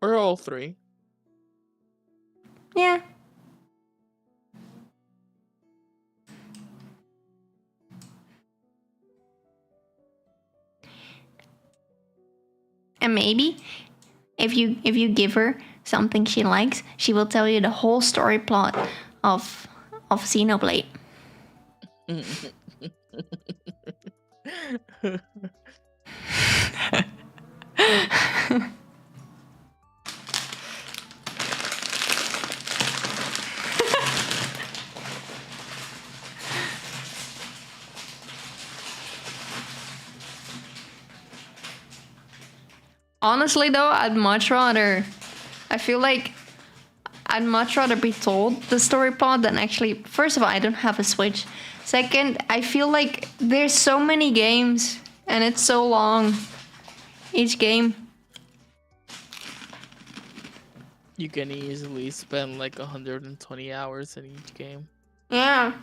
Or all three. Yeah. And maybe if you give her something she likes, she will tell you the whole story plot of Xenoblade. Honestly though, I'd much rather. I feel like I'd much rather be told the story plot than actually. First of all, I don't have a Switch. Second, I feel like there's so many games and it's so long. Each game. You can easily spend like 120 hours in each game. Yeah.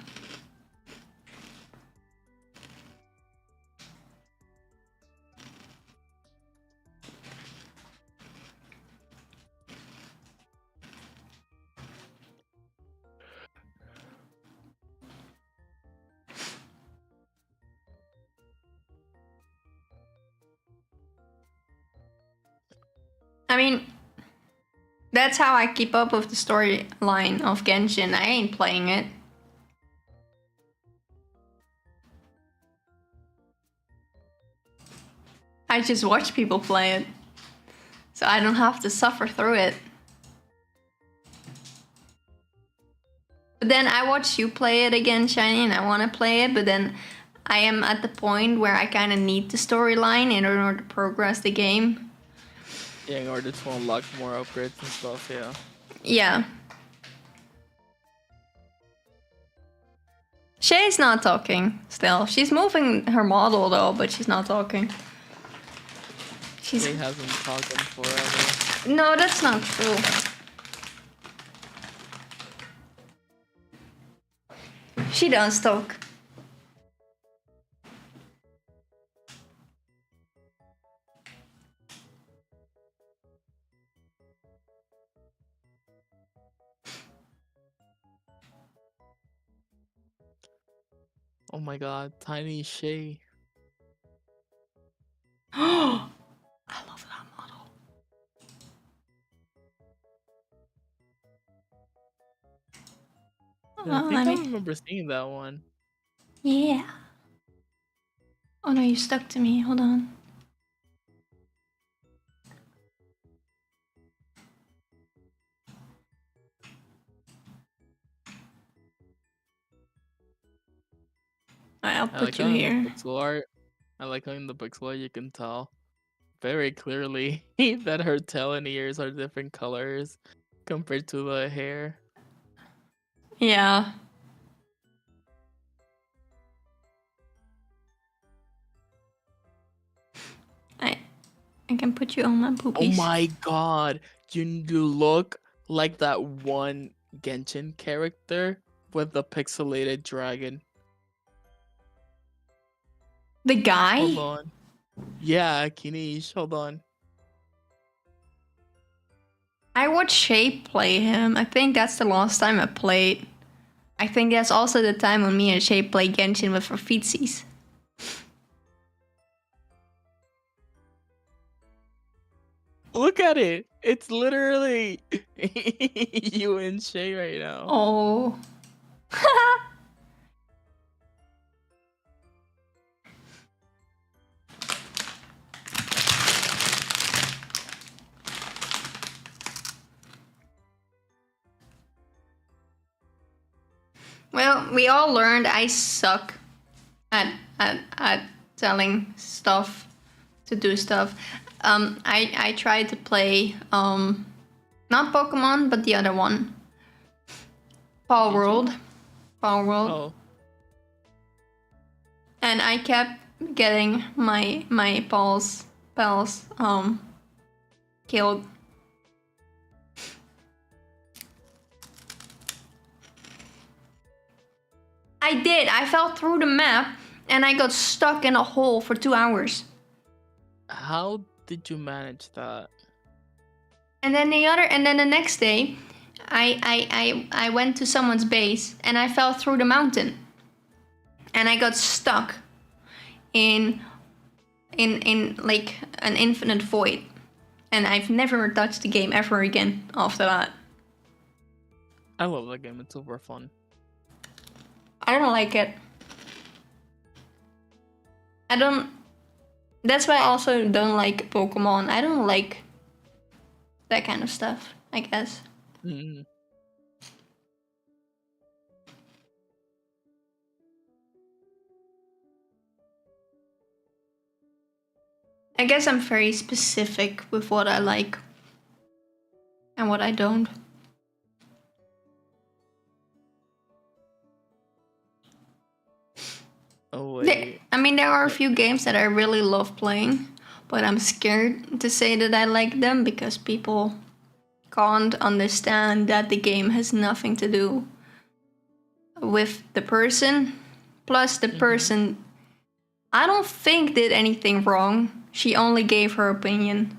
I mean, that's how I keep up with the storyline of Genshin. I ain't playing it. I just watch people play it. So I don't have to suffer through it. But then I watch you play it again, Shiny, and I want to play it, but then I am at the point where I kind of need the storyline in order to progress the game. Yeah, in order to unlock more upgrades and stuff, yeah. Yeah. Shay's not talking still. She's moving her model though, but she's not talking. She hasn't talked in forever. No, that's not true. She does talk. Oh my god, Tiny Shay. I love that model. I think I remember seeing that one. Yeah. Oh no, you stuck to me. Hold on. I'll put you here. Pixel art. I like how in the pixel art you can tell very clearly that her tail and ears are different colors compared to the hair. Yeah. I can put you on my boobies. Oh my god, you look like that one Genshin character with the pixelated dragon. The guy? Hold on. Yeah, Kinish, hold on. I watched Shay play him. I think that's the last time I played. I think that's also the time when me and Shay played Genshin with our feetsies. Look at it. It's literally you and Shay right now. Oh. Well, we all learned I suck at telling stuff to do stuff. I tried to play not Pokemon but the other one. Paw World. Oh. And I kept getting my pals killed. I did. I fell through the map and I got stuck in a hole for 2 hours. How did you manage that? And then the next day, I went to someone's base and I fell through the mountain. And I got stuck in like an infinite void. And I've never touched the game ever again after that. I love that game. It's super fun. I don't like it. That's why I also don't like Pokemon. I don't like that kind of stuff, I guess. Mm. I guess I'm very specific with what I like and what I don't. mean, there are a few games that I really love playing, but I'm scared to say that I like them because people can't understand that the game has nothing to do with the person. Plus, the person, I don't think did anything wrong. She only gave her opinion.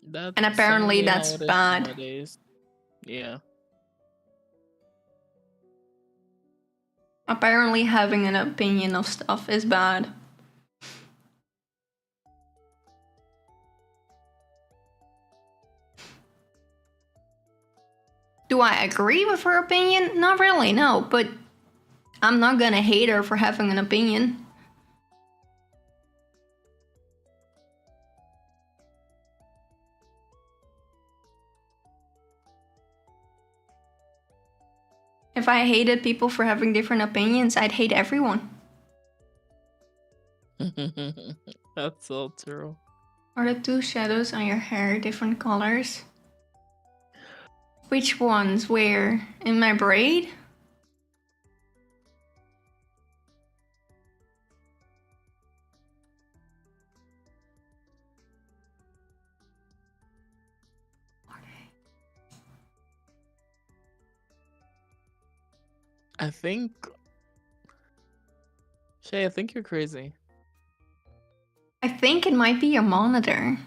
That's And apparently sadly how that's it is bad. nowadays. Yeah. Apparently having an opinion of stuff is bad. Do I agree with her opinion? Not really, no, but I'm not gonna hate her for having an opinion. If I hated people for having different opinions, I'd hate everyone. That's so true. Are the two shadows on your hair different colors? Which ones? Where? In my braid? I think Shay, I think you're crazy. I think it might be your monitor.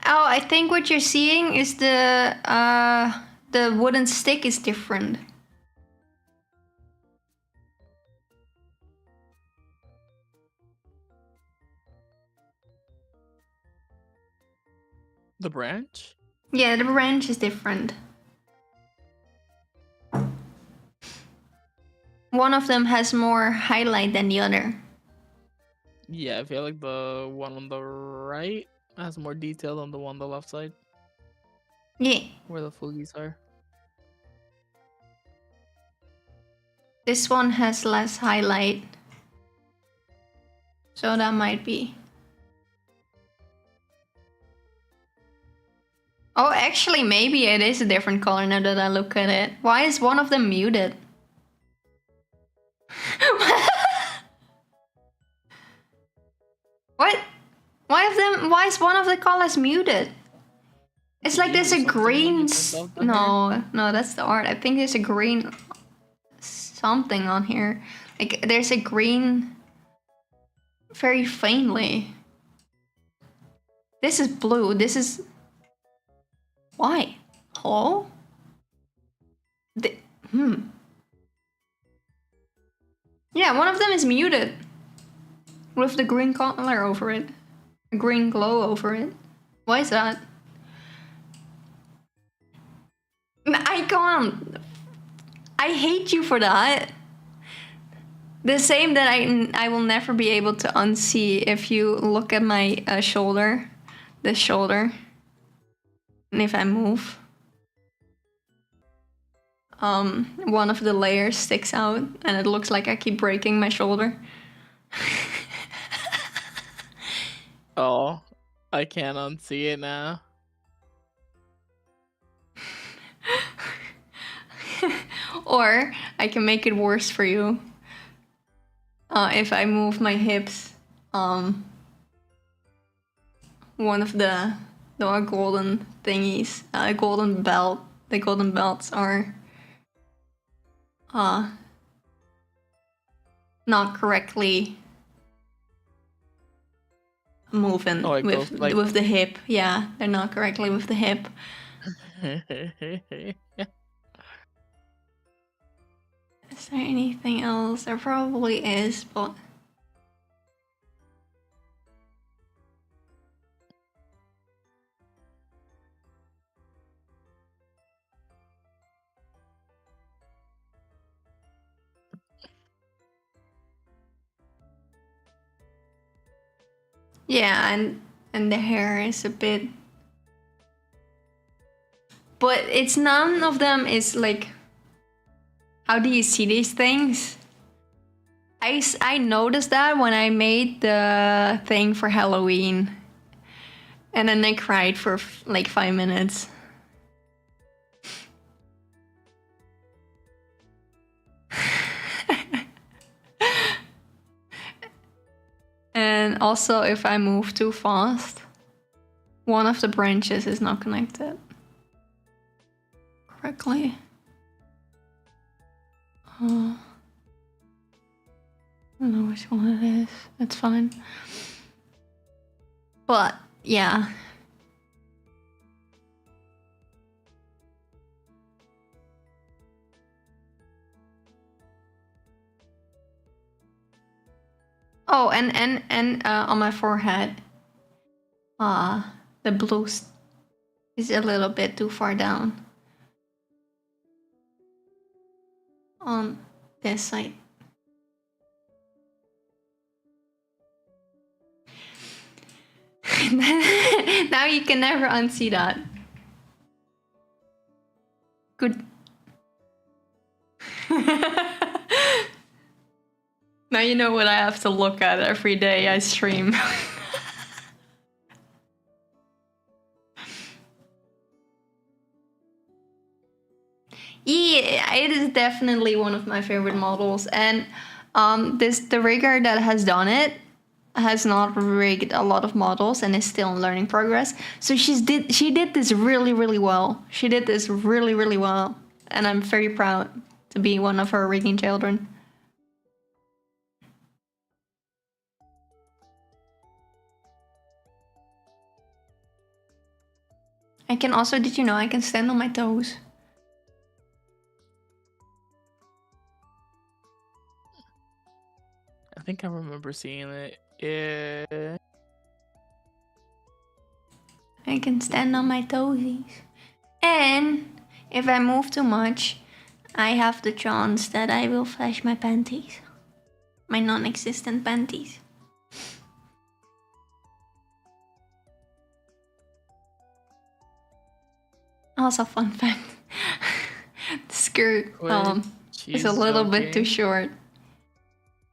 Oh, I think what you're seeing is the wooden stick is different. The branch? Yeah, the branch is different. One of them has more highlight than the other. Yeah, I feel like the one on the right has more detail than the one on the left side, Yeah, where the foogies are. this one has less highlight. So that might be. Oh, actually, maybe it is a different color now that I look at it. Why is one of them muted? What? Why is one of the colors muted? It's like there's a Something green. you turned off down here? No, that's the art. I think there's a green something on here. Like there's a green very faintly. This is blue. This is why? Hello? Yeah, one of them is muted with the green color over it, a green glow over it. Why is that? I can't. I hate you for that. The same that I will never be able to unsee if you look at my shoulder, this shoulder, and if I move, one of the layers sticks out, and it looks like I keep breaking my shoulder. Oh, I can't unsee it now. Or I can make it worse for you. If I move my hips, one of the golden thingies, golden belt. The golden belts are not correctly moving Oh, it goes like with the hip. Yeah, they're not correctly with the hip. Is there anything else? There probably is, but yeah, and the hair is a bit, but it's none of them is like. How do you see these things? I I noticed that when I made the thing for Halloween. And then I cried for like 5 minutes. And also, if I move too fast, one of the branches is not connected correctly. I don't know which one it is. It's fine. But, yeah. Oh, and on my forehead, the blue is a little bit too far down. On this side. Now you can never unsee that. Good. Now you know what I have to look at every day I stream. Yeah, it is definitely one of my favorite models, and the rigger that has done it has not rigged a lot of models and is still in learning progress. So she did this really, really well. She did this really, really well, and I'm very proud to be one of her rigging children. I can also, did you know I can stand on my toes? I think I remember seeing it. Yeah. I can stand on my toesies. And if I move too much, I have the chance that I will flash my panties. My non-existent panties. Also, fun fact. The skirt is a little bit too short.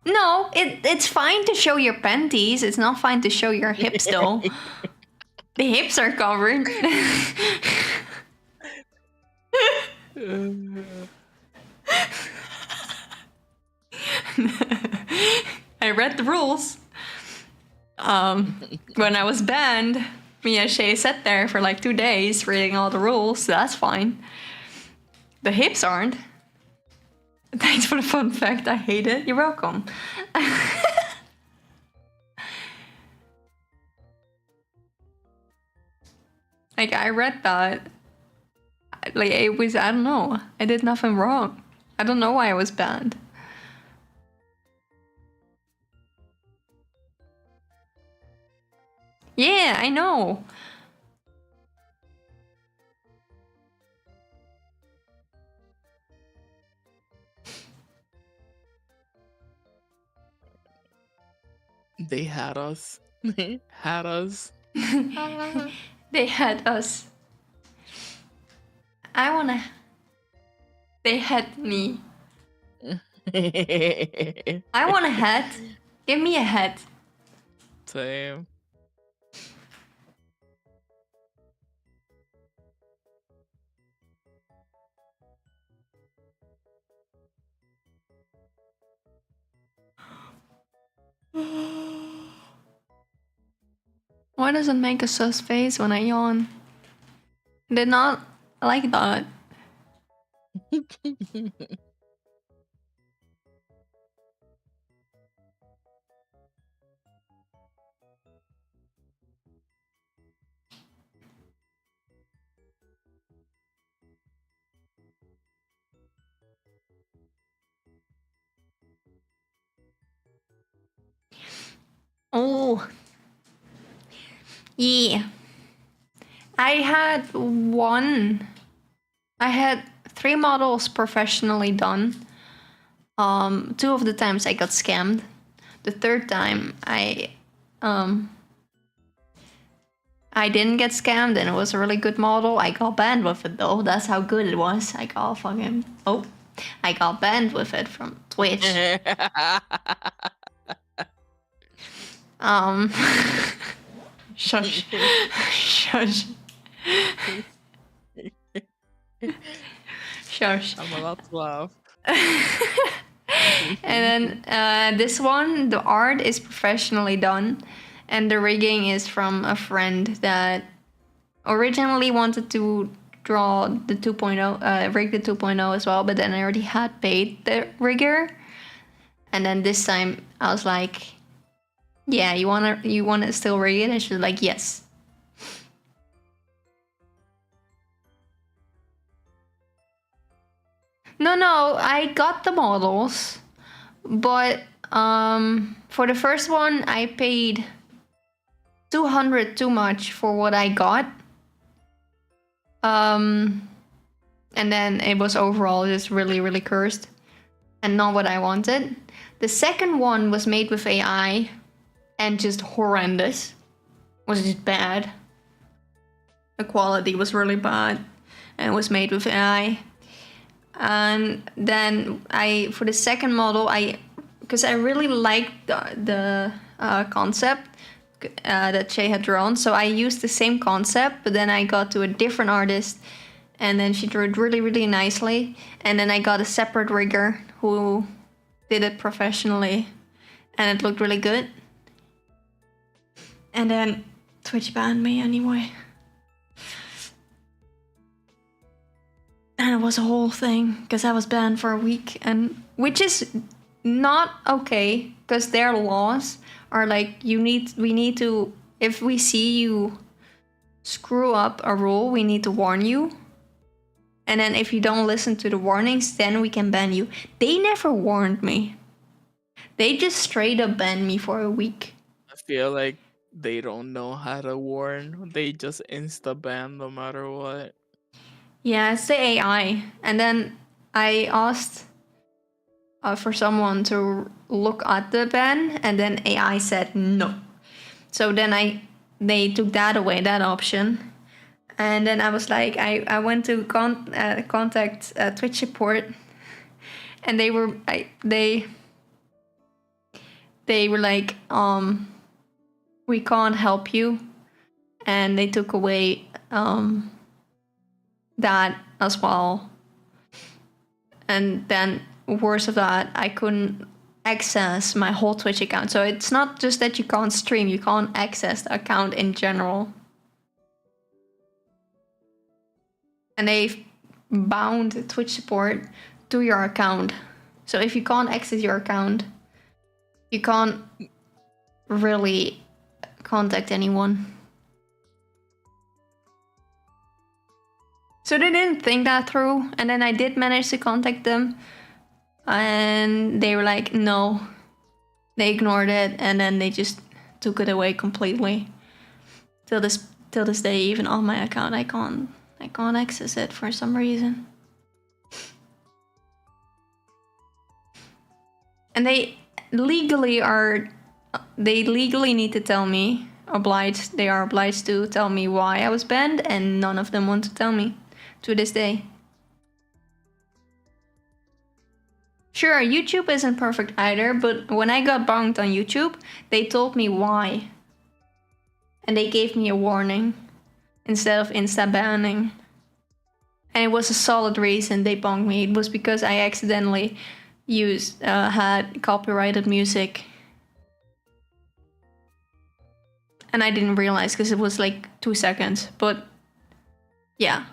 No, it's fine to show your panties. It's not fine to show your hips though. The hips are covered. I read the rules. When I was banned, me and Shay sat there for like 2 days reading all the rules. So that's fine. The hips aren't. Thanks for the fun fact. I hate it. You're welcome. Like, I read that. Like, it was, I don't know. I did nothing wrong. I don't know why I was banned. Yeah, I know. They had us. They had us. They had us. I wanna. They had me. I want a hat. Give me a hat. Same. Why does it make a sus face when I yawn? I did not like that. Oh. Yeah. I had 3 models professionally done. 2 of the times I got scammed. The 3rd time I didn't get scammed and it was a really good model. I got banned with it though. That's how good it was. I got banned with it from Twitch. Um, shush, shush, shush. I'm allowed to laugh. And then this one, the art is professionally done, and the rigging is from a friend that originally wanted to draw the 2.0, rig the 2.0 as well, but then I already had paid the rigger, and then this time I was like, "Yeah, you wanna still rig it?" And she was like, "Yes." No, I got the models, but for the first one I paid 200 too much for what I got. And then it was overall just really, really cursed and not what I wanted. The second one was made with AI and just horrendous. Was just bad. The quality was really bad and it was made with AI. And then for the second model, because I really liked the concept that Shay had drawn, so I used the same concept, but then I got to a different artist, and then she drew it really, really nicely. And then I got a separate rigger who did it professionally, and it looked really good. And then Twitch banned me anyway. And it was a whole thing because I was banned for a week, and which is not okay because their laws are like we need to, if we see you screw up a rule, we need to warn you. And then if you don't listen to the warnings, then we can ban you. They never warned me. They just straight up banned me for a week. I feel like they don't know how to warn. They just insta ban no matter what. Yeah, it's the AI. And then I asked for someone to look at the ban, and then AI said no. So then they took that away, that option. And then I was like, I went to contact Twitch support, and they were like, we can't help you, and they took away that as well. And then worse of that, I couldn't access my whole Twitch account. So it's not just that you can't stream, you can't access the account in general. And they bound Twitch support to your account. So if you can't access your account, you can't really contact anyone. So they didn't think that through, and then I did manage to contact them, and they were like, no. They ignored it, and then they just took it away completely. Till this day, even on my account, I can't access it for some reason. And they legally need to tell me, they are obliged to tell me why I was banned, and none of them want to tell me to this day. Sure, YouTube isn't perfect either, but when I got banned on YouTube, they told me why. And they gave me a warning instead of insta banning. And it was a solid reason they banned me. It was because I accidentally had copyrighted music. And I didn't realize because it was like 2 seconds, but yeah.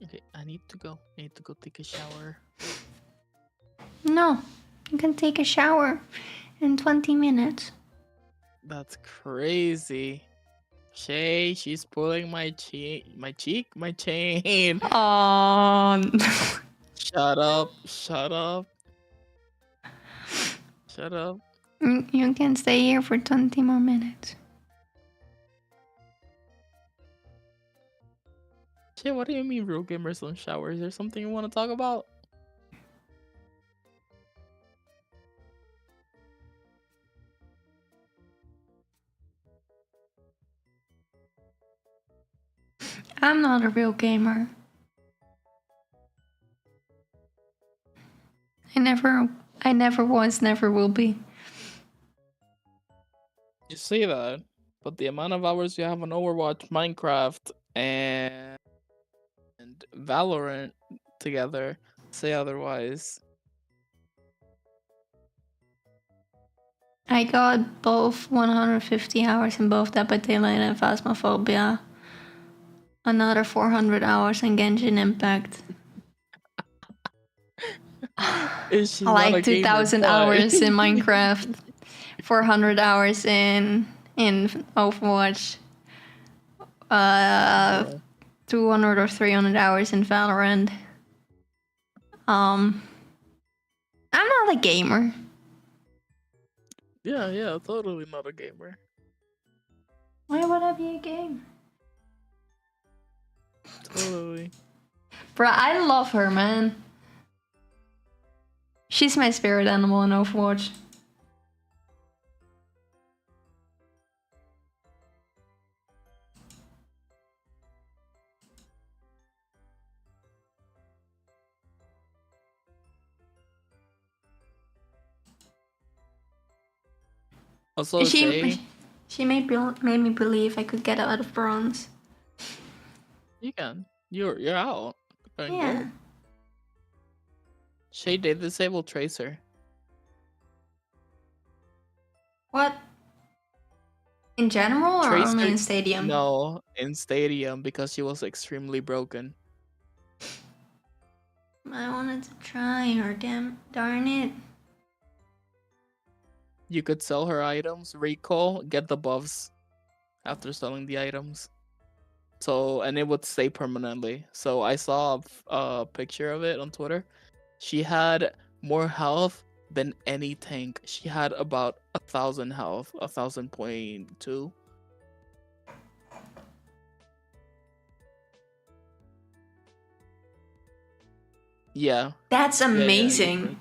Okay, I need to go take a shower. No, you can take a shower in 20 minutes. That's crazy. Shay, she's pulling my chain. Shut up. You can stay here for 20 more minutes. Shay, what do you mean real gamers don't shower? Is there something you want to talk about? I'm not a real gamer. I never was, never will be. You say that, but the amount of hours you have on Overwatch, Minecraft, and Valorant together say otherwise. I got both 150 hours in both Dead by Daylight and Phasmophobia. Another 400 hours in Genshin Impact. Is she I not a like gamer? 2,000 hours in Minecraft. 400 hours in Overwatch. Yeah. 200 or 300 hours in Valorant. I'm not a gamer. Yeah, totally not a gamer. Why would I be a gamer? Totally. Bruh, I love her, man. She's my spirit animal in Overwatch. Also, Shay, She made me believe I could get out of bronze. you can. You're out. Going Yeah. gold. Shay did disable Tracer. What? In general or Tracer, only in Stadium? No, in Stadium because she was extremely broken. I wanted to try her, darn it. You could sell her items, recall, get the buffs after selling the items. So, and it would stay permanently. So I saw a picture of it on Twitter. She had more health than any tank. She had about 1,000 health, 1,000.2. Yeah. That's Yeah, amazing.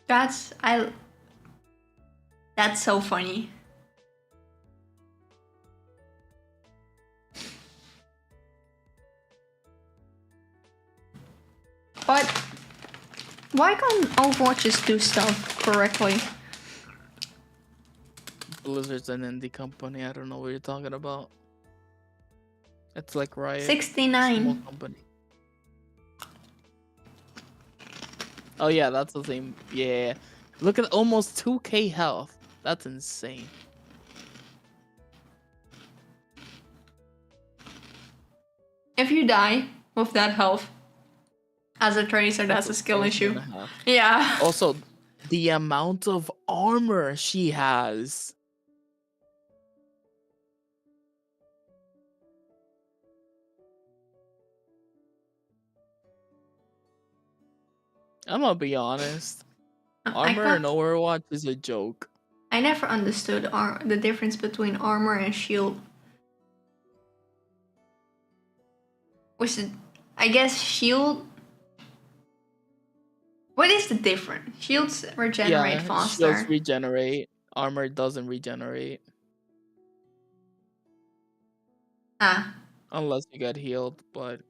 right. That's so funny. But why can't Overwatch just do stuff correctly? Blizzard's an indie company. I don't know what you're talking about. It's like Riot. 69. Small company. Oh yeah, that's the same. Yeah. Look at almost 2k health. That's insane. If you die with that health as a tracer, that's a skill issue. Yeah. Also, the amount of armor she has. I'm gonna be honest. Armor in Overwatch is a joke. I never understood the difference between armor and shield. I guess shield. What is the difference? Shields regenerate faster. Shields regenerate. Armor doesn't regenerate. Unless you get healed, but...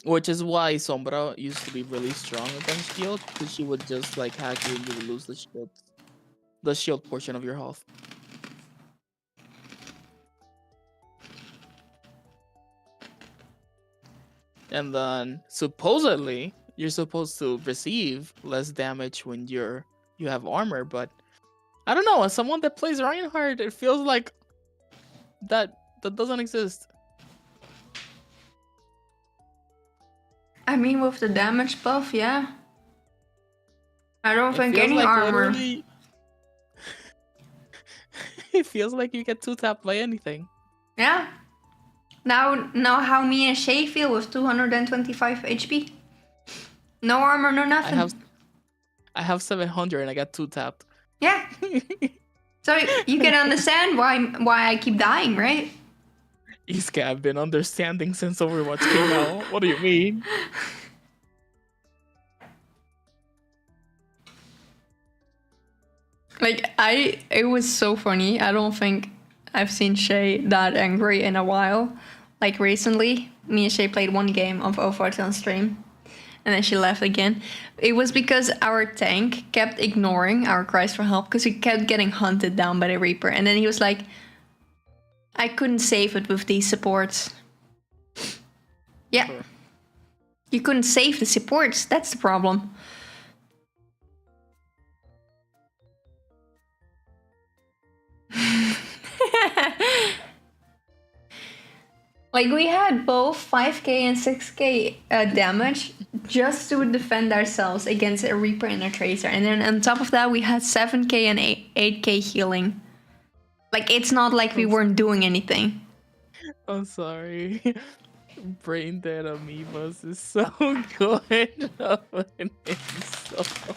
Which is why Sombra used to be really strong against shield, because she would just like hack you and you would lose the shield portion of your health. And then supposedly you're supposed to receive less damage when you have armor, but I don't know, as someone that plays Reinhardt, it feels like that doesn't exist. I mean, with the damage buff, yeah. I don't think any like armor. It feels like you get 2-tapped by anything. Yeah. Now how me and Shay feel with 225 HP. No armor, no nothing. I have 700 and I got 2-tapped. Yeah. So you can understand why I keep dying, right? Iska, I've been understanding since Overwatch came out. What do you mean? Like, it was so funny. I don't think I've seen Shay that angry in a while. Like, recently, me and Shay played one game of Overwatch on stream, and then she left again. It was because our tank kept ignoring our cries for help because we kept getting hunted down by the Reaper. And then he was like, I couldn't save it with these supports. Yeah. Sure. You couldn't save the supports. That's the problem. Like, we had both 5k and 6k damage just to defend ourselves against a Reaper and a Tracer. And then on top of that, we had 7k and 8k healing. Like, it's not like we weren't doing anything. I'm sorry. Brain dead amoebas is so good. It's so...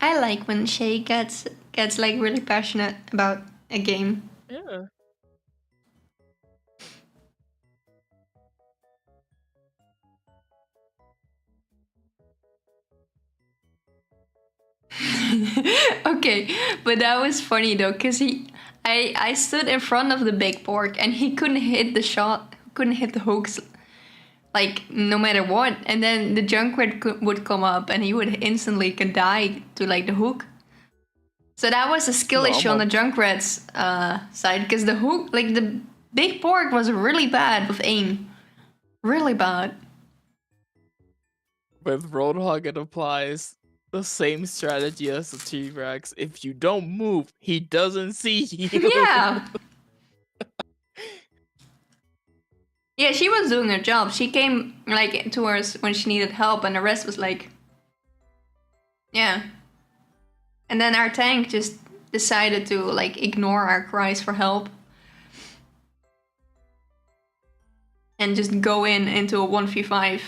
I like when Shay gets like really passionate about a game. Yeah. Okay, but that was funny though, cause I stood in front of the big pork and he couldn't hit the shot, couldn't hit the hooks, like no matter what. And then the Junkrat would come up and he would instantly can die to like the hook. So that was a skill issue on the Junkrat's side, because the hook, like the big pork, was really bad with aim, really bad. With Roadhog, it applies the same strategy as the T-Rex. If you don't move, he doesn't see you. Yeah. Yeah, she was doing her job. She came like to us when she needed help, and the rest was like, yeah. And then our tank just decided to like ignore our cries for help and just go into a 1v5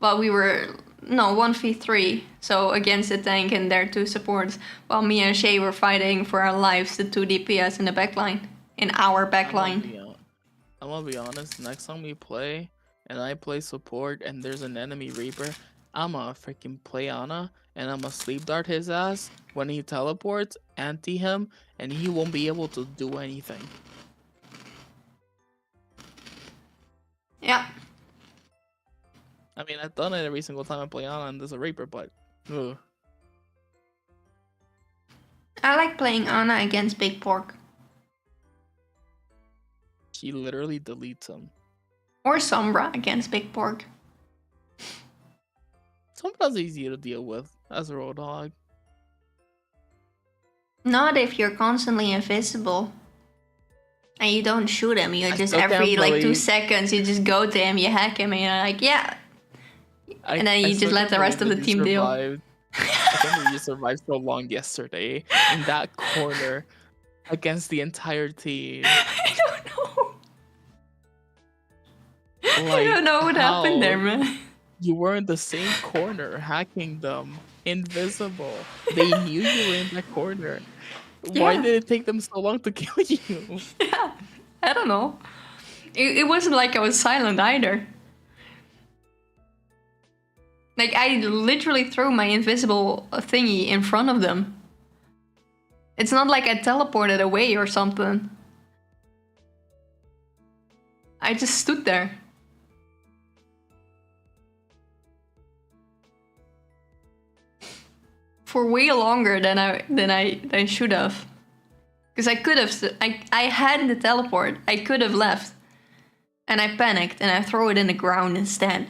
while we were 1v3. So against the tank and their two supports, while me and Shay were fighting for our lives, the 2 DPS in the backline, in our backline. I'm gonna be honest, next time we play and I play support and there's an enemy Reaper, I'ma freaking play Ana and I'ma sleep dart his ass when he teleports, anti him, and he won't be able to do anything. Yeah. I mean, I've done it every single time I play Ana and there's a Reaper, but ugh. I like playing Ana against Big Pork. She literally deletes him. Or Sombra against Big Pork. Sometimes easier to deal with as a Roadhog. Not if you're constantly invisible. And you don't shoot him. You just still every can't like 2 believe- seconds you just go to him, you hack him, and you're like, yeah. And then you just let the rest of the team deal. I can't believe you survived so long yesterday in that corner against the entire team. I don't know. I Like, don't know what happened there, man. You were in the same corner, hacking them, invisible. They knew you were in that corner. Why Yeah. did it take them so long to kill you? Yeah. I don't know. It wasn't like I was silent either. Like, I literally threw my invisible thingy in front of them. It's not like I teleported away or something. I just stood there. For way longer than I should have. Because I could have, I had the teleport. I could have left. And I panicked and I throw it in the ground instead.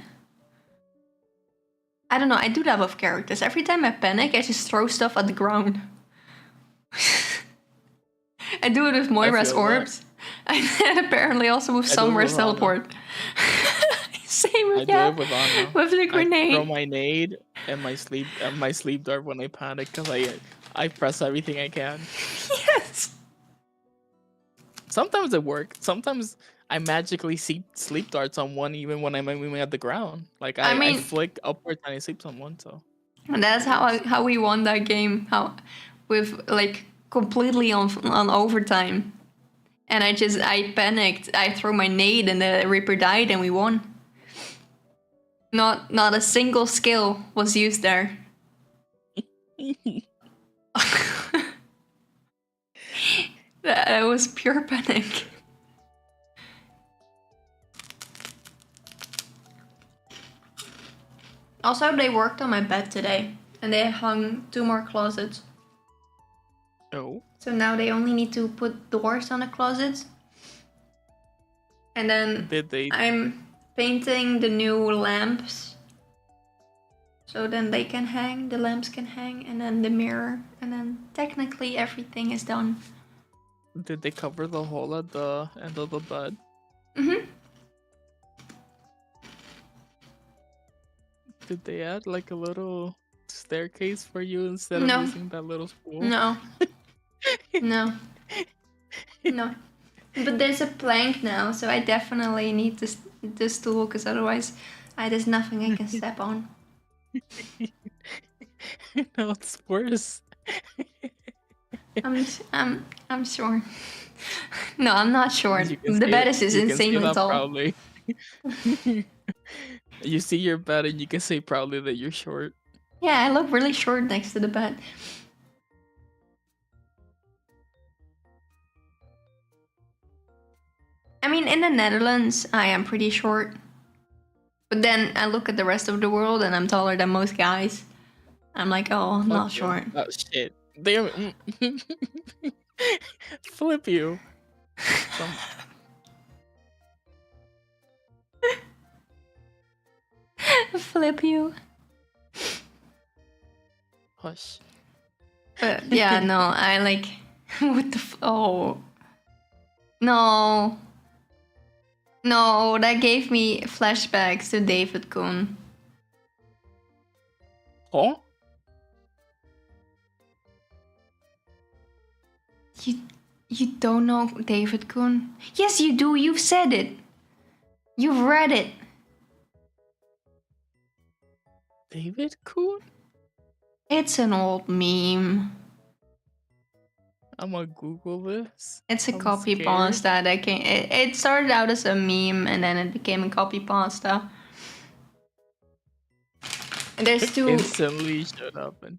I don't know, I do that with characters. Every time I panic, I just throw stuff at the ground. I do it with Moira's orbs. And apparently also with Sombra's teleport. Same with do it with Ana. with the grenade. I throw my nade and my sleep dart when I panic because I press everything I can. Yes. Sometimes it works. Sometimes I magically see sleep darts on one even when I'm aiming at the ground. Like I flick upwards and I sleep on one. So and that's how we won that game. How with like completely on overtime. And I panicked. I threw my nade and the Reaper died and we won. Not a single skill was used there. That was pure panic. Also, they worked on my bed today. And they hung 2 more closets. Oh. So now they only need to put doors on the closets. And then Did they? I'm painting the new lamps. So then they can hang, the lamps can hang, and then the mirror. And then technically everything is done. Did they cover the hole at the end of the bed? Mm-hmm. Did they add like a little staircase for you instead No. of using that little spool? No. No. No. But there's a plank now, so I definitely need this tool, because otherwise there's nothing I can step on. No, it's worse. I'm sure. No, I'm not sure. You can The say bed it- is you can say insanely that tall. proudly. You see your bed and you can say proudly that you're short. Yeah, I look really short next to the bed. I mean, in the Netherlands, I am pretty short. But then I look at the rest of the world and I'm taller than most guys. I'm like, oh, not Fuck you. short. Oh shit. Damn it. Flip you. Some... Flip you. Hush. But yeah, no, I like... What the oh. No. No, that gave me flashbacks to David Kuhn. Huh? You don't know David Kuhn? Yes, you do. You've said it. You've read it. David Kuhn? It's an old meme. I'm gonna Google this. It's a I'm copy scared. pasta that came. It started out as a meme and then it became a copy pasta. And there's 2. Instantly showed up and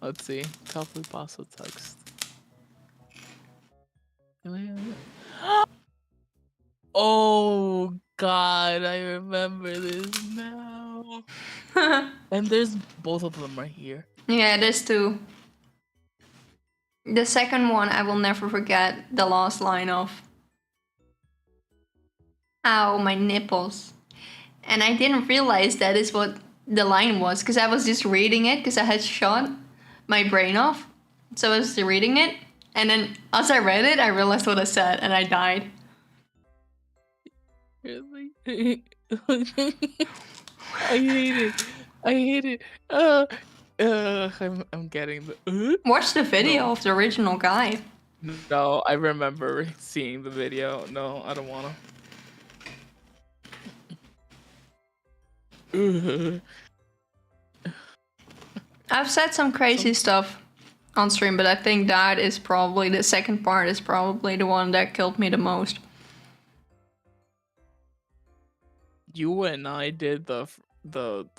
let's see. Copy pasta text. Oh god, I remember this now. And there's both of them right here. Yeah, there's 2. The second one I will never forget the last line of. Ow, my nipples. And I didn't realize that is what the line was, because I was just reading it because I had shut my brain off. So I was reading it, and then as I read it, I realized what I said, and I died. Really? I hate it. I hate it. I'm getting the. Watch the video No. of the original guy. No, I remember seeing the video. No, I don't wanna. I've said some crazy stuff on stream, but I think that is probably the second part is probably the one that killed me the most. You and I did the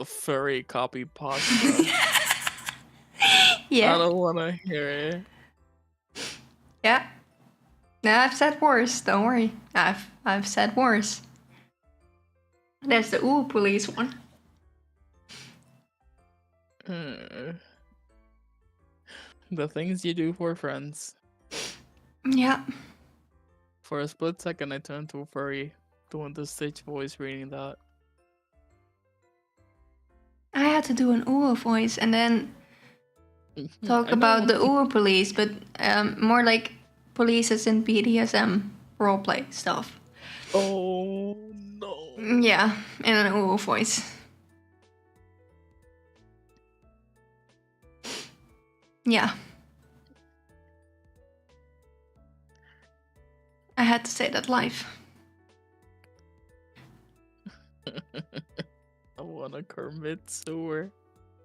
furry copy pasta. I Yeah. don't wanna hear it. Yeah. No, I've said worse. Don't worry. I've said worse. There's the ooh police one. The things you do for friends. Yeah. For a split second, I turned to a furry, doing the Stitch voice, reading that. I had to do an ooh voice and then talk I know. about the ooh police, but more like police as in BDSM roleplay stuff. Oh no. Yeah, in an ooh voice. Yeah. I had to say that live. I wanna Kermit sewer.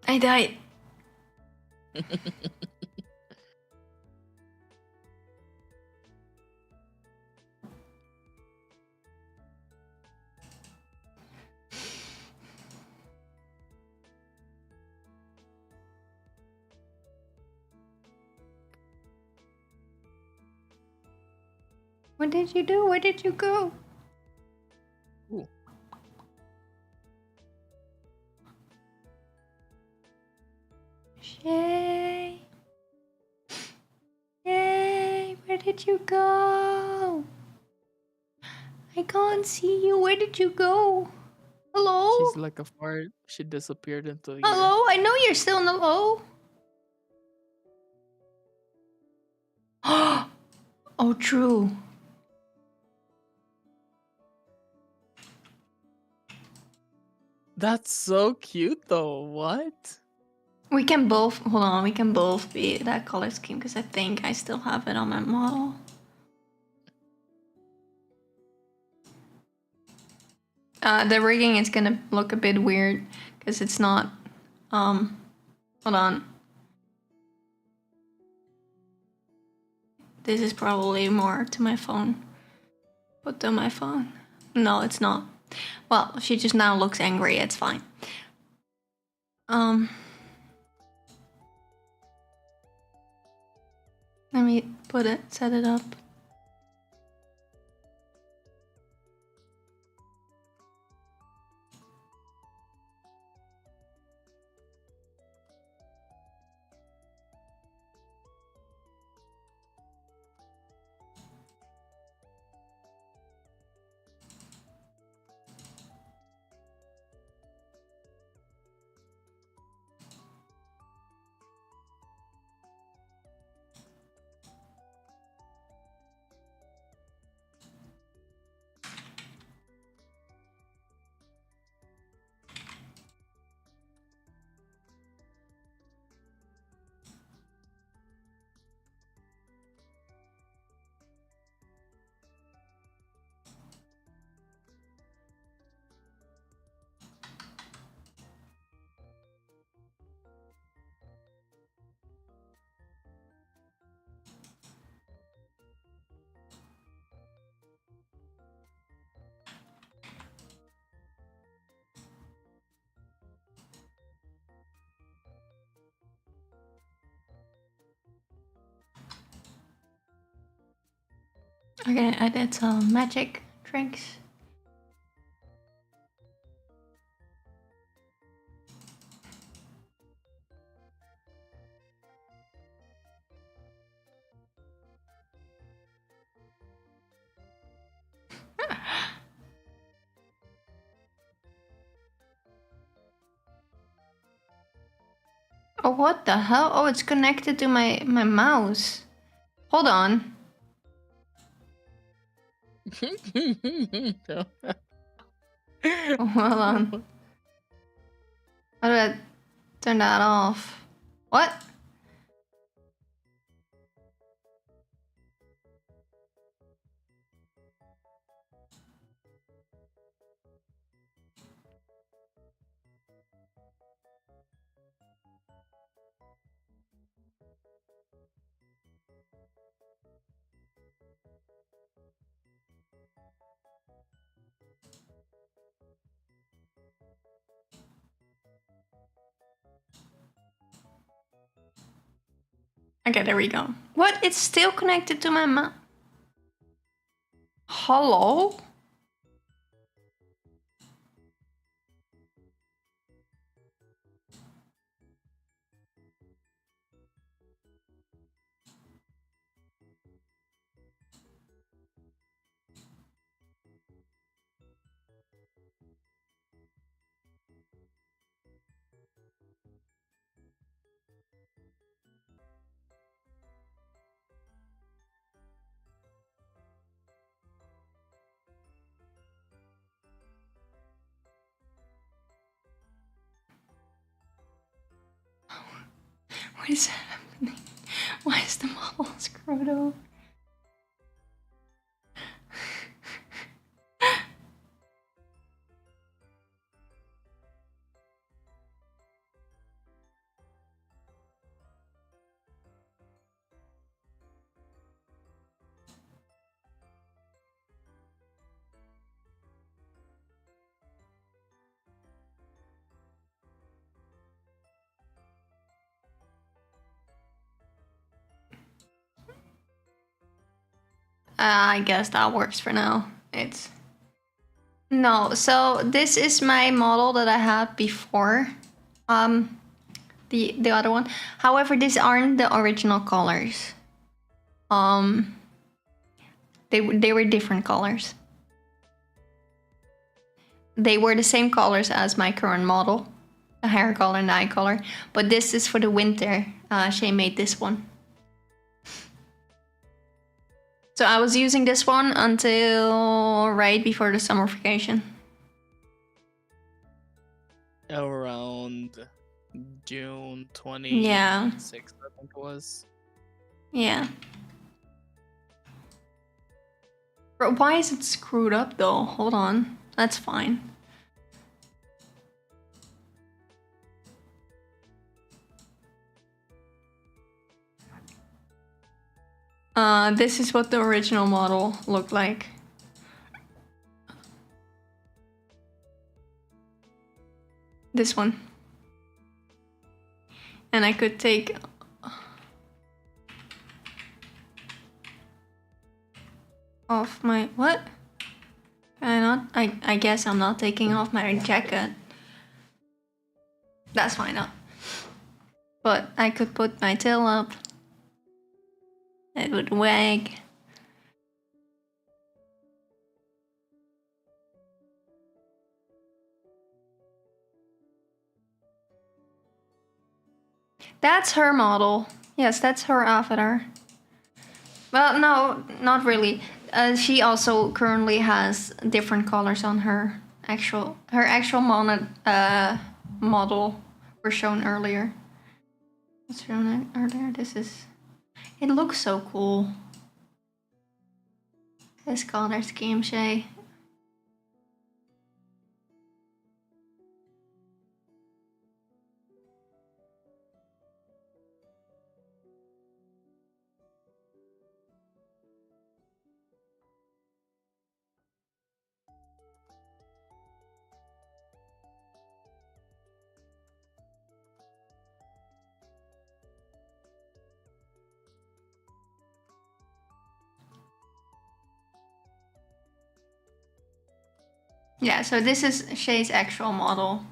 I died. What did you do? Where did you go? Ooh. Shay. Yay! Where did you go? I can't see you. Where did you go? Hello? She's like a fart. She disappeared into the air. Hello? I know you're still in the low. Oh, true. That's so cute though. What? We can both, hold on, we can both be that color scheme because I think I still have it on my model. The rigging is gonna look a bit weird because it's not, hold on. This is probably more to my phone. Put on my phone. No, it's not. Well, she just now looks angry, it's fine. Let me set it up. Okay, I did some magic tricks. Oh, what the hell? Oh, it's connected to my mouse. Hold on. Oh, hold on. How do I turn that off? What? Okay, there we go. What? It's still connected to my mouse. Hello? What is happening? Why is the model screwed over? I guess that works for now. It's no. So this is my model that I had before. The other one. However, these aren't the original colors. They were different colors. They were the same colors as my current model, the hair color and the eye color, but this is for the winter. Shay made this one. So I was using this one until right before the summer vacation. Around June 26th, Yeah. I think it was. Yeah. Bro, why is it screwed up though? Hold on. That's fine. This is what the original model looked like. This one. And I could take off my what? Can I not? I guess I'm not taking off my jacket. That's fine now. But I could put my tail up. It would wag. That's her model. Yes, that's her avatar. Well, no, not really. She also currently has different colors on her actual model were shown earlier. Was shown earlier. This is. It looks so cool. This color scheme, Shay. Yeah, so this is Shay's actual model.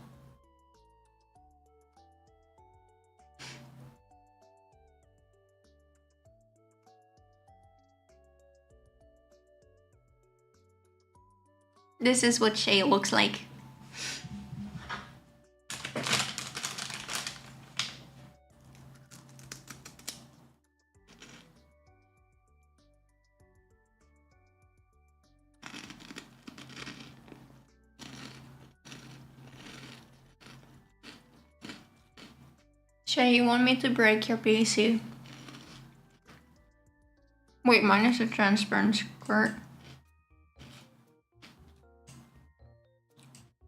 This is what Shay looks like. Shay, you want me to break your PC? Wait, mine is a transparent squirt.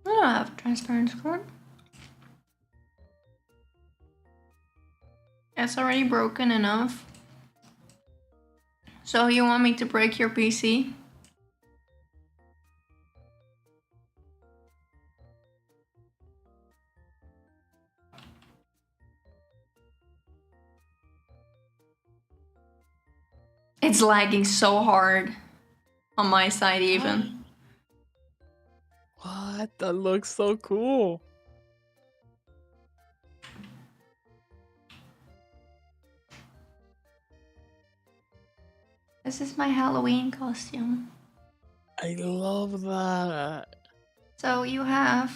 I don't have a transparent squirt. It's already broken enough. So you want me to break your PC? It's lagging so hard on my side even. What? That looks so cool. This is my Halloween costume. I love that. So you have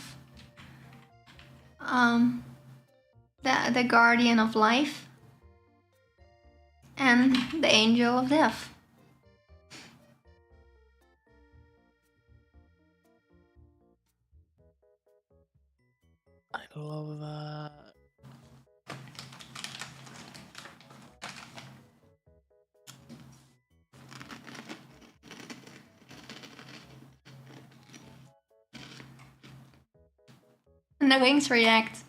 the Guardian of Life and the Angel of Death. I love that. And the wings react.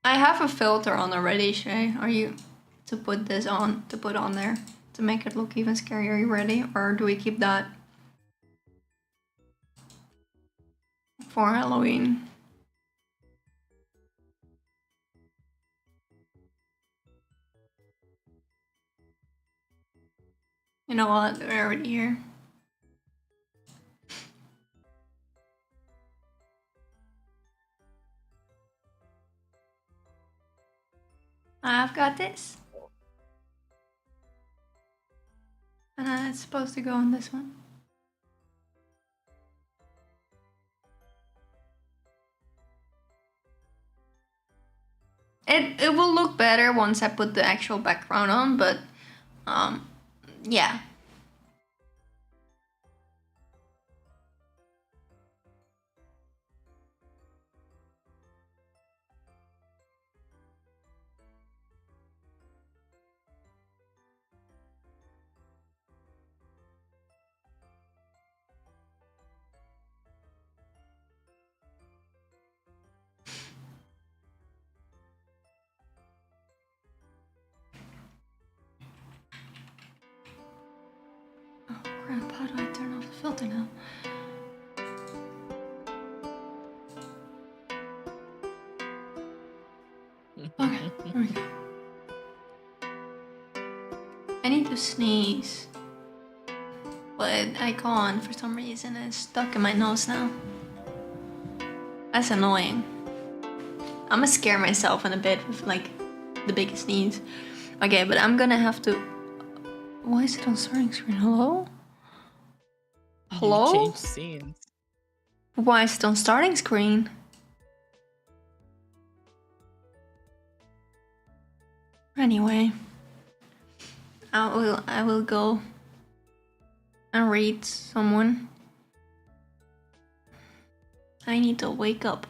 I have a filter on already, Shay. Are you to put this on, to put on there? to make it look even scarier. Are you ready? Or do we keep that for Halloween? You know what? They're already here. I've got this. And it's supposed to go on this one. It will look better once I put the actual background on, but yeah. Oh crap, how do I turn off the filter now? Okay, there we go. I need to sneeze, but I can't for some reason. It's stuck in my nose now. That's annoying. I'm gonna scare myself in a bit with like the biggest sneeze. Okay, but I'm gonna have to. Why is it on starting screen? Hello? Hello? You changed scenes. Why is it on starting screen? Anyway, I will go and read someone. I need to wake up.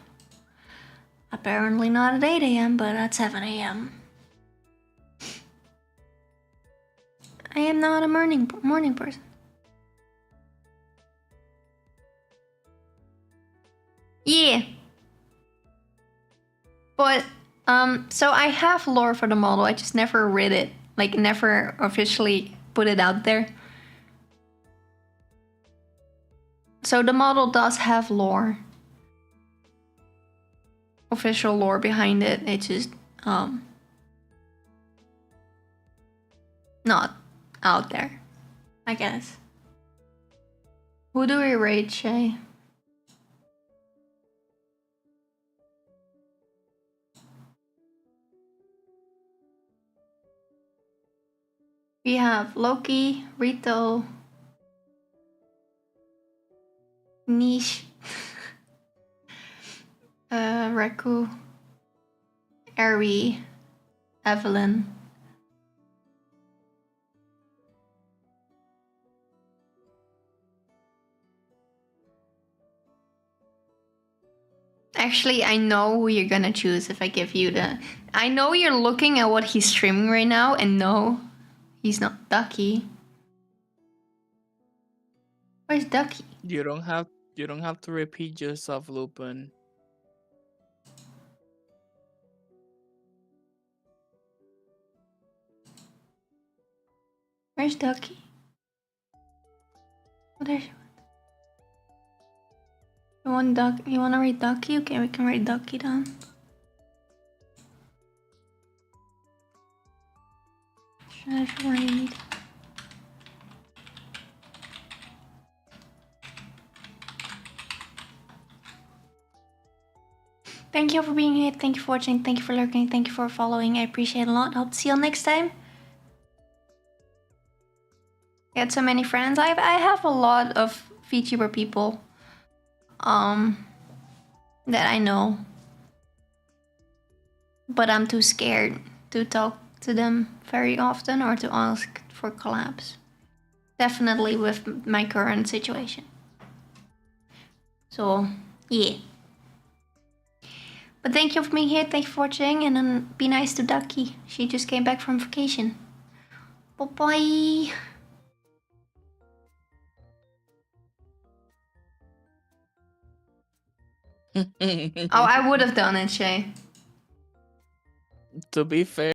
Apparently not at 8 a.m., but at 7 a.m. I am not a morning person. Yeah. But so I have lore for the model. I just never read it. Like never officially put it out there. So the model does have lore. Official lore behind it. It's just not out there, I guess. Who do we rate, Shay? We have Loki, Rito, Niche, Reku, Eri, Evelyn. Actually, I know who you're gonna choose if I give you the... I know you're looking at what he's streaming right now, and no, he's not Ducky. Where's Ducky? You don't have to repeat yourself, Lupin. Where's Ducky? Oh, there she went. You wanna read Ducky? Okay, we can write Ducky down. Should I read? Thank you for being here. Thank you for watching. Thank you for lurking. Thank you for following. I appreciate it a lot. Hope to see you next time. Get so many friends. I have a lot of VTuber people that I know, but I'm too scared to talk to them very often or to ask for collabs. Definitely with my current situation. So yeah. But thank you for being here. Thank you for watching, and then be nice to Ducky. She just came back from vacation. Bye bye. Oh, I would have done it, Shay. To be fair.